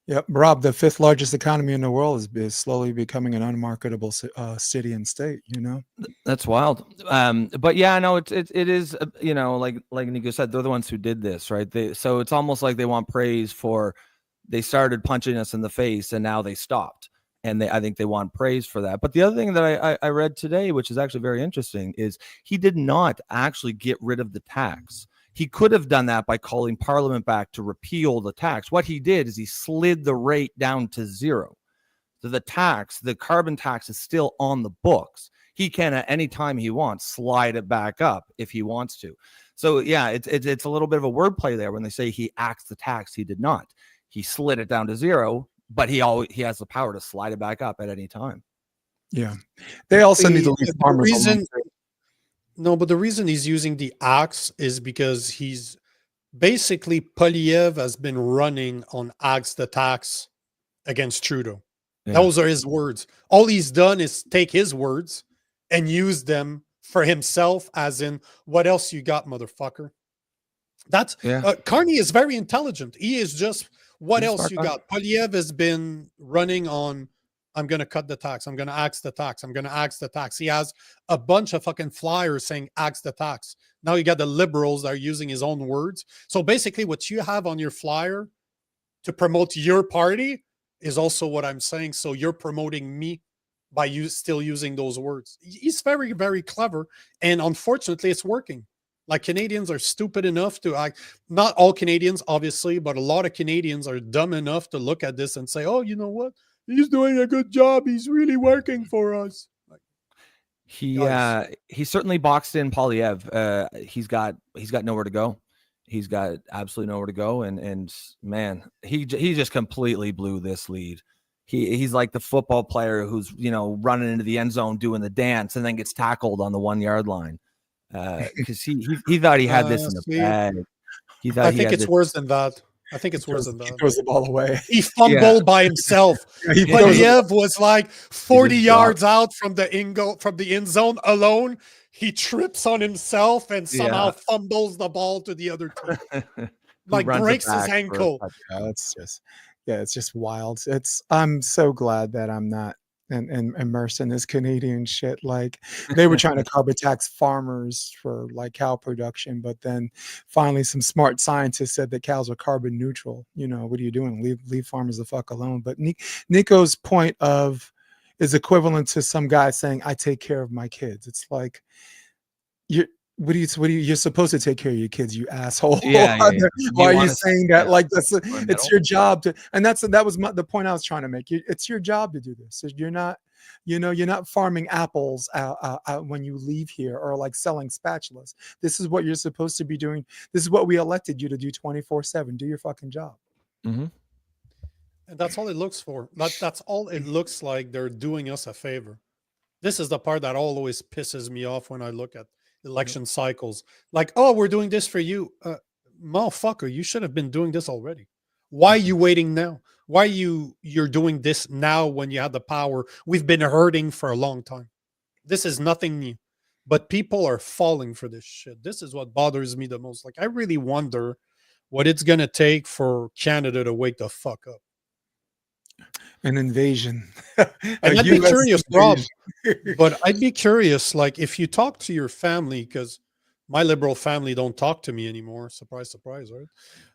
Yep, Rob, the 5th largest economy in the world is slowly becoming an unmarketable city and state. You know, that's wild. But yeah, no, it is. You know, like Nico said, they're the ones who did this, right? So it's almost like they want praise for they started punching us in the face and now they stopped, and I think they want praise for that. But the other thing that I read today, which is actually very interesting, is he did not actually get rid of the tax. He could have done that by calling Parliament back to repeal the tax. What he did is he slid the rate down to 0. So the carbon tax is still on the books. He can, at any time he wants, slide it back up if he wants to. So yeah, it's a little bit of a wordplay there when they say he axed the tax. He did not. he slid it down to 0, but he has the power to slide it back up at any time. Yeah. They also need to leave farmers alone. No, but the reason he's using the axe is because he's basically Polyev has been running on axe the tax against Trudeau. Yeah. Those are his words. All he's done is take his words and use them for himself, as in, what else you got, motherfucker? That's Carney is very intelligent. He is just, what else you got? Polyev has been running on, I'm going to cut the tax. I'm going to axe the tax. I'm going to axe the tax. He has a bunch of fucking flyers saying axe the tax. Now you got the liberals that are using his own words. So basically what you have on your flyer to promote your party is also what I'm saying. So you're promoting me by you still using those words. He's very, very clever. And unfortunately, it's working. Like, Canadians are stupid enough to act. Not all Canadians, obviously, but a lot of Canadians are dumb enough to look at this and say, oh, you know what? He's doing a good job. He's really working for us. Like, he certainly boxed in Polyev. He's got nowhere to go. He's got absolutely nowhere to go. And man, he just completely blew this lead. He's like the football player who's, running into the end zone doing the dance and then gets tackled on the 1 yard line. Because he thought he had this in the bag. I think it's worse than that. I think it's worse than that. He throws the ball away. He fumbled by himself. Polyev was like 40 yards out from the end zone alone. He trips on himself and somehow fumbles the ball to the other team. Like, breaks his ankle. It's just wild. I'm so glad that I'm not and immersed in this Canadian shit. Like, they were trying to carbon tax farmers for like cow production, but then finally some smart scientists said that cows are carbon neutral. What are you doing? Leave farmers the fuck alone. But Nico's point is equivalent to some guy saying, I take care of my kids. It's like, you're supposed to take care of your kids, you asshole. Why are you saying that? Like, it's your job to, and that was the point I was trying to make. It's your job to do this. You're not farming apples when you leave here, or like selling spatulas. This is what you're supposed to be doing. This is what we elected you to do 24/7. Do your fucking job. Mm-hmm. And that's all it looks for. That's all it looks like. They're doing us a favor. This is the part that always pisses me off when I look at election cycles. Like, oh, we're doing this for you. Motherfucker, you should have been doing this already. Why are you waiting now? Why you're doing this now when you have the power? We've been hurting for a long time. This is nothing new. But people are falling for this shit. This is what bothers me the most. Like, I really wonder what it's going to take for Canada to wake the fuck up. An invasion. And I'd be curious, Rob, but I'd be curious, like, if you talk to your family, because my liberal family don't talk to me anymore. Surprise, surprise, right?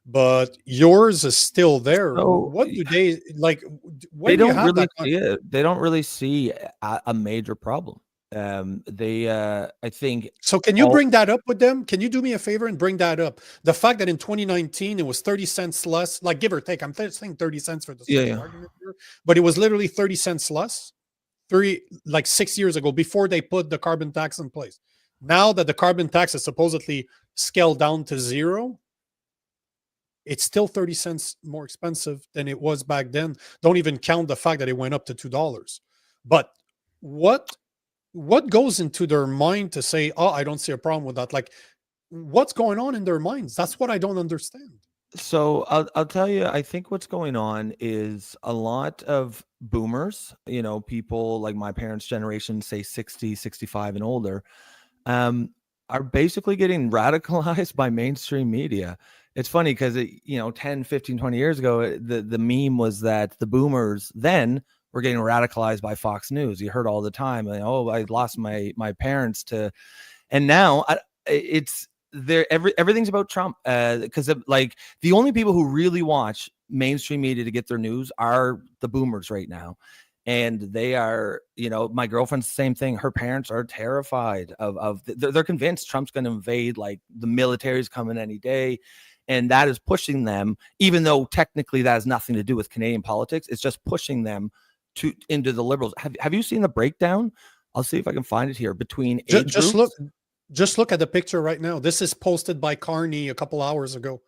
But yours is still there. So, what do they like? They don't really see it. They don't really see a major problem. I think. So can you bring that up with them? Can you do me a favor and bring that up? The fact that in 2019 it was 30 cents less, like, give or take. I'm saying 30 cents for the argument here, but it was literally 30 cents less 6 years ago, before they put the carbon tax in place. Now that the carbon tax is supposedly scaled down to 0, it's still 30 cents more expensive than it was back then. Don't even count the fact that it went up to $2. But what goes into their mind to say, oh, I don't see a problem with that? Like, what's going on in their minds? That's what I don't understand. So I'll tell you, I think what's going on is a lot of boomers, people like my parents' generation, say 60, 65 and older, are basically getting radicalized by mainstream media. It's funny because 10, 15, 20 years ago, the meme was that the boomers then were getting radicalized by Fox News. You heard all the time, oh, I lost my parents to, and now it's there. Everything's about Trump, because like the only people who really watch mainstream media to get their news are the boomers right now. And they are, my girlfriend's the same thing. Her parents are terrified they're convinced Trump's going to invade, like the military's coming any day. And that is pushing them, even though technically that has nothing to do with Canadian politics. It's just pushing them into the liberals. Have you seen the breakdown? I'll see if I can find it here between just look at the picture right now. This is posted by Carney a couple hours ago.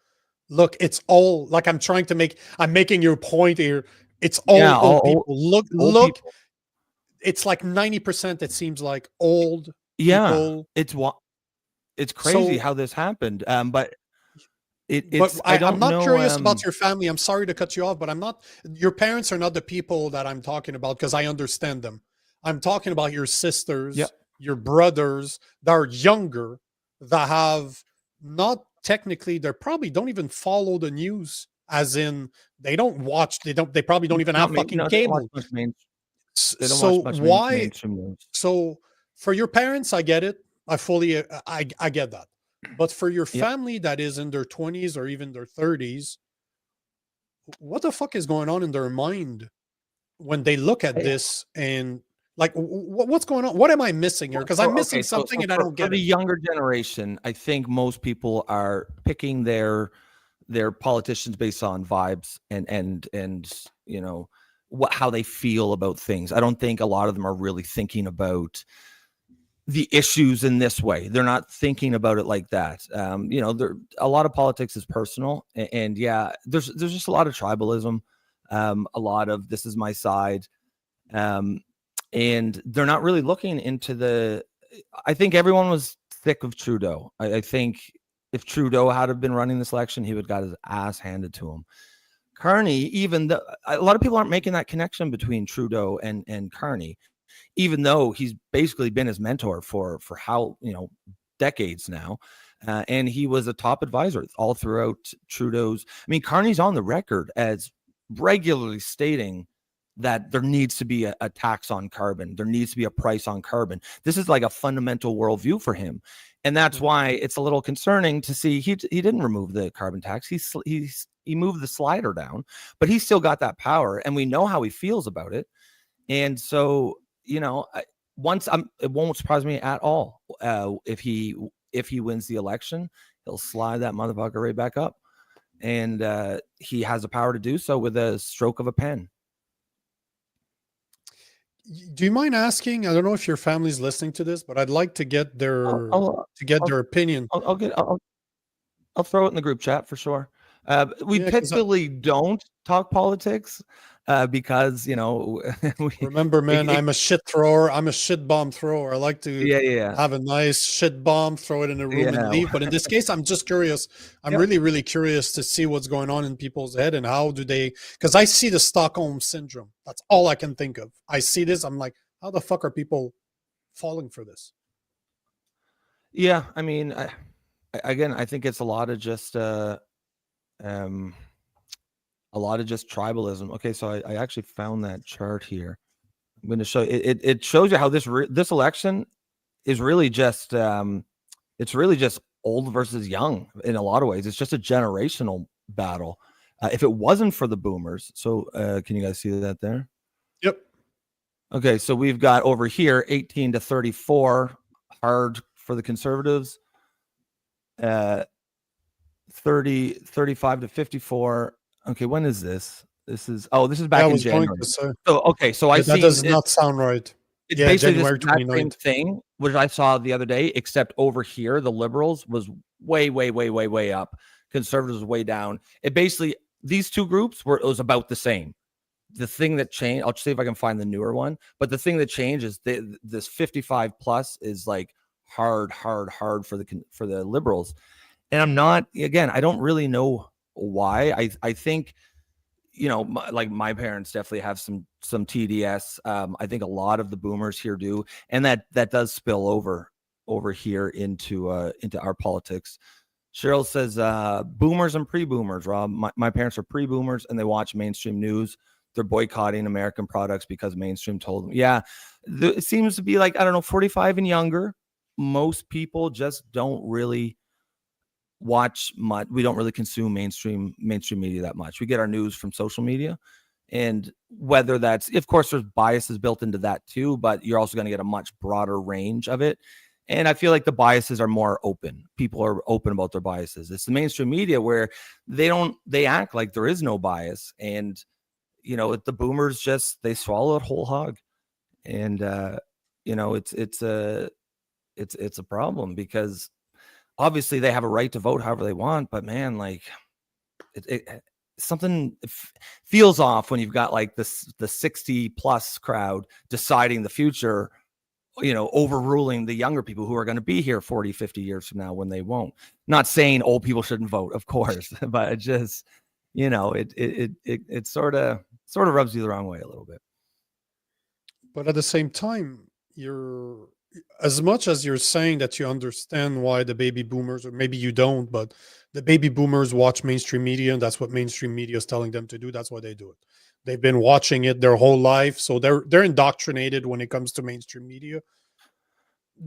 Look, it's all like I'm making your point here. It's all Yeah, old all people. old Look, people. it's like 90%, it seems like old Yeah, people. it's crazy So, how this happened. But but I I'm don't not know. curious about your family. I'm sorry to cut you off, but your parents are not the people that I'm talking about because I understand them. I'm talking about your sisters, your brothers that are younger, that have not technically, they probably don't even follow the news, as in they don't watch, they probably don't even have fucking They don't watch cable. much they don't watch So much why? mainstream news. So for your parents, I get it. I get that. But for your family that is in their 20s or even their 30s, what the fuck is going on in their mind when they look at this and like what's going on? What am I missing here? Because I'm missing something and I don't for get the it. younger generation, I think most people are picking their politicians based on vibes and you know how they feel about things. I don't think a lot of them are really thinking about the issues in this way. They're not thinking about it like that. You know, a lot of politics is personal, and yeah, there's just a lot of tribalism, a lot of this is my side, and they're not really looking into the. I think everyone was sick of Trudeau. I think if Trudeau had been running this election, he would have got his ass handed to him. Carney, even though a lot of people aren't making that connection between Trudeau and Carney, even though he's basically been his mentor for how, decades now. And he was a top advisor all throughout Trudeau's. I mean, Carney's on the record as regularly stating that there needs to be a tax on carbon. There needs to be a price on carbon. This is like a fundamental worldview for him. And that's why it's a little concerning to see he didn't remove the carbon tax. He moved the slider down, but he's still got that power. And we know how he feels about it. And so, it won't surprise me at all if he wins the election, he'll slide that motherfucker right back up, and he has the power to do so with a stroke of a pen. Do you mind asking? I don't know if your family's listening to this, but I'd like to get their their opinion. I'll throw it in the group chat for sure. We typically don't talk politics because remember, man, I'm a shit thrower. I'm a shit bomb thrower. I like to have a nice shit bomb, throw it in a room and leave. But in this case, I'm just curious. I'm really, really curious to see what's going on in people's head and how do they, because I see the Stockholm syndrome. That's all I can think of. I see this. I'm like, how the fuck are people falling for this? Yeah. I mean, I think it's a lot of just tribalism. Okay, so I actually found that chart here. I'm going to show you. It shows you how this election is really just it's really just old versus young in a lot of ways. It's just a generational battle. If it wasn't for the boomers, so can you guys see that there? Yep. Okay, so we've got over here 18 to 34 hard for the conservatives. 35 to 54. Okay, when is this? This is back in January. So I see that does not sound right. It's basically January this same thing, which I saw the other day, except over here, the liberals was way, way, way, way, way up. Conservatives was way down. It basically, these two groups it was about the same. The thing that changed, I'll see if I can find the newer one, but the thing that changed is this 55 plus is like hard for the liberals. And I don't really know why. I think, my parents definitely have some TDS. I think a lot of the boomers here do. And that does spill over here into our politics. Cheryl says, boomers and pre-boomers, Rob. My parents are pre-boomers and they watch mainstream news. They're boycotting American products because mainstream told them. Yeah, it seems to be like, 45 and younger. Most people just don't really watch much. We don't really consume mainstream media that much. We get our news from social media, and whether that's, of course, there's biases built into that too, but you're also going to get a much broader range of it. And I feel like the biases are more open. People are open about their biases. It's the mainstream media where they act like there is no bias, and the boomers they swallow it whole hog, and it's a problem because obviously they have a right to vote however they want, but man, Something feels off when you've got like the 60 plus crowd deciding the future, overruling the younger people who are going to be here 40, 50 years from now when they won't. Not saying old people shouldn't vote, of course, but it just, it sort of rubs you the wrong way a little bit. But at the same time, as much as you're saying that you understand why the baby boomers, or maybe you don't, but the baby boomers watch mainstream media, and that's what mainstream media is telling them to do. That's why they do it. They've been watching it their whole life, so they're indoctrinated when it comes to mainstream media.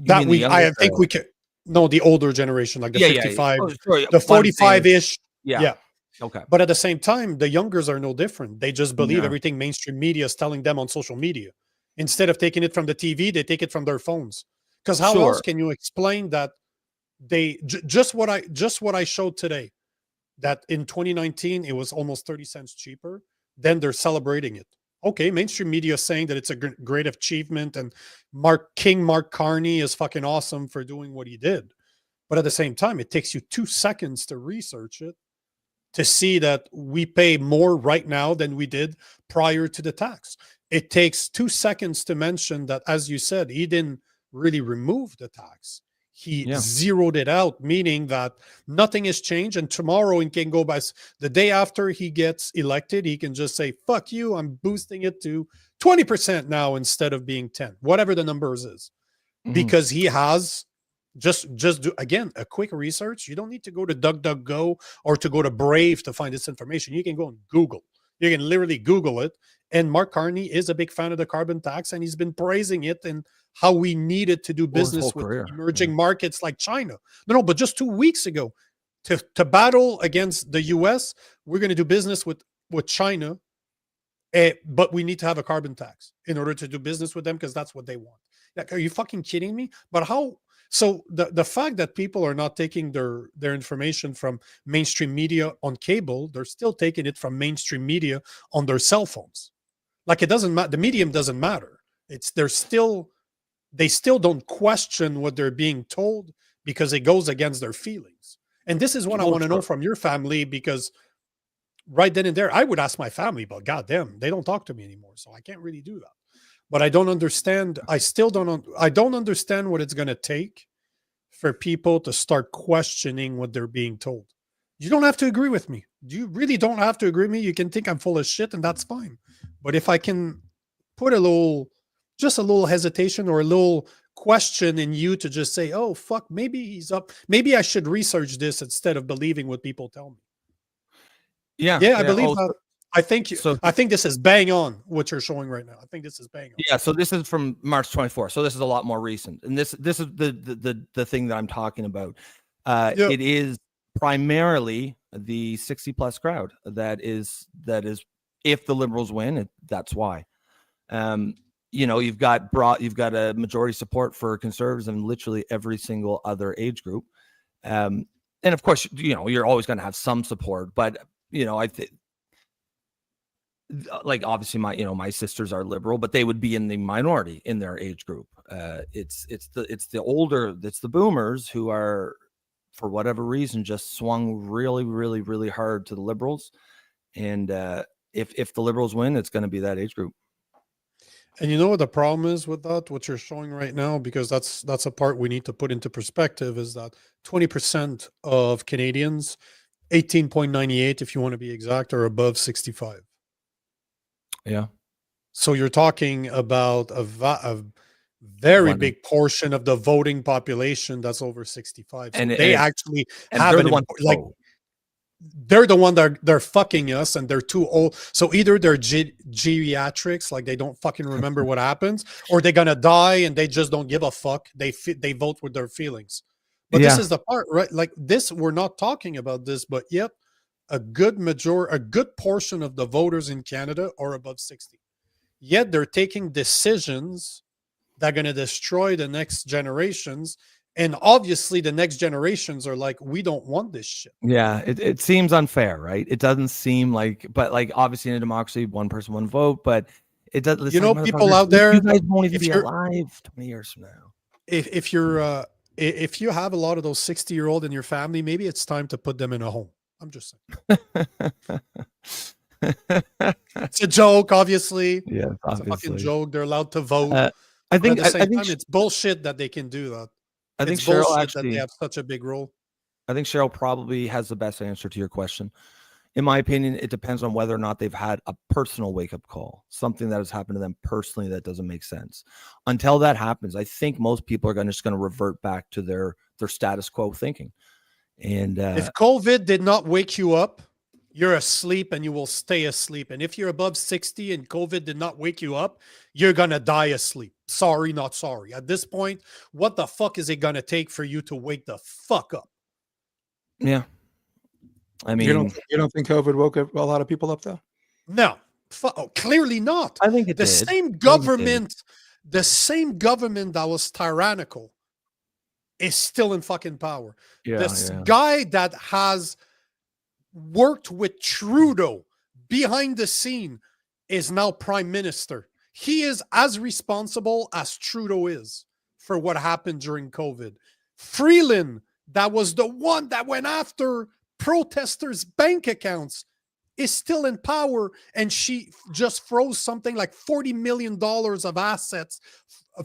That I think we can. No, the older generation, like the 55, the 45-ish. Yeah. Okay. But at the same time, the youngers are no different. They just believe everything mainstream media is telling them on social media. Instead of taking it from the TV, they take it from their phones. Because how else can you explain that they just what I showed today, that in 2019 it was almost 30 cents cheaper? Then they're celebrating it. Okay, mainstream media is saying that it's a great achievement, and Mark Carney is fucking awesome for doing what he did. But at the same time, it takes you 2 seconds to research it to see that we pay more right now than we did prior to the tax. It takes 2 seconds to mention that, as you said, he didn't really remove the tax. He zeroed it out, meaning that nothing has changed. And tomorrow he can go by the day after he gets elected, he can just say, fuck you, I'm boosting it to 20% now instead of being 10, whatever the numbers is. Because he has just do, again, a quick research. You don't need to go to DuckDuckGo or to go to Brave to find this information. You can go on Google. You can literally Google it. And Mark Carney is a big fan of the carbon tax, and he's been praising it and how we needed to do business with emerging markets like China. No, but just 2 weeks ago, to battle against the US, we're going to do business with China, but we need to have a carbon tax in order to do business with them because that's what they want. Like, are you fucking kidding me? But how? So the fact that people are not taking their information from mainstream media on cable, they're still taking it from mainstream media on their cell phones. Like, it doesn't matter. The medium doesn't matter. They still don't question what they're being told because it goes against their feelings. And this is what I want to know from your family, because right then and there, I would ask my family, but goddamn, they don't talk to me anymore, so I can't really do that. But I don't understand. I don't understand what it's going to take for people to start questioning what they're being told. You don't have to agree with me. You really don't have to agree with me. You can think I'm full of shit, and that's fine. But if I can put just a little hesitation or a little question in you to just say, oh, fuck, maybe he's up. Maybe I should research this instead of believing what people tell me. Yeah, I believe that. I think this is bang on what you're showing right now. I think this is bang on. Yeah, so this is from March 24th. So this is a lot more recent. And this is the thing that I'm talking about. It is primarily the 60 plus crowd that is if the Liberals win, that's why. You've got a majority support for Conservatives in literally every single other age group. And of course, you're always going to have some support, but I think, like, obviously my sisters are Liberal, but they would be in the minority in their age group. It's the boomers who are, for whatever reason, just swung really, really, really hard to the Liberals. And if the Liberals win, it's going to be that age group. And you know what the problem is with that, what you're showing right now, because that's a part we need to put into perspective, is that 20% of Canadians, 18.98 if you want to be exact, are above 65. Yeah. So you're talking about a very big portion of the voting population that's over 65. So they're the one that they're fucking us, and they're too old. So either they're geriatrics, like they don't fucking remember what happens, or they're gonna die and they just don't give a fuck. They vote with their feelings. But this is the part, right? Like this, we're not talking about this, but yet a good portion of the voters in Canada are above 60. Yet they're taking decisions that are going to destroy the next generations. And obviously the next generations are like, we don't want this shit. Yeah, it seems unfair, right? It doesn't seem like, but like obviously in a democracy, one person, one vote, but it does. People out there, you guys won't even be alive 20 years from now. If you have a lot of those 60-year-old in your family, maybe it's time to put them in a home. I'm just saying. It's a joke, obviously. Yeah, It's a fucking obviously. joke. They're allowed to vote. I But think at the I same think time, it's bullshit that they can do that. I think It's Cheryl bullshit that they actually. have such a big role. I think Cheryl probably has the best answer to your question. In my opinion, it depends on whether or not they've had a personal wake-up call, something that has happened to them personally that doesn't make sense. Until that happens, I think most people are just going to revert back to their status quo thinking. And if COVID did not wake you up, you're asleep and you will stay asleep. And if you're above 60 and COVID did not wake you up, you're going to die asleep. Sorry, not sorry. At this point, what the fuck is it going to take for you to wake the fuck up? Yeah. I mean, you don't think COVID woke a lot of people up though? No, clearly not. I think it the did. same government, the same government that was tyrannical is still in fucking power. Yeah, This guy that has worked with Trudeau behind the scene is now prime minister. He is as responsible as Trudeau is for what happened during COVID. Freeland, that was the one that went after protesters' bank accounts, is still in power, and she just froze something like $40 million of assets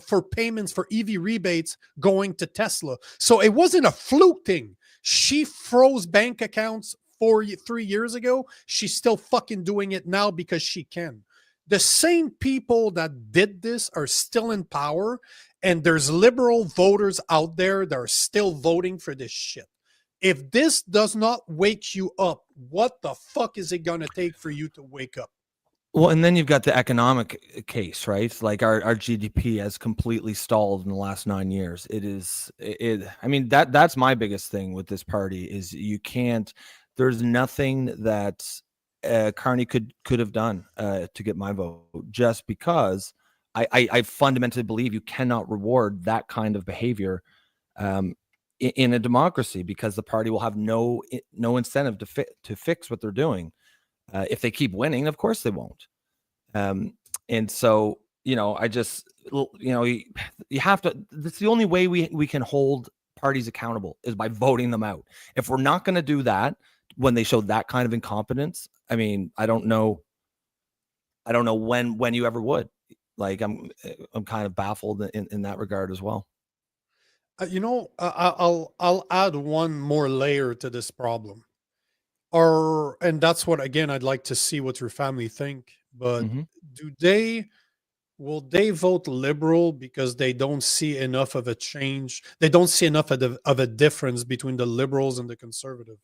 for payments for EV rebates going to Tesla. So it wasn't a fluke thing. She froze bank accounts 3 years ago. She's still fucking doing it now because she can. The same people that did this are still in power, and there's liberal voters out there that are still voting for this shit. If this does not wake you up, what the fuck is it going to take for you to wake up? Well, and then you've got the economic case, right? Like our GDP has completely stalled in the last 9 years. I mean, that's my biggest thing with this party is there's nothing that Carney could have done to get my vote, just because I fundamentally believe you cannot reward that kind of behavior in a democracy, because the party will have no incentive to fix what they're doing. If they keep winning, of course they won't. And so, I just, you have to, that's the only way we can hold parties accountable is by voting them out. If we're not going to do that, when they show that kind of incompetence, I mean, I don't know when you ever would. Like, I'm kind of baffled in that regard as well. I'll add one more layer to this problem. And that's what, again, I'd like to see what your family think. But will they vote liberal because they don't see enough of a change? They don't see enough of a difference between the liberals and the conservative.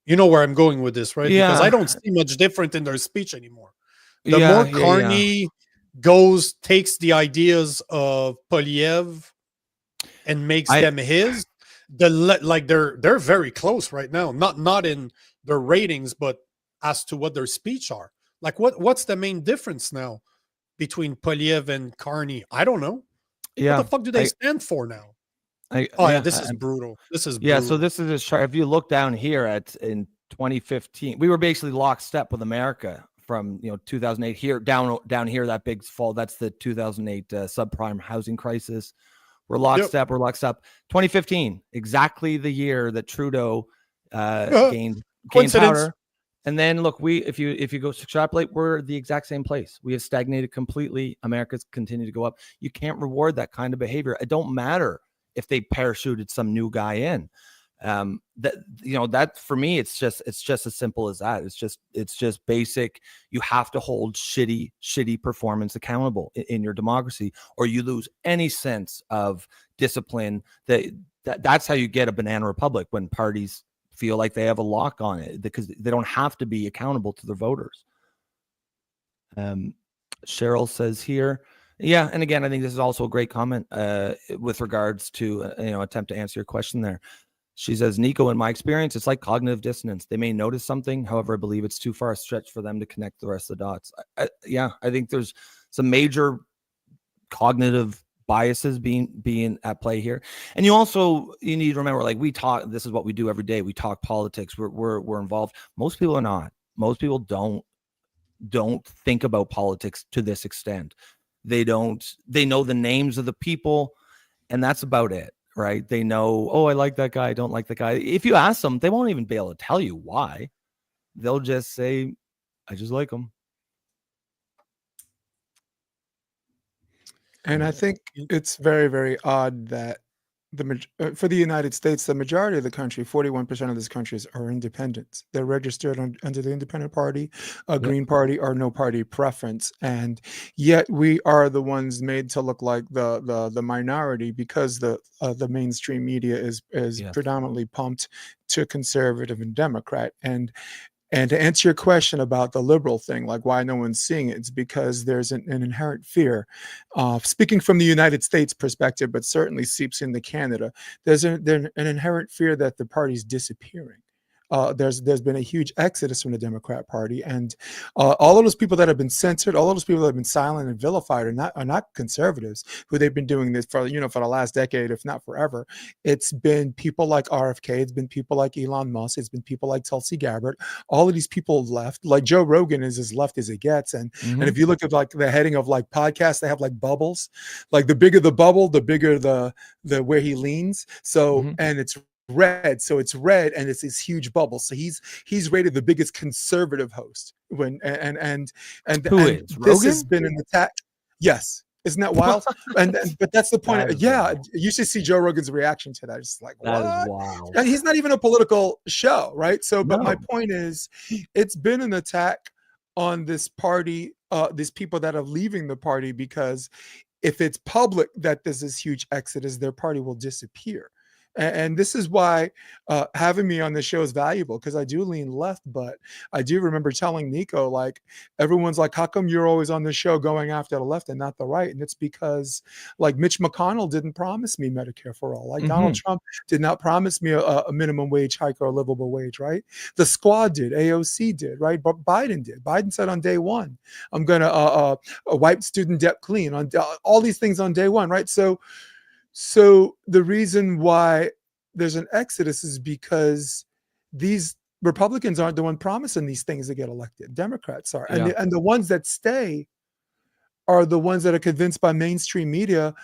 You know where I'm going with this, right? Yeah. Because I don't see much different in their speech anymore. The Yeah, more yeah, Carney takes the ideas of Poliev and makes them his, they're very close right now. Not in their ratings, but as to what their speech are. Like what's the main difference now between Poliev and Carney? I don't know. Yeah. What the fuck do they stand for now? This is brutal. This is yeah. brutal. So this is a chart. If you look down here in 2015, we were basically lockstep with America from 2008 here down here, that big fall. That's the 2008 subprime housing crisis. We're lockstep. We're lockstep. 2015, exactly the year that Trudeau gained power. And then look, if you go extrapolate, we're the exact same place. We have stagnated completely. America's continued to go up. You can't reward that kind of behavior. It don't matter if they parachuted some new guy in. That for me, it's just as simple as that. It's just basic. You have to hold shitty performance accountable in your democracy, or you lose any sense of discipline. That's how you get a banana republic, when parties feel like they have a lock on it, because they don't have to be accountable to their voters. Cheryl says here, yeah, and again, I think this is also a great comment with regards to attempt to answer your question there. She says, Nico, in my experience, it's like cognitive dissonance. They may notice something, however, I believe it's too far a stretch for them to connect the rest of the dots. I think there's some major cognitive biases being at play here. And you need to remember, like, we talk, this is what we do every day. We talk politics. We're involved. Most people are not. Most people don't think about politics to this extent. They know the names of the people, and that's about it. right? They know, oh, I like that guy, I don't like the guy. If you ask them, they won't even be able to tell you why. They'll just say, I just like him. And I think it's very, very odd that for the United States, the majority of the country, 41% of this country are independents. They're registered under the Independent Party, Green Party, or no party preference, and yet we are the ones made to look like the minority because the mainstream media is predominantly pumped to conservative and Democrat. And to answer your question about the liberal thing, like why no one's seeing it, it's because there's an inherent fear. Speaking from the United States perspective, but certainly seeps into Canada, there's an inherent fear that the party's disappearing. There's been a huge exodus from the Democrat Party, and all of those people that have been censored, all of those people that have been silent and vilified are not conservatives, who they've been doing this for the last decade, if not forever. It's been people like RFK, it's been people like Elon Musk, it's been people like Tulsi Gabbard. All of these people left. Like Joe Rogan is as left as it gets, and if you look at like the heading of like podcasts, they have like bubbles. Like the bigger the bubble, the bigger the where he leans. So and it's red, so it's red, and it's this huge bubble. So he's rated the biggest conservative host. This has been an attack. Yes, isn't that wild? But that's the point. You should see Joe Rogan's reaction to that. It's like, what? That is wild. And he's not even a political show, right? So, but my point is, it's been an attack on this party, these people that are leaving the party, because if it's public that there's this huge exodus, their party will disappear. And this is why having me on the show is valuable, because I do lean left, but I do remember telling Nico, like, everyone's like, how come you're always on the show going after the left and not the right? And it's because, like, Mitch McConnell didn't promise me Medicare for all. Like Donald Trump did not promise me a minimum wage hike or a livable wage, right? The Squad did, AOC did, right? But Biden did. Biden said on day one, I'm going to wipe student debt clean, on all these things on day one, right? So the reason why there's an exodus is because these Republicans aren't the one promising these things to get elected. Democrats are. And the ones that stay are the ones that are convinced by mainstream media,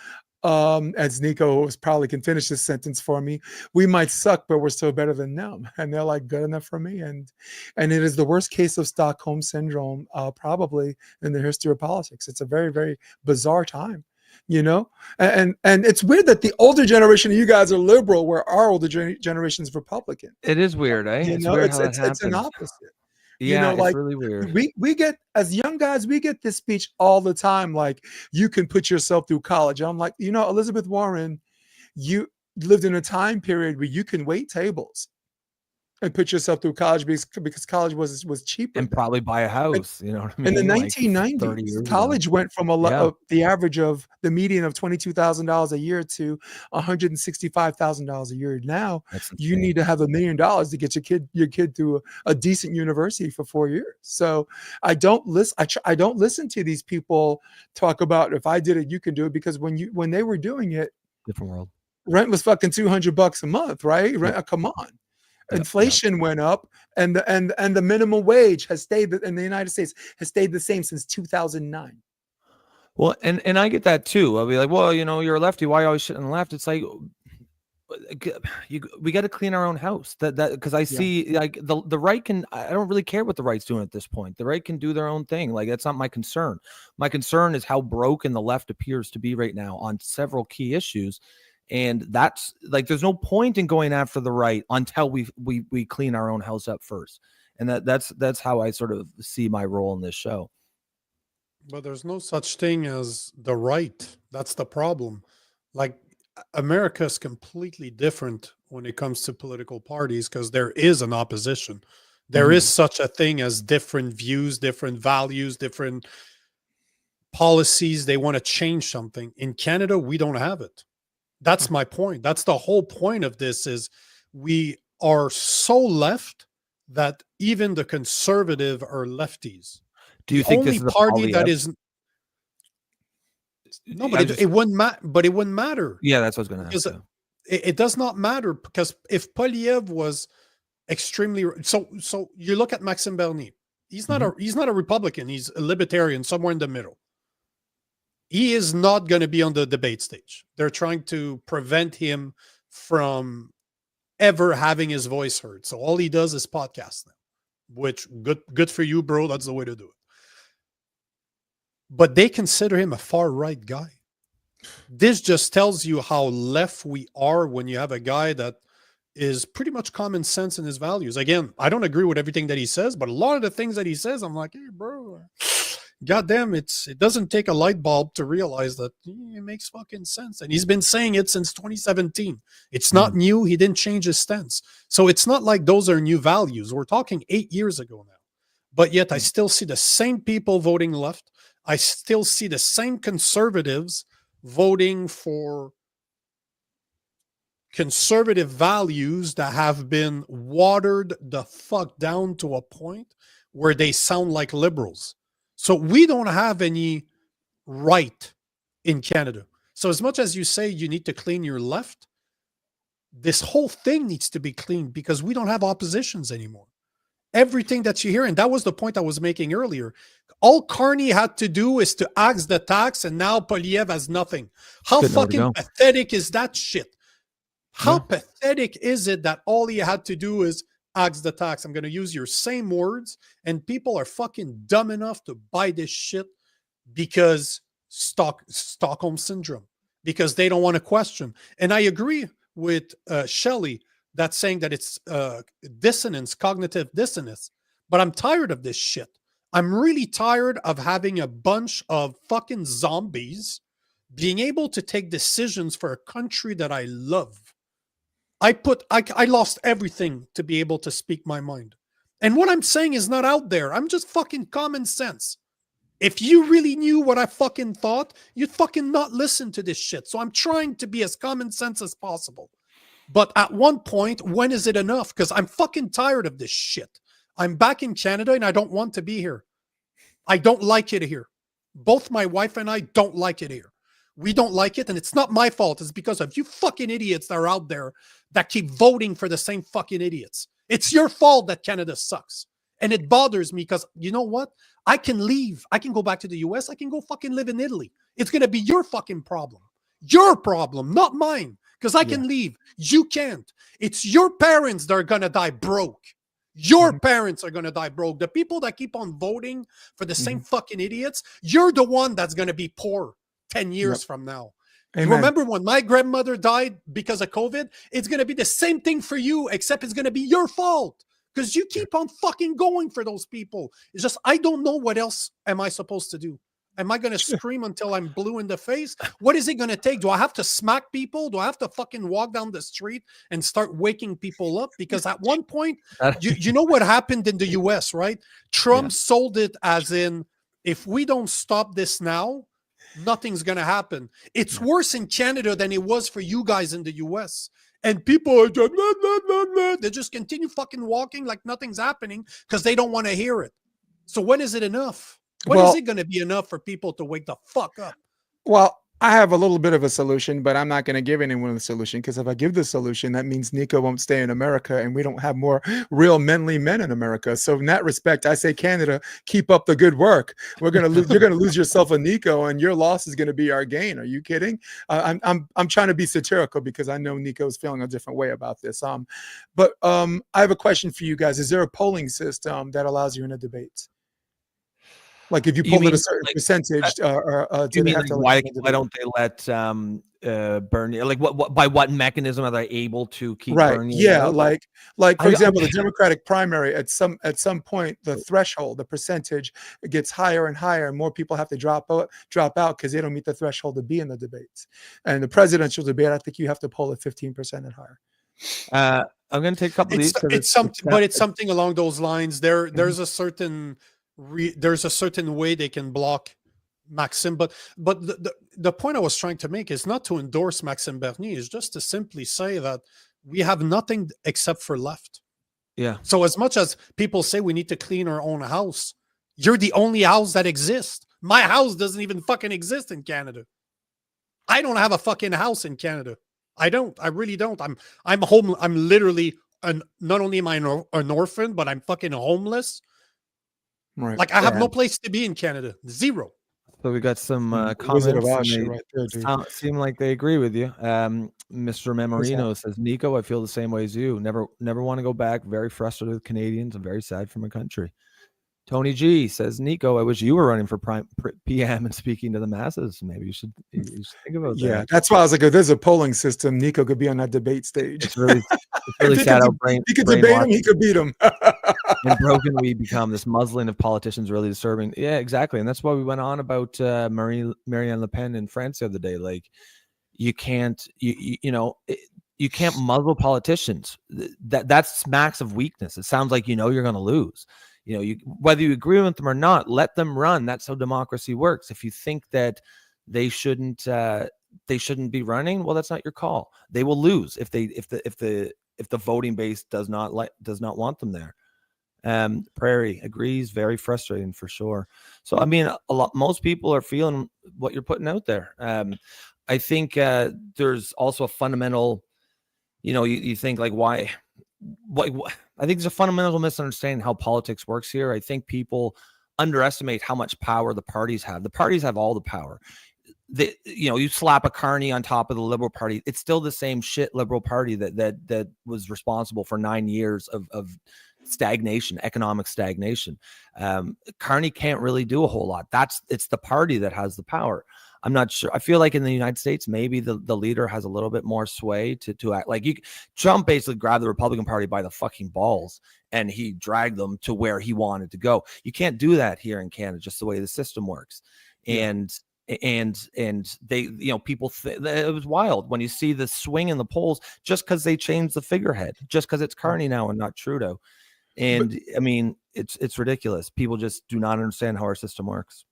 as Nico probably can finish this sentence for me, we might suck, but we're still better than them. And they're like, good enough for me. And it is the worst case of Stockholm syndrome, probably in the history of politics. It's a very, very bizarre time. And it's weird that the older generation of you guys are liberal, where our older generation is Republican. It is weird, eh? It's an opposite. Yeah, like, it's really weird. We get, as young guys, we get this speech all the time, like, you can put yourself through college. I'm like, Elizabeth Warren, you lived in a time period where you can wait tables and put yourself through college because college was cheaper. And probably buy a house, you know what I mean? In the like 1990s, college went from the average of the median of $22,000 a year to $165,000 a year. Now you need to have $1 million to get your kid through a decent university for 4 years. So I don't listen to these people talk about, if I did it, you can do it, because when they were doing it, different world. Rent was fucking $200 a month, right? Come on. Inflation went up, and the minimum wage has stayed in the United States has stayed the same since 2009. Well, and I get that too. I'll be like, well, you're a lefty. Why are you always shitting on the left? It's like, we got to clean our own house. That because I see like the right can. I don't really care what the right's doing at this point. The right can do their own thing. Like, that's not my concern. My concern is how broken the left appears to be right now on several key issues. And that's like, there's no point in going after the right until we clean our own house up first. And that's how I sort of see my role in this show. But there's no such thing as the right. That's the problem. Like, America is completely different when it comes to political parties, because there is an opposition. There is such a thing as different views, different values, different policies. They want to change something. In Canada, we don't have it. That's my point. That's the whole point of this, is we are so left that even the conservative are lefties. Do you think this is a party that is? No, but it wouldn't matter. But it wouldn't matter. Yeah, that's what I was going to ask. It does not matter, because if Polyev was extremely so you look at Maxime Bernier. He's not a Republican. He's a libertarian, somewhere in the middle. He is not going to be on the debate stage. They're trying to prevent him from ever having his voice heard. So all he does is podcast now, which good for you, bro. That's the way to do it. But they consider him a far right guy. This just tells you how left we are when you have a guy that is pretty much common sense in his values. Again, I don't agree with everything that he says, but a lot of the things that he says, I'm like, hey, bro, goddamn, it doesn't take a light bulb to realize that it makes fucking sense. And he's been saying it since 2017. It's not new. He didn't change his stance. So it's not like those are new values. We're talking 8 years ago now. But yet I still see the same people voting left. I still see the same conservatives voting for conservative values that have been watered the fuck down to a point where they sound like liberals. So we don't have any right in Canada. So as much as you say you need to clean your left, this whole thing needs to be cleaned because we don't have oppositions anymore. Everything that you hear, and that was the point I was making earlier, all Carney had to do is to axe the tax, and now Poliev has nothing. How fucking pathetic is that shit? How pathetic is it that all he had to do is axe the tax? I'm going to use your same words, and people are fucking dumb enough to buy this shit because Stockholm syndrome, because they don't want to question. And I agree with Shelley that's saying that it's dissonance, cognitive dissonance. But I'm tired of this shit. I'm really tired of having a bunch of fucking zombies being able to take decisions for a country that I love. I lost everything to be able to speak my mind. And what I'm saying is not out there. I'm just fucking common sense. If you really knew what I fucking thought, you'd fucking not listen to this shit. So I'm trying to be as common sense as possible. But at one point, when is it enough? Because I'm fucking tired of this shit. I'm back in Canada and I don't want to be here. I don't like it here. Both my wife and I don't like it here. We don't like it, and it's not my fault. It's because of you fucking idiots that are out there that keep voting for the same fucking idiots. It's your fault that Canada sucks. And it bothers me because, you know what? I can leave. I can go back to the US. I can go fucking live in Italy. It's going to be your fucking problem. Your problem, not mine. Because I can leave. You can't. It's your parents that are going to die broke. Your parents are going to die broke. The people that keep on voting for the same fucking idiots, you're the one that's going to be poor 10 years from now. Amen. You remember when my grandmother died because of COVID? It's going to be the same thing for you, except it's going to be your fault because you keep on fucking going for those people. It's just, I don't know what else am I supposed to do. Am I going to scream until I'm blue in the face? What is it going to take? Do I have to smack people? Do I have to fucking walk down the street and start waking people up? Because at one point, you know what happened in the US, right? Trump sold it as in, if we don't stop this now, nothing's going to happen. It's worse in Canada than it was for you guys in the US. And people are just, they just continue fucking walking like nothing's happening because they don't want to hear it. So when is it enough? When is it going to be enough for people to wake the fuck up? Well, I have a little bit of a solution, but I'm not going to give anyone the solution because if I give the solution, that means Nico won't stay in America and we don't have more real manly men in America. So in that respect, I say, Canada, keep up the good work. We're going to lose. You're going to lose yourself a Nico and your loss is going to be our gain. Are you kidding? I'm trying to be satirical because I know Nico is feeling a different way about this. But I have a question for you guys. Is there a polling system that allows you in a debate? Like if you pull it a certain percentage, do they have to why don't they let Bernie? Like what by what mechanism are they able to keep Bernie? Yeah, like for example, the Democratic primary at some point the threshold, the percentage gets higher and higher, and more people have to drop out because they don't meet the threshold to be in the debates. And the presidential debate, I think you have to poll at 15% and higher. I'm going to take a couple of these. It's something along those lines. There's a certain. There's a certain way they can block Maxime, but the point I was trying to make is not to endorse Maxime Bernier, is just to simply say that we have nothing except for left. Yeah. So as much as people say we need to clean our own house, you're the only house that exists. My house doesn't even fucking exist in Canada. I don't have a fucking house in Canada. I don't. I really don't. I'm home. I'm literally not only am I an orphan, but I'm fucking homeless. Right. Like I have no place to be in Canada. Zero. So we got some Wizard of comments. Oz And shit right there, dude. seem like they agree with you. Mr. Memorino says, Nico, I feel the same way as you. Never want to go back. Very frustrated with Canadians. I'm very sad for my country. Tony G says, Nico, I wish you were running for PM and speaking to the masses. Maybe you should think about that. Yeah, that's why I was like, if there's a polling system, Nico could be on that debate stage. It's really sad how he could debate him, he could beat him. And broken we become. This muzzling of politicians really disturbing. Yeah, exactly. And that's why we went on about Marine Le Pen in France the other day. Like, you can't, you can't muzzle politicians. That smacks of weakness. It sounds like you're going to lose. Whether you agree with them or not, let them run. That's how democracy works. If you think that they shouldn't be running, well, that's not your call. They will lose if the voting base does not want them there. Prairie agrees. Very frustrating for sure. So I mean, most people are feeling what you're putting out there. I think there's also a fundamental, you think like why I think there's a fundamental misunderstanding how politics works here. I think people underestimate how much power the parties have. The parties have all the power. You slap a Carney on top of the Liberal Party, it's still the same shit Liberal Party that was responsible for 9 years of stagnation, economic stagnation. Carney can't really do a whole lot. It's the party that has the power. I'm not sure. I feel like in the United States, maybe the leader has a little bit more sway to act. Like Trump basically grabbed the Republican Party by the fucking balls and he dragged them to where he wanted to go. You can't do that here in Canada, just the way the system works. Yeah. And they, people, it was wild when you see the swing in the polls just because they changed the figurehead, just because it's Carney now and not Trudeau. And I mean, it's ridiculous. People just do not understand how our system works.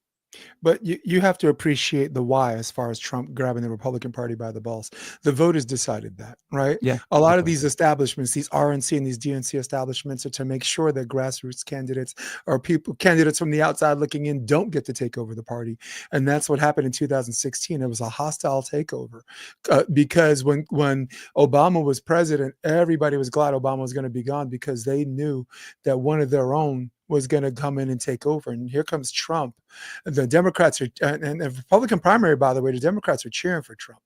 But you have to appreciate the why as far as Trump grabbing the Republican Party by the balls. The voters decided that, right? Yeah. A lot of these establishments, these RNC and these DNC establishments, are to make sure that grassroots candidates or candidates from the outside looking in don't get to take over the party. And that's what happened in 2016. It was a hostile takeover because when Obama was president, everybody was glad Obama was going to be gone because they knew that one of their own was going to come in and take over. And here comes Trump. The Democrats are, and the Republican primary, by the way, the Democrats are cheering for Trump.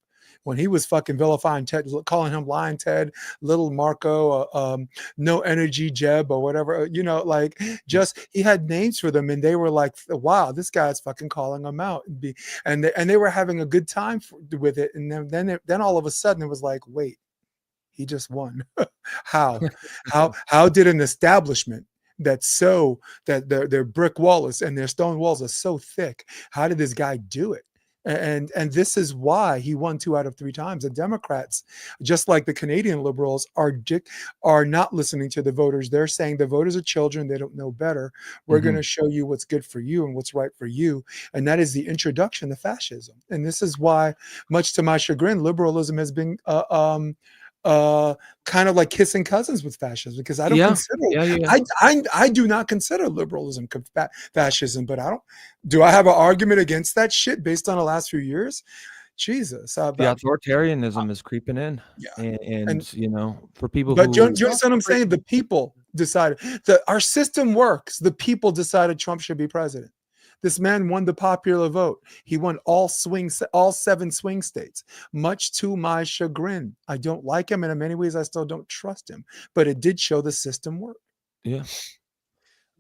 When he was fucking vilifying Ted, calling him Lying Ted, Little Marco, No Energy Jeb, or whatever, just he had names for them, and they were like, "Wow, this guy's fucking calling them out," and they were having a good time with it. And then all of a sudden it was like, wait, he just won. How did an establishment that their brick walls and their stone walls are so thick, how did this guy do it? And this is why he won 2 out of 3 times. The Democrats, just like the Canadian Liberals, are not listening to the voters. They're saying the voters are children. They don't know better. We're going to show you what's good for you and what's right for you. And that is the introduction to fascism. And this is why, much to my chagrin, liberalism has been kind of like kissing cousins with fascism, because I don't consider I do not consider liberalism fascism, but do I have an argument against that shit based on the last few years? Jesus, the authoritarianism is creeping in, and for people. But you understand what I'm saying? The people decided that our system works. The people decided Trump should be president. This man won the popular vote. He won all 7 swing states, much to my chagrin. I don't like him, and in many ways, I still don't trust him. But it did show the system work. Yeah.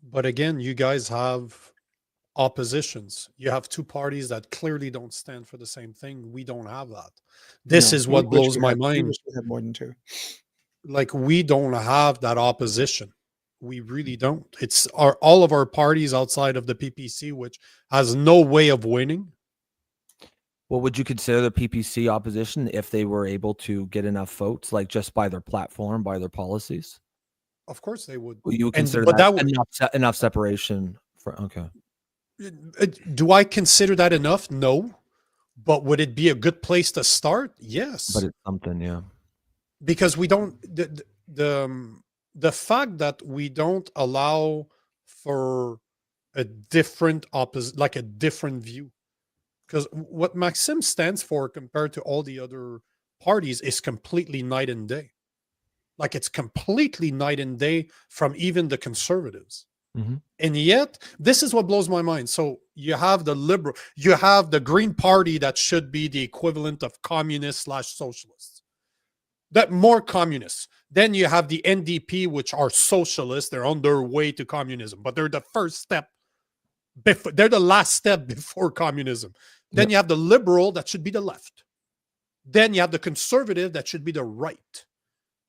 But again, you guys have oppositions. You have 2 parties that clearly don't stand for the same thing. We don't have that. This is what blows my mind. We have more than 2. Like, we don't have that opposition. We really don't. It's all of our parties outside of the PPC, which has no way of winning. Well, would you consider the PPC opposition if they were able to get enough votes, like just by their platform, by their policies? Of course they would. You would consider that enough separation for, okay. Do I consider that enough? No. But would it be a good place to start? Yes. But it's something, yeah. Because we don't, the fact that we don't allow for a different like a different view, because what Maxime stands for compared to all the other parties is completely night and day. Like, it's completely night and day from even the conservatives. And yet, this is what blows my mind. So you have the liberal, you have the Green Party that should be the equivalent of communist/socialists, that more communists. Then you have the NDP, which are socialists. They're on their way to communism, but they're the first step. They're the last step before communism. Then you have the liberal that should be the left. Then you have the conservative that should be the right.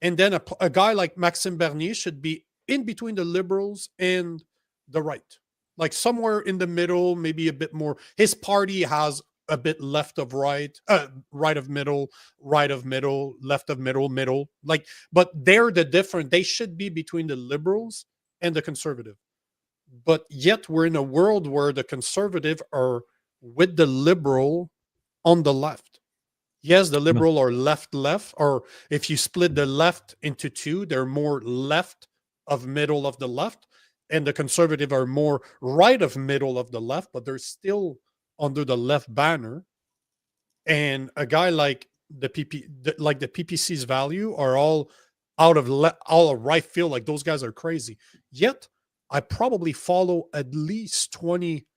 And then a guy like Maxime Bernier should be in between the liberals and the right, like somewhere in the middle, maybe a bit more. His party has a bit left of right, right of middle, left of middle. Like, but they're the different. They should be between the liberals and the conservative. But yet we're in a world where the conservative are with the liberal on the left. Yes, the liberal are left, or if you split the left into two, they're more left of middle of the left, and the conservative are more right of middle of the left, but they're still under the left banner. And a guy like the PPC's value are all out of right field. Like, those guys are crazy. Yet I probably follow at least 20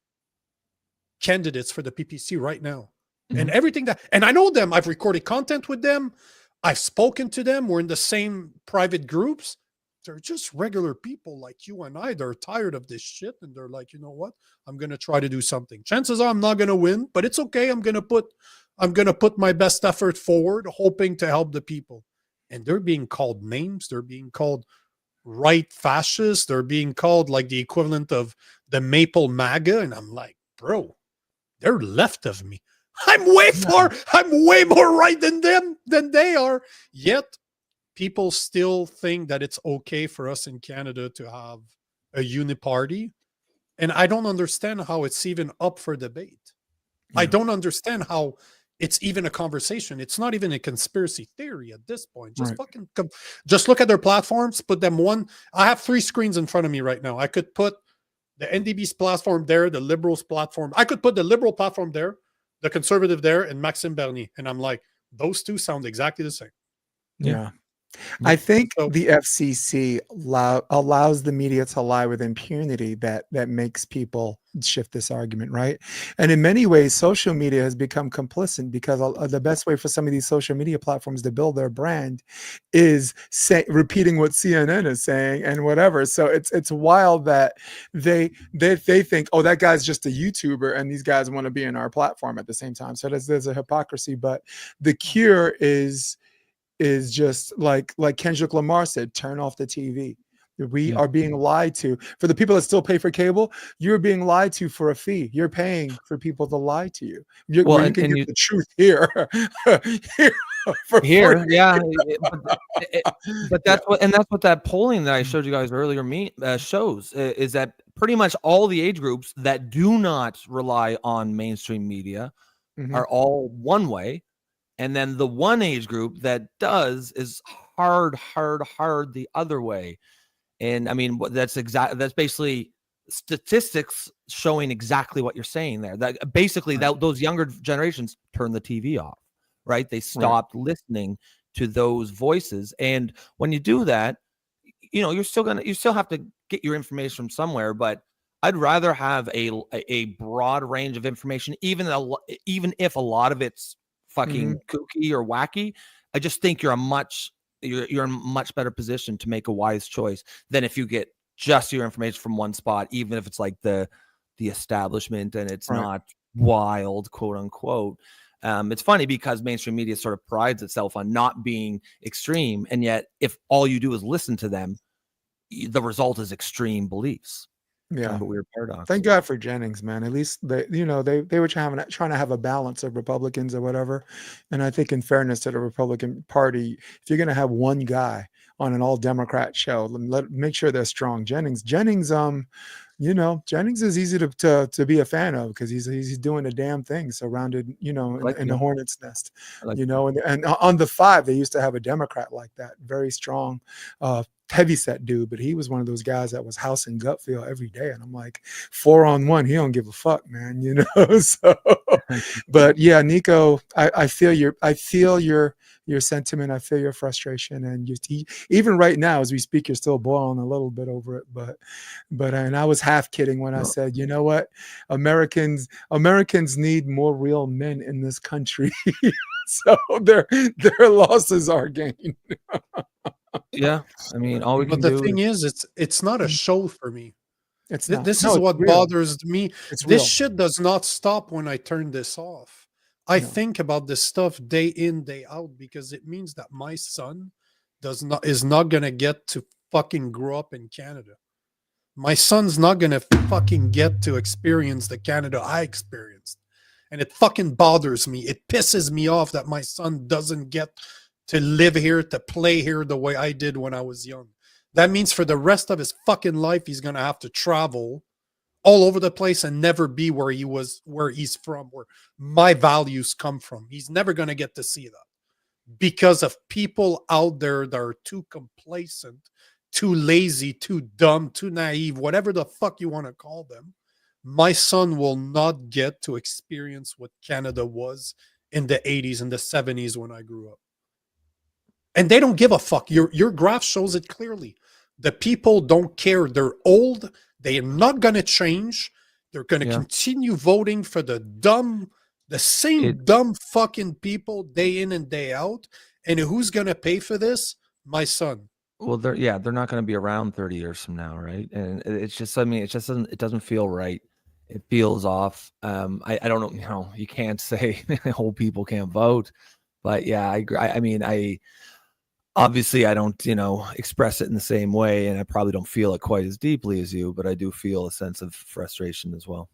candidates for the PPC right now. And everything and I know them. I've recorded content with them. I've spoken to them. We're in the same private groups. They're just regular people like you and I. They're tired of this shit. And they're like, you know what? I'm going to try to do something. Chances are I'm not going to win, but it's okay. I'm going to put my best effort forward, hoping to help the people. And they're being called names. They're being called right fascists. They're being called like the equivalent of the Maple MAGA. And I'm like, bro, they're left of me. I'm way more right than they are. Yet people still think that it's okay for us in Canada to have a uniparty. And I don't understand how it's even up for debate. I don't understand how it's even a conversation. It's not even a conspiracy theory at this point. Just just look at their platforms, put them one. I have 3 screens in front of me right now. I could put the NDB's platform there, the Liberals platform. I could put the Liberal platform there, the Conservative there, and Maxime Bernier. And I'm like, those two sound exactly the same. Yeah. I think the FCC allows the media to lie with impunity that makes people shift this argument, right? And in many ways, social media has become complicit, because the best way for some of these social media platforms to build their brand is repeating what CNN is saying and whatever. So it's wild that they think, oh, that guy's just a YouTuber and these guys want to be in our platform at the same time. So there's a hypocrisy, but the cure is just like Kendrick Lamar said, turn off the TV. We are being lied to. For the people that still pay for cable, you're being lied to for a fee. You're paying for people to lie to you. You can get the truth here. But that's what that polling that I showed you guys earlier shows, is that pretty much all the age groups that do not rely on mainstream media are all one way. And then the one age group that does is hard the other way. And I mean, that's basically statistics showing exactly what you're saying there. That basically those younger generations turn the TV off, right? They stopped listening to those voices. And when you do that, you still have to get your information from somewhere, but I'd rather have a broad range of information, even if a lot of it's fucking kooky or wacky. I just think you're in a much better position to make a wise choice than if you get just your information from one spot, even if it's like the establishment and it's not wild, quote unquote. It's funny because mainstream media sort of prides itself on not being extreme, and yet if all you do is listen to them, the result is extreme beliefs. Yeah, kind of a weird paradox. Thank God for Jennings, man. At least they were trying to have a balance of Republicans or whatever. And I think, in fairness to the Republican Party, if you're going to have one guy on an all Democrat show, make sure they're strong. Jennings, Jennings is easy to be a fan of because he's doing a damn thing, surrounded, in the hornet's nest, and on the 5, they used to have a Democrat like that, very strong, heavyset dude, but he was one of those guys that was house and gut feel every day. And I'm like, 4-on-1, he don't give a fuck, man, so, but yeah, Nico, I feel your your sentiment. I feel your frustration, and even right now as we speak, you're still boiling a little bit over it. But and I was half kidding when I said, you know what, Americans need more real men in this country, so their losses are gained. Yeah, I mean, all we can But the do thing is, it's not a show for me. It's not. This No, is it's what real. bothers me. It's This real. shit does not stop when I turn this off. I No. think about this stuff day in, day out, because it means that my son is not gonna get to fucking grow up in Canada. My son's not gonna fucking get to experience the Canada I experienced. And it fucking bothers me. It pisses me off that my son doesn't get to live here, to play here the way I did when I was young. That means for the rest of his fucking life, he's going to have to travel all over the place and never be where he's from, where my values come from. He's never going to get to see that because of people out there that are too complacent, too lazy, too dumb, too naive, whatever the fuck you want to call them. My son will not get to experience what Canada was in the 80s and the 70s when I grew up. And they don't give a fuck. Your graph shows it clearly. The people don't care. They're old. They're not going to change. They're going to continue voting for the same dumb fucking people day in and day out. And who's going to pay for this? My son. Well, they're not going to be around 30 years from now, right? And it's just, I mean, it doesn't feel right. It feels off. I don't know, you can't say old people can't vote, but yeah, I agree. I mean, obviously I don't, express it in the same way, and I probably don't feel it quite as deeply as you, but I do feel a sense of frustration as well.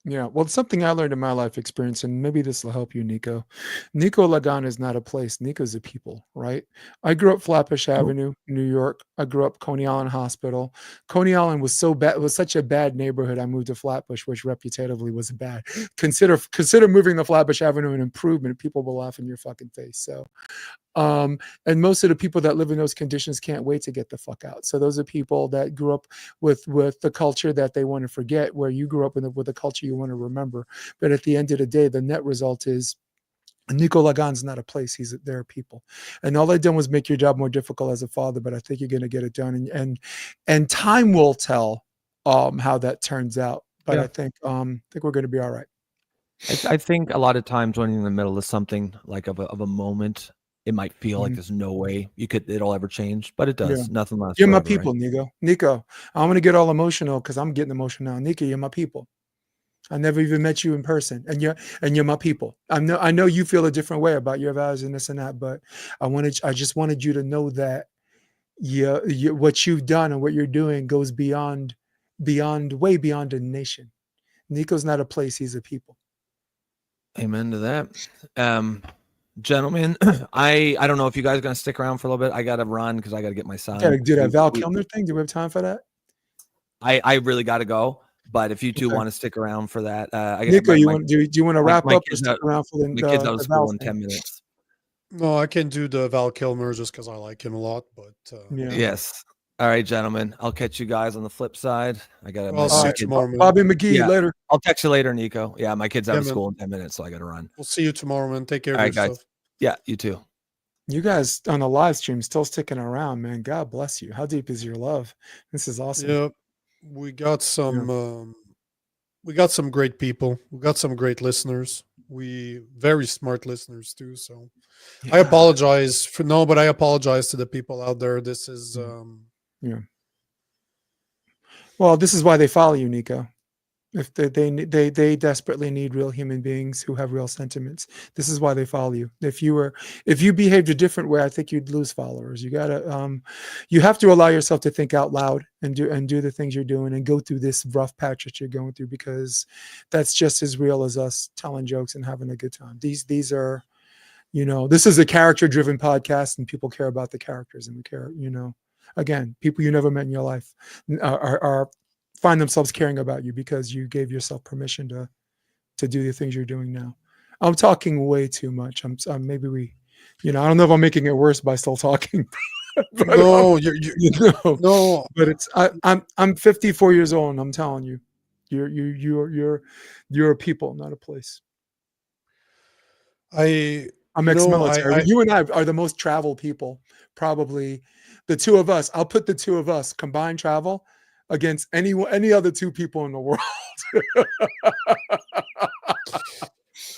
Yeah, well, it's something I learned in my life experience, and maybe this will help you, Nico. Nico Lagan is not a place. Nico's a people, right? I grew up Flatbush Avenue, New York. I grew up Coney Island Hospital. Coney Island was so bad; it was such a bad neighborhood. I moved to Flatbush, which reputatively was bad. Consider moving to Flatbush Avenue an improvement. People will laugh in your fucking face. So, and most of the people that live in those conditions can't wait to get the fuck out. So those are people that grew up with the culture that they want to forget, where you grew up with the culture you want to remember. But at the end of the day, the net result is Nico Lagan's not a place. There are people. And all they've done was make your job more difficult as a father, but I think you're going to get it done. And time will tell how that turns out. But I think we're going to be all right. I think a lot of times when you're in the middle of something like of a moment, it might feel like there's no way it'll ever change, but it does. Yeah. Nothing lasts. You're my forever, people, right? Nico. I'm gonna get all emotional because I'm getting emotional now. Nico, you're my people. I never even met you in person, and you're my people. I know you feel a different way about your values and this and that, but I just wanted you to know that what you've done and what you're doing goes way beyond a nation. Nico's not a place; he's a people. Amen to that. Gentlemen, I don't know if you guys are going to stick around for a little bit. I got to run because I got to get my son. Gotta do that Val Kilmer thing. Do we have time for that? I really got to go. But if you two want to stick around for that, Nico, do you want to wrap up or stick around for the kids out of school in thing? 10 minutes? No, I can do the Val Kilmer just because I like him a lot. But yes. All right, gentlemen. I'll catch you guys on the flip side. I got I'll see you tomorrow. Bobby McGee later. I'll text you later, Nico. Yeah, my kid's out of school in 10 minutes, so I got to run. We'll see you tomorrow, man. Take care of All right, yourself. guys. Yeah, you too. You guys on the live stream still sticking around, man. God bless you. How deep is your love? This is awesome. Yeah, we got some. We got some great people. We got some great listeners. Very smart listeners too. So I apologize but I apologize to the people out there. This is Well, this is why they follow you, Nico. If they desperately need real human beings who have real sentiments. This is why they follow you. If you behaved a different way, I think you'd lose followers. You have to allow yourself to think out loud and do the things you're doing and go through this rough patch that you're going through, because that's just as real as us telling jokes and having a good time. These are, this is a character-driven podcast, and people care about the characters, and we care, again, people you never met in your life are find themselves caring about you because you gave yourself permission to do the things you're doing now. I'm talking way too much. Maybe we, I don't know if I'm making it worse by still talking. But, no, no. But it's I'm 54 years old, and I'm telling you, you're a people, not a place. I I'm ex-military. You and I are the most travel people, probably. The two of us. I'll put the two of us combined travel against any other two people in the world.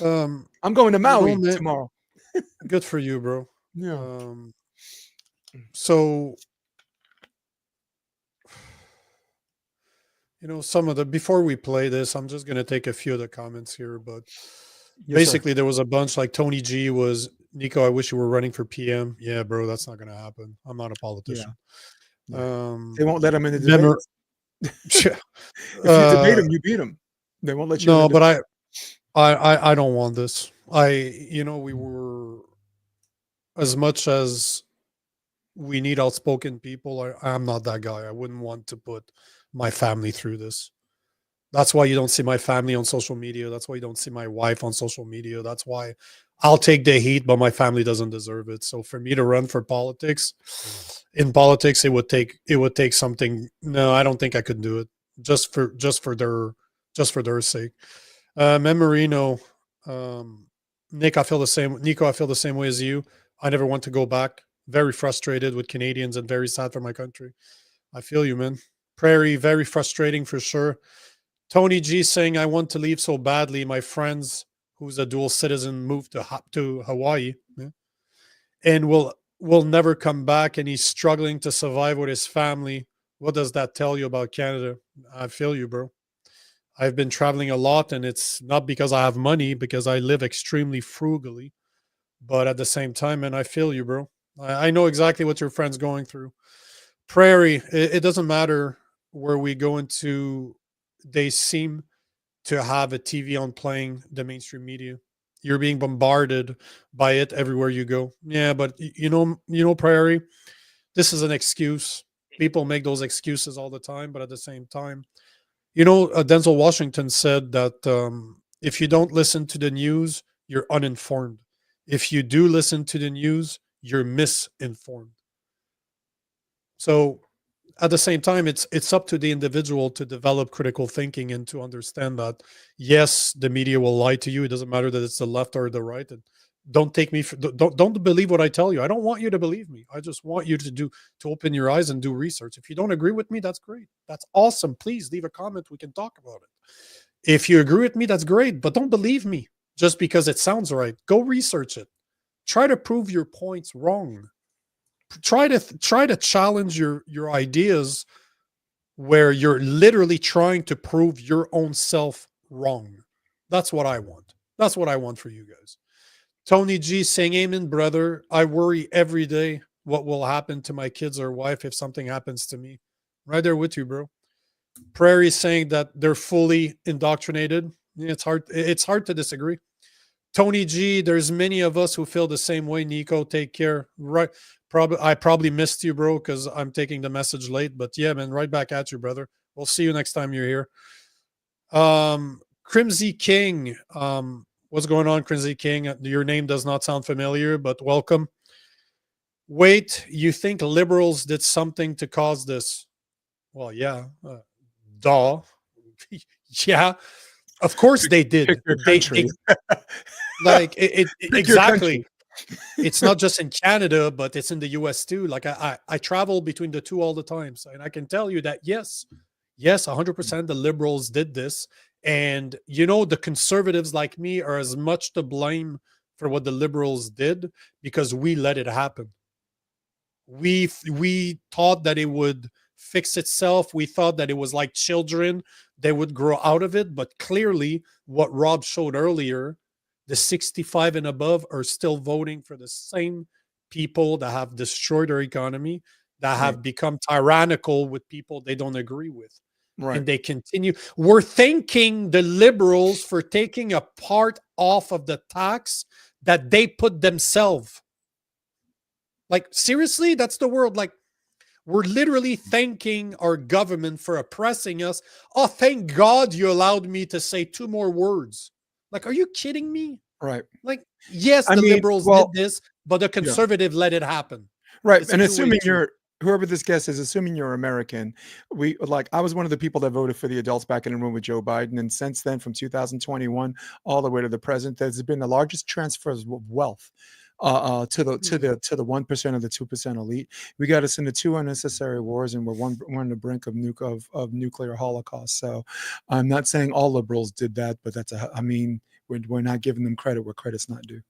I'm going to Maui tomorrow. Good for you, bro. Yeah. So, some of the, before we play this, I'm just going to take a few of the comments here, but basically there was a bunch like Tony G was, Nico, I wish you were running for PM. Yeah, bro, that's not going to happen. I'm not a politician. Yeah. They won't let him in the debate. If you debate him, you beat him. They won't let you. No, but I don't want this. We were, as much as we need outspoken people, I'm not that guy. I wouldn't want to put my family through this. That's why you don't see my family on social media. That's why you don't see my wife on social media. That's why I'll take the heat, but my family doesn't deserve it. So for me to run for politics, in politics, it would take something. No, I don't think I could do it just for their sake. Memorino, Nico, I feel the same way as you. I never want to go back. Very frustrated with Canadians and very sad for my country. I feel you, man. Prairie, very frustrating for sure. Tony G saying, I want to leave so badly. My friends, who's a dual citizen, moved to Hawaii, and will never come back, and he's struggling to survive with his family. What does that tell you about Canada? I feel you, bro. I've been traveling a lot, and it's not because I have money, because I live extremely frugally. But at the same time, and I feel you, bro. I know exactly what your friend's going through. Prairie, it doesn't matter where we go into, they seem to have a TV on playing the mainstream media. You're being bombarded by it everywhere you go. Yeah, but you know, Prairie, this is an excuse. People make those excuses all the time, but at the same time, Denzel Washington said that if you don't listen to the news, you're uninformed. If you do listen to the news, you're misinformed. So at the same time, it's up to the individual to develop critical thinking and to understand that, yes, the media will lie to you. It doesn't matter that it's the left or the right. And don't take me don't believe what I tell you. I don't want you to believe me. I just want you to open your eyes and do research. If you don't agree with me, that's great. That's awesome. Please leave a comment. We can talk about it. If you agree with me, that's great. But don't believe me just because it sounds right. Go research it. Try to prove your points wrong. Try to challenge your ideas where you're literally trying to prove your own self wrong. That's what I want. That's what I want for you guys. Tony G saying, amen, brother. I worry every day what will happen to my kids or wife if something happens to me. Right there with you, bro. Prairie saying that they're fully indoctrinated. Yeah, it's hard to disagree. Tony G, there's many of us who feel the same way. Nico, take care. Right. I probably missed you, bro, because I'm taking the message late. But yeah, man, right back at you, brother. We'll see you next time you're here. Crimsy King. What's going on, Crimsy King? Your name does not sound familiar, but welcome. Wait, you think liberals did something to cause this? Well, yeah. Duh. Yeah. Of course they did. Exactly. It's not just in Canada, but it's in the US too. Like I travel between the two all the time. So, and I can tell you that yes, 100% the liberals did this. And the conservatives like me are as much to blame for what the liberals did because we let it happen. We thought that it would fix itself. We thought that it was like children, they would grow out of it. But clearly what Rob showed earlier, the 65 and above are still voting for the same people that have destroyed our economy, that have become tyrannical with people they don't agree with. Right. And they continue. We're thanking the liberals for taking a part off of the tax that they put themselves. Like, seriously, that's the world. Like, we're literally thanking our government for oppressing us. Oh, thank God you allowed me to say 2 more words. Like, are you kidding me? Right. Like, yes, the liberals did this, but the conservative let it happen. Right. And assuming you're whoever this guest is, assuming you're American, I was one of the people that voted for the adults back in the room with Joe Biden, and since then, from 2021 all the way to the present, there's been the largest transfers of wealth to the 1% of the 2% elite. We got us into 2 unnecessary wars, and we're on the brink of nuclear holocaust. So I'm not saying all liberals did that, but we're not giving them credit where credit's not due.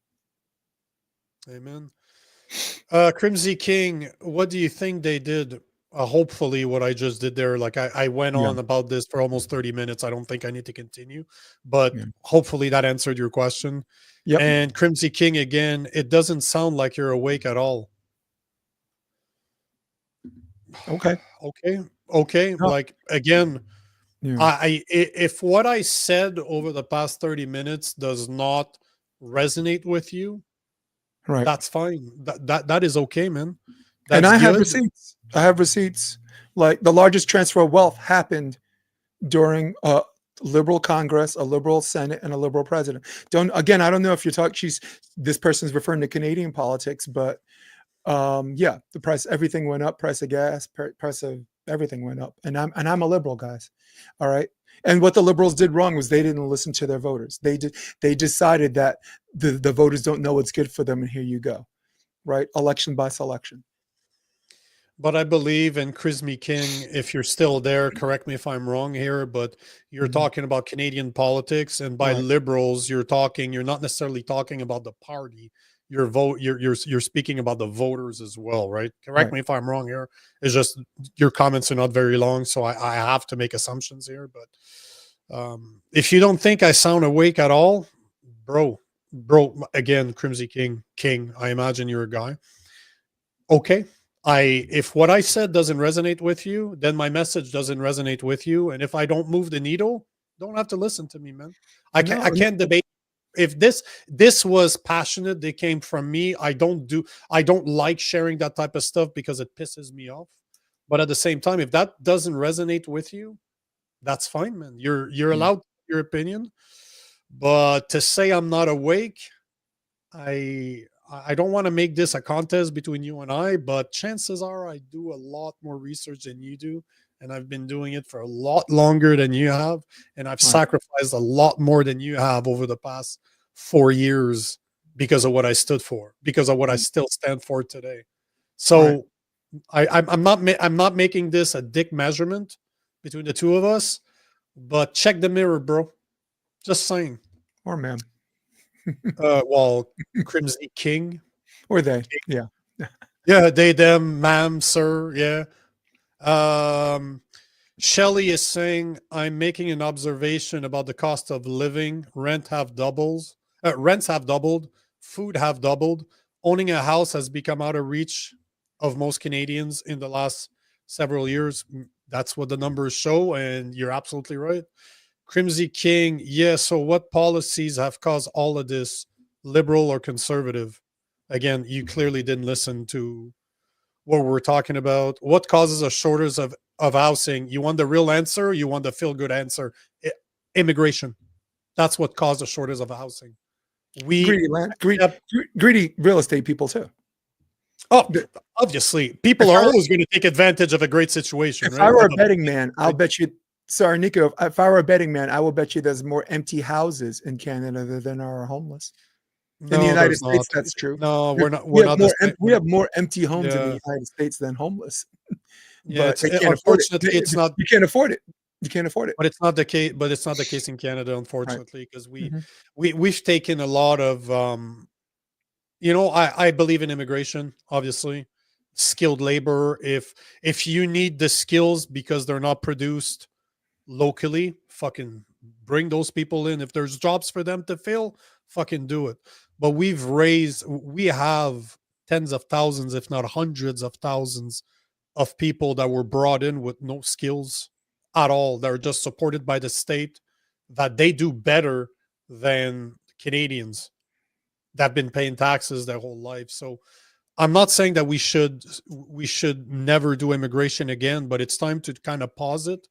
Amen. Crimsy King, what do you think they did? Hopefully what I just did there, like I went on about this for almost 30 minutes. I don't think I need to continue, but hopefully that answered your question. Yep. And Crimsy King, again, it doesn't sound like you're awake at all. Okay. No. Like, again, if what I said over the past 30 minutes does not resonate with you, right, that's fine. That is okay, man. And I have receipts. I have receipts. Like, the largest transfer of wealth happened during a liberal Congress, a liberal Senate, and a liberal president. I don't know if you're talking. This person's referring to Canadian politics, but the price, everything went up. Price of gas, price of everything went up. And I'm a liberal, guys. All right. And what the liberals did wrong was they didn't listen to their voters. They decided that the voters don't know what's good for them, and here you go. Right? Election by selection. But I believe in Crimsy King, if you're still there, correct me if I'm wrong here, but you're talking about Canadian politics, and by liberals, you're not necessarily talking about the party. You're speaking about the voters as well, right? Correct me if I'm wrong here. It's just your comments are not very long, so I have to make assumptions here. But if you don't think I sound awake at all, bro, again, Crimsy King, I imagine you're a guy. Okay. If what I said doesn't resonate with you, then my message doesn't resonate with you. And if I don't move the needle, don't have to listen to me, man. I can't debate. If this was passionate, they came from me. I don't like sharing that type of stuff because it pisses me off. But at the same time, if that doesn't resonate with you, that's fine, man. You're allowed your opinion. But to say I'm not awake, I don't want to make this a contest between you and I, but chances are I do a lot more research than you do, and I've been doing it for a lot longer than you have, and I've sacrificed a lot more than you have over the past 4 years because of what I stood for, because of what I still stand for today. So I'm not making this a dick measurement between the two of us, but check the mirror, bro. Just saying. Or ma'am. Well, Crimsy King. Or they. Yeah. Yeah, they, them, ma'am, sir. Yeah. Shelley is saying, I'm making an observation about the cost of living. Rents have doubled. Food have doubled. Owning a house has become out of reach of most Canadians in the last several years. That's what the numbers show, and you're absolutely right. Crimsy King, yeah, so what policies have caused all of this, liberal or conservative? Again, you clearly didn't listen to what we're talking about. What causes a shortage of housing? You want the real answer? Or you want the feel-good answer? Immigration. That's what caused a shortage of housing. Greedy real estate people too. Oh, obviously. People are always going to take advantage of a great situation. If I were a betting man, I'll bet you. Sorry, Nico. If I were a betting man, I will bet you there's more empty houses in Canada than there are homeless. In the United States, that's true. No, we're not. We have more empty homes in the United States than homeless. Yeah, but they can't afford it. It's not. You can't afford it. You can't afford it. But it's not the case. But it's not the case in Canada, unfortunately, because we've taken a lot of. I believe in immigration. Obviously, skilled labor. If you need the skills because they're not produced locally, fucking bring those people in. If there's jobs for them to fill, fucking do it. But we have tens of thousands, if not hundreds of thousands of people that were brought in with no skills at all. They're just supported by the state, that they do better than Canadians that have been paying taxes their whole life. So I'm not saying that we should never do immigration again, but it's time to kind of pause it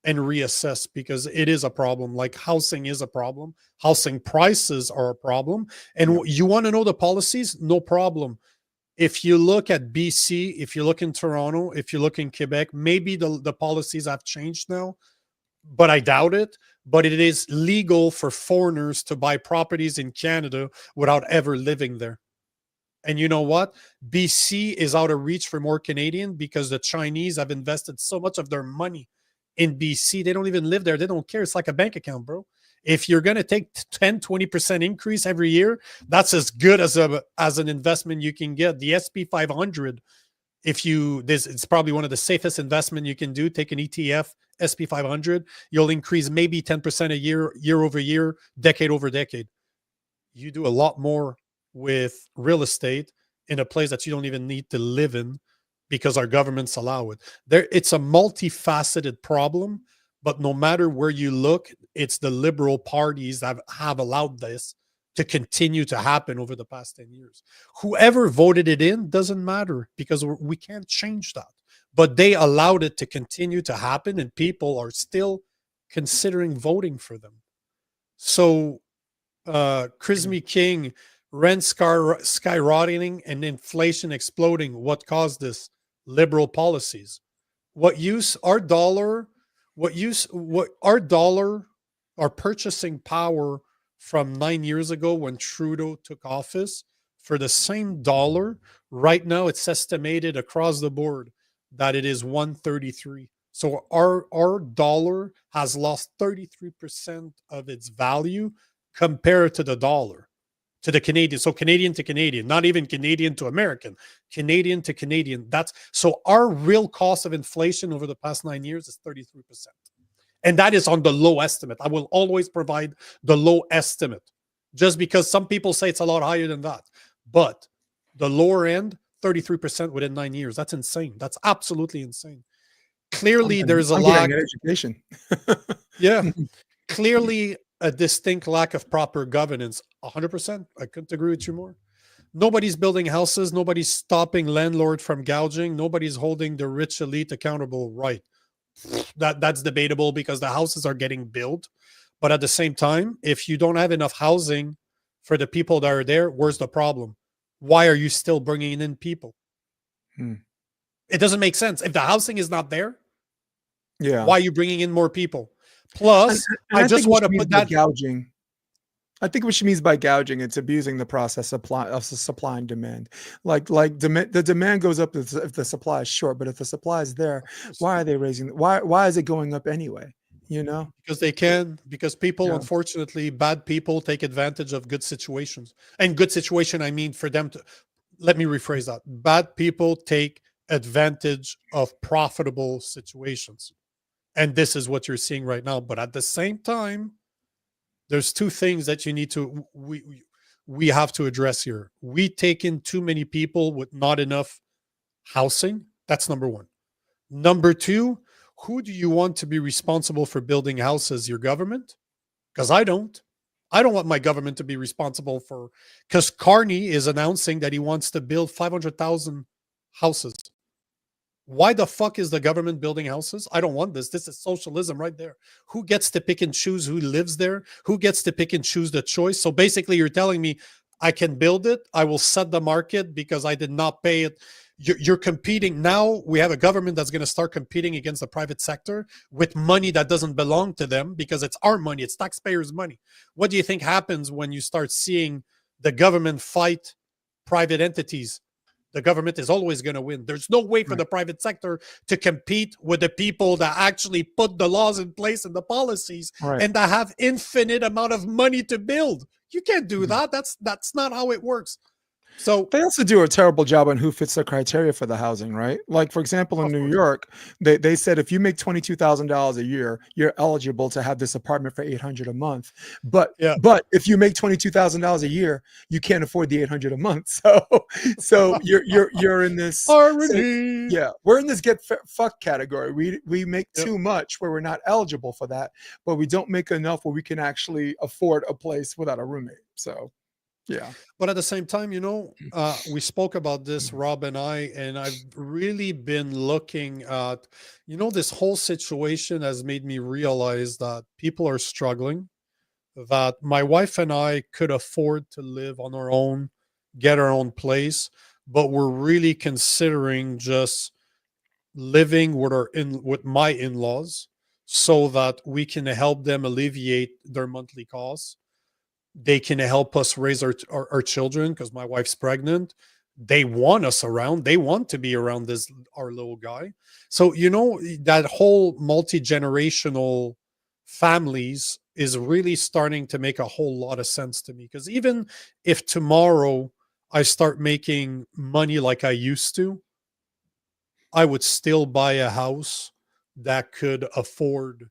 and reassess, because it is a problem. Like, housing is a problem. Housing prices are a problem. And you want to know the policies? No problem. If you look at BC, if you look in Toronto, if you look in Quebec, maybe the policies have changed now, but I doubt it. But it is legal for foreigners to buy properties in Canada without ever living there. And you know what? BC is out of reach for more Canadian because the Chinese have invested so much of their money in BC. They don't even live there. They don't care. It's like a bank account, bro. If you're going to take 10, 20% increase every year, that's as good as an investment you can get. The SP 500, it's probably one of the safest investment you can do. Take an ETF, SP 500, you'll increase maybe 10% a year, year over year, decade over decade. You do a lot more with real estate in a place that you don't even need to live in because our governments allow it. It's a multifaceted problem, but no matter where you look, it's the liberal parties that have allowed this to continue to happen over the past 10 years. Whoever voted it in doesn't matter because we can't change that. But they allowed it to continue to happen, and people are still considering voting for them. So, Chrismy King, rent skyrocketing and inflation exploding. What caused this? Liberal policies. Our purchasing power from 9 years ago when Trudeau took office, for the same dollar, right now it's estimated across the board that it is 133. So our dollar has lost 33% of its value compared to the dollar, to the Canadian. So Canadian to Canadian, not even Canadian to American, Canadian to Canadian. So our real cost of inflation over the past 9 years is 33%. And that is on the low estimate. I will always provide the low estimate, just because some people say it's a lot higher than that. But the lower end, 33% within 9 years. That's insane. That's absolutely insane. Clearly, there's a lack of education. Yeah. Clearly, a distinct lack of proper governance. 100%. I couldn't agree with you more. Nobody's building houses. Nobody's stopping landlords from gouging. Nobody's holding the rich elite accountable. Right. That's debatable because the houses are getting built. But at the same time, if you don't have enough housing for the people that are there, where's the problem? Why are you still bringing in people? It doesn't make sense. If the housing is not there, why are you bringing in more people? Plus, and I just want to put that gouging. I think what she means by gouging, it's abusing the process of supply and demand. The demand goes up if the supply is short, but if the supply is there, why are they raising? Why is it going up anyway? You know, because they can. Because people, unfortunately, bad people take advantage of good situations. And good situation, I mean, for them to. Let me rephrase that. Bad people take advantage of profitable situations, and this is what you're seeing right now. But at the same time, there's two things that we have to address here. We take in too many people with not enough housing. That's number one. Number two, who do you want to be responsible for building houses? Your government? Because I don't want my government to be responsible for, because Carney is announcing that he wants to build 500,000 houses. Why the fuck is the government building houses? I don't want this. This is socialism right there. Who gets to pick and choose who lives there? Who gets to pick and choose the choice? So basically, you're telling me I can build it. I will set the market because I did not pay it. You're competing. Now we have a government that's going to start competing against the private sector with money that doesn't belong to them because it's our money. It's taxpayers' money. What do you think happens when you start seeing the government fight private entities? The government is always going to win. There's no way for the private sector to compete with the people that actually put the laws in place and the policies and that have infinite amount of money to build. You can't do that. That's not how it works. So they also do a terrible job on who fits the criteria for the housing, right? Like, for example, in New York, they said if you make $22,000 a year, you're eligible to have this apartment for $800 a month. But if you make $22,000 a year, you can't afford the $800 a month. So you're in this harmony. We're in this get fucked category. We make too much where we're not eligible for that, but we don't make enough where we can actually afford a place without a roommate. So. Yeah. But at the same time, we spoke about this, Rob and I've really been looking at, this whole situation has made me realize that people are struggling, that my wife and I could afford to live on our own, get our own place. but we're really considering just living with my in-laws so that we can help them alleviate their monthly costs. They can help us raise our children because my wife's pregnant. They want us around. They want to be around our little guy. So, that whole multi-generational families is really starting to make a whole lot of sense to me. Because even if tomorrow I start making money like I used to, I would still buy a house that could afford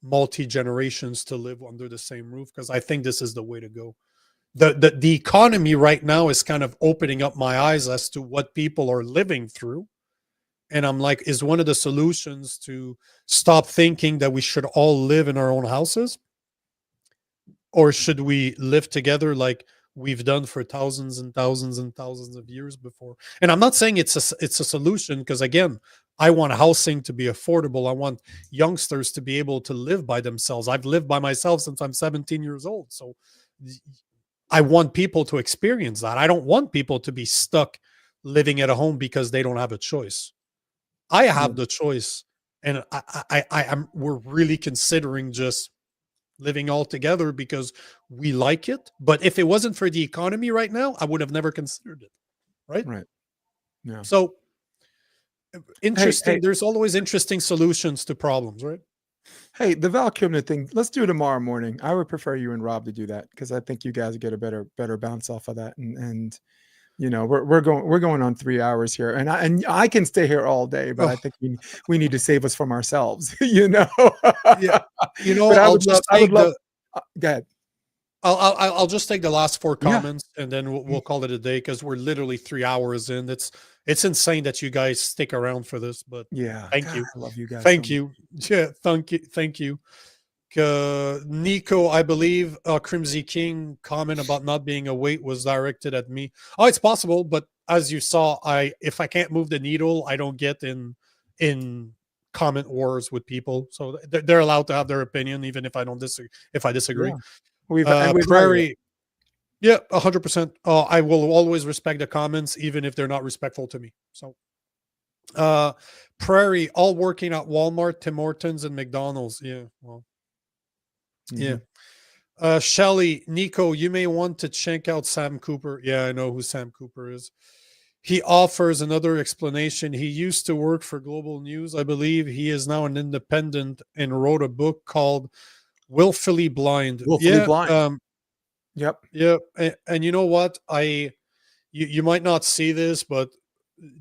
multi-generations to live under the same roof, because I think this is the way to go. The economy right now is kind of opening up my eyes as to what people are living through. And I'm like, is one of the solutions to stop thinking that we should all live in our own houses? Or should we live together like we've done for thousands and thousands and thousands of years before? And I'm not saying it's a solution, because again, I want housing to be affordable. I want youngsters to be able to live by themselves. I've lived by myself since I'm 17 years old. So I want people to experience that. I don't want people to be stuck living at a home because they don't have a choice. I have the choice, and we're really considering just living all together because we like it. But if it wasn't for the economy right now, I would have never considered it. Right. Yeah. So interesting. Hey. There's always interesting solutions to problems, right? Hey, the Val Kilmer thing, let's do it tomorrow morning. I would prefer you and Rob to do that, because I think you guys get a better bounce off of that. And we're going on 3 hours here, and I can stay here all day, but I think we need to save us from ourselves. Yeah. But I would love. Go ahead. I'll just take the last 4 comments, and then we'll call it a day, because we're literally 3 hours in. It's insane that you guys stick around for this, but thank you. I love you guys. Thank you. Yeah, thank you. Nico, I believe Crimsy King comment about not being a weight was directed at me. Oh, it's possible, but as you saw, if I can't move the needle, I don't get in comment wars with people. So they're allowed to have their opinion, even if I disagree. Yeah. Prairie, yeah, 100%. I will always respect the comments, even if they're not respectful to me. So Prairie, all working at Walmart, Tim Hortons, and McDonald's. Yeah, well. Yeah. Shelly, Nico, you may want to check out Sam Cooper. Yeah, I know who Sam Cooper is. He offers another explanation. He used to work for Global News. I believe he is now an independent and wrote a book called Willfully Blind. Blind. Yep. Yeah. And you know what? You might not see this, but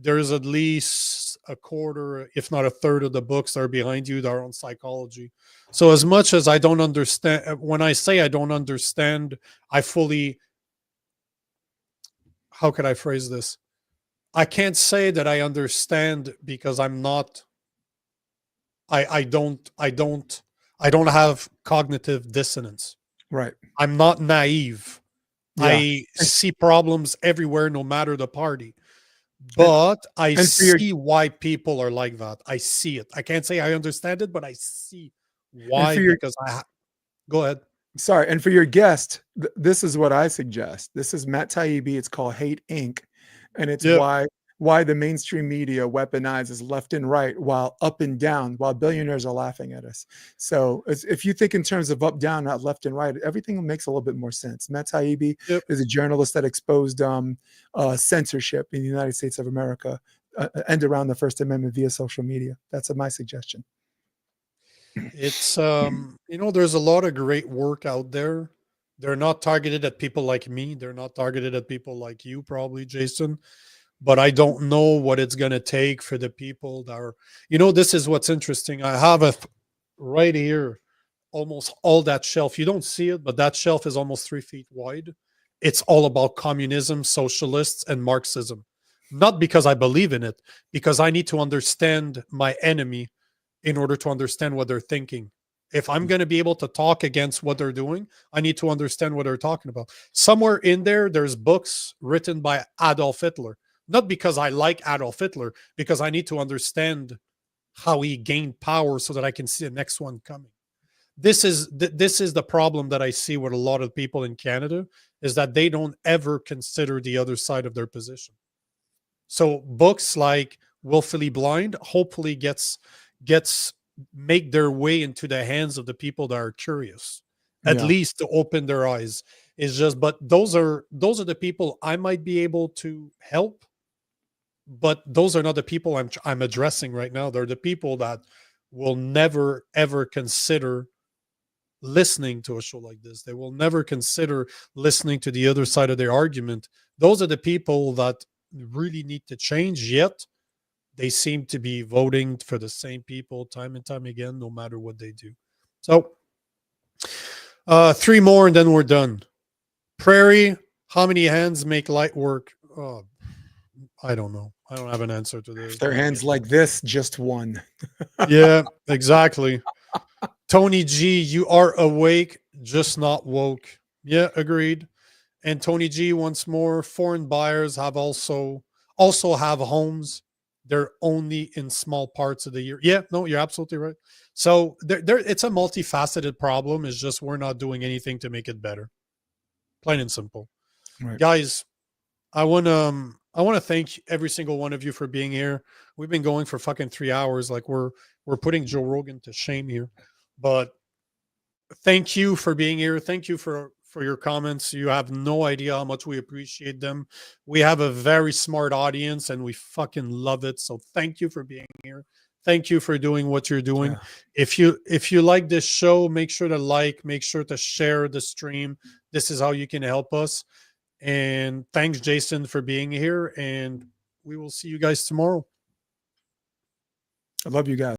there's at least a quarter, if not a third of the books that are behind you that are on psychology. So as much as I don't understand, when I say I don't understand, I fully, how could I phrase this? I can't say that I understand, because I'm not, I don't have cognitive dissonance. Right. I'm not naive. Yeah. I see problems everywhere, no matter the party. But I see why people are like that. I see it. I can't say I understand it, but I see why. Because go ahead. Sorry. And for your guest, this is what I suggest. This is Matt Taibbi. It's called Hate Inc. And it's why the mainstream media weaponizes left and right, while up and down, while billionaires are laughing at us. So if you think in terms of up, down, not left and right, everything makes a little bit more sense. Matt Taibbi is a journalist that exposed censorship in the United States of America and around the First Amendment via social media. That's my suggestion. It's, there's a lot of great work out there. They're not targeted at people like me. They're not targeted at people like you, probably, Jason. But I don't know what it's going to take for the people that are, this is what's interesting. I have right here, almost all that shelf. You don't see it, but that shelf is almost 3 feet wide. It's all about communism, socialists, and Marxism. Not because I believe in it, because I need to understand my enemy in order to understand what they're thinking. If I'm going to be able to talk against what they're doing, I need to understand what they're talking about. Somewhere in there's books written by Adolf Hitler. Not because I like Adolf Hitler, because I need to understand how he gained power so that I can see the next one coming. This is the problem that I see with a lot of people in Canada, is that they don't ever consider the other side of their position. So books like Willfully Blind hopefully make their way into the hands of the people that are curious, at Yeah. least to open their eyes. It's just, but those are the people I might be able to help, but those are not the people I'm addressing right now. They're the people that will never ever consider listening to a show like this. They will never consider listening to the other side of their argument. Those are the people that really need to change, yet they seem to be voting for the same people time and time again, no matter what they do. So 3 more and then we're done. Prairie, how many hands make light work? Oh, I don't know. I don't have an answer to this. If their hands like this, just one. Yeah, exactly. Tony G, you are awake, just not woke. Yeah, agreed. And Tony G, once more, foreign buyers have also have homes. They're only in small parts of the year. Yeah, no, you're absolutely right. So it's a multifaceted problem. It's just we're not doing anything to make it better. Plain and simple. Right. Guys, I want to thank every single one of you for being here. We've been going for fucking 3 hours. Like we're putting Joe Rogan to shame here. But thank you for being here. Thank you for your comments. You have no idea how much we appreciate them. We have a very smart audience and we fucking love it. So thank you for being here. Thank you for doing what you're doing. Yeah. If you like this show, make sure to share the stream. This is how you can help us. And thanks, Jason, for being here. And we will see you guys tomorrow. I love you guys.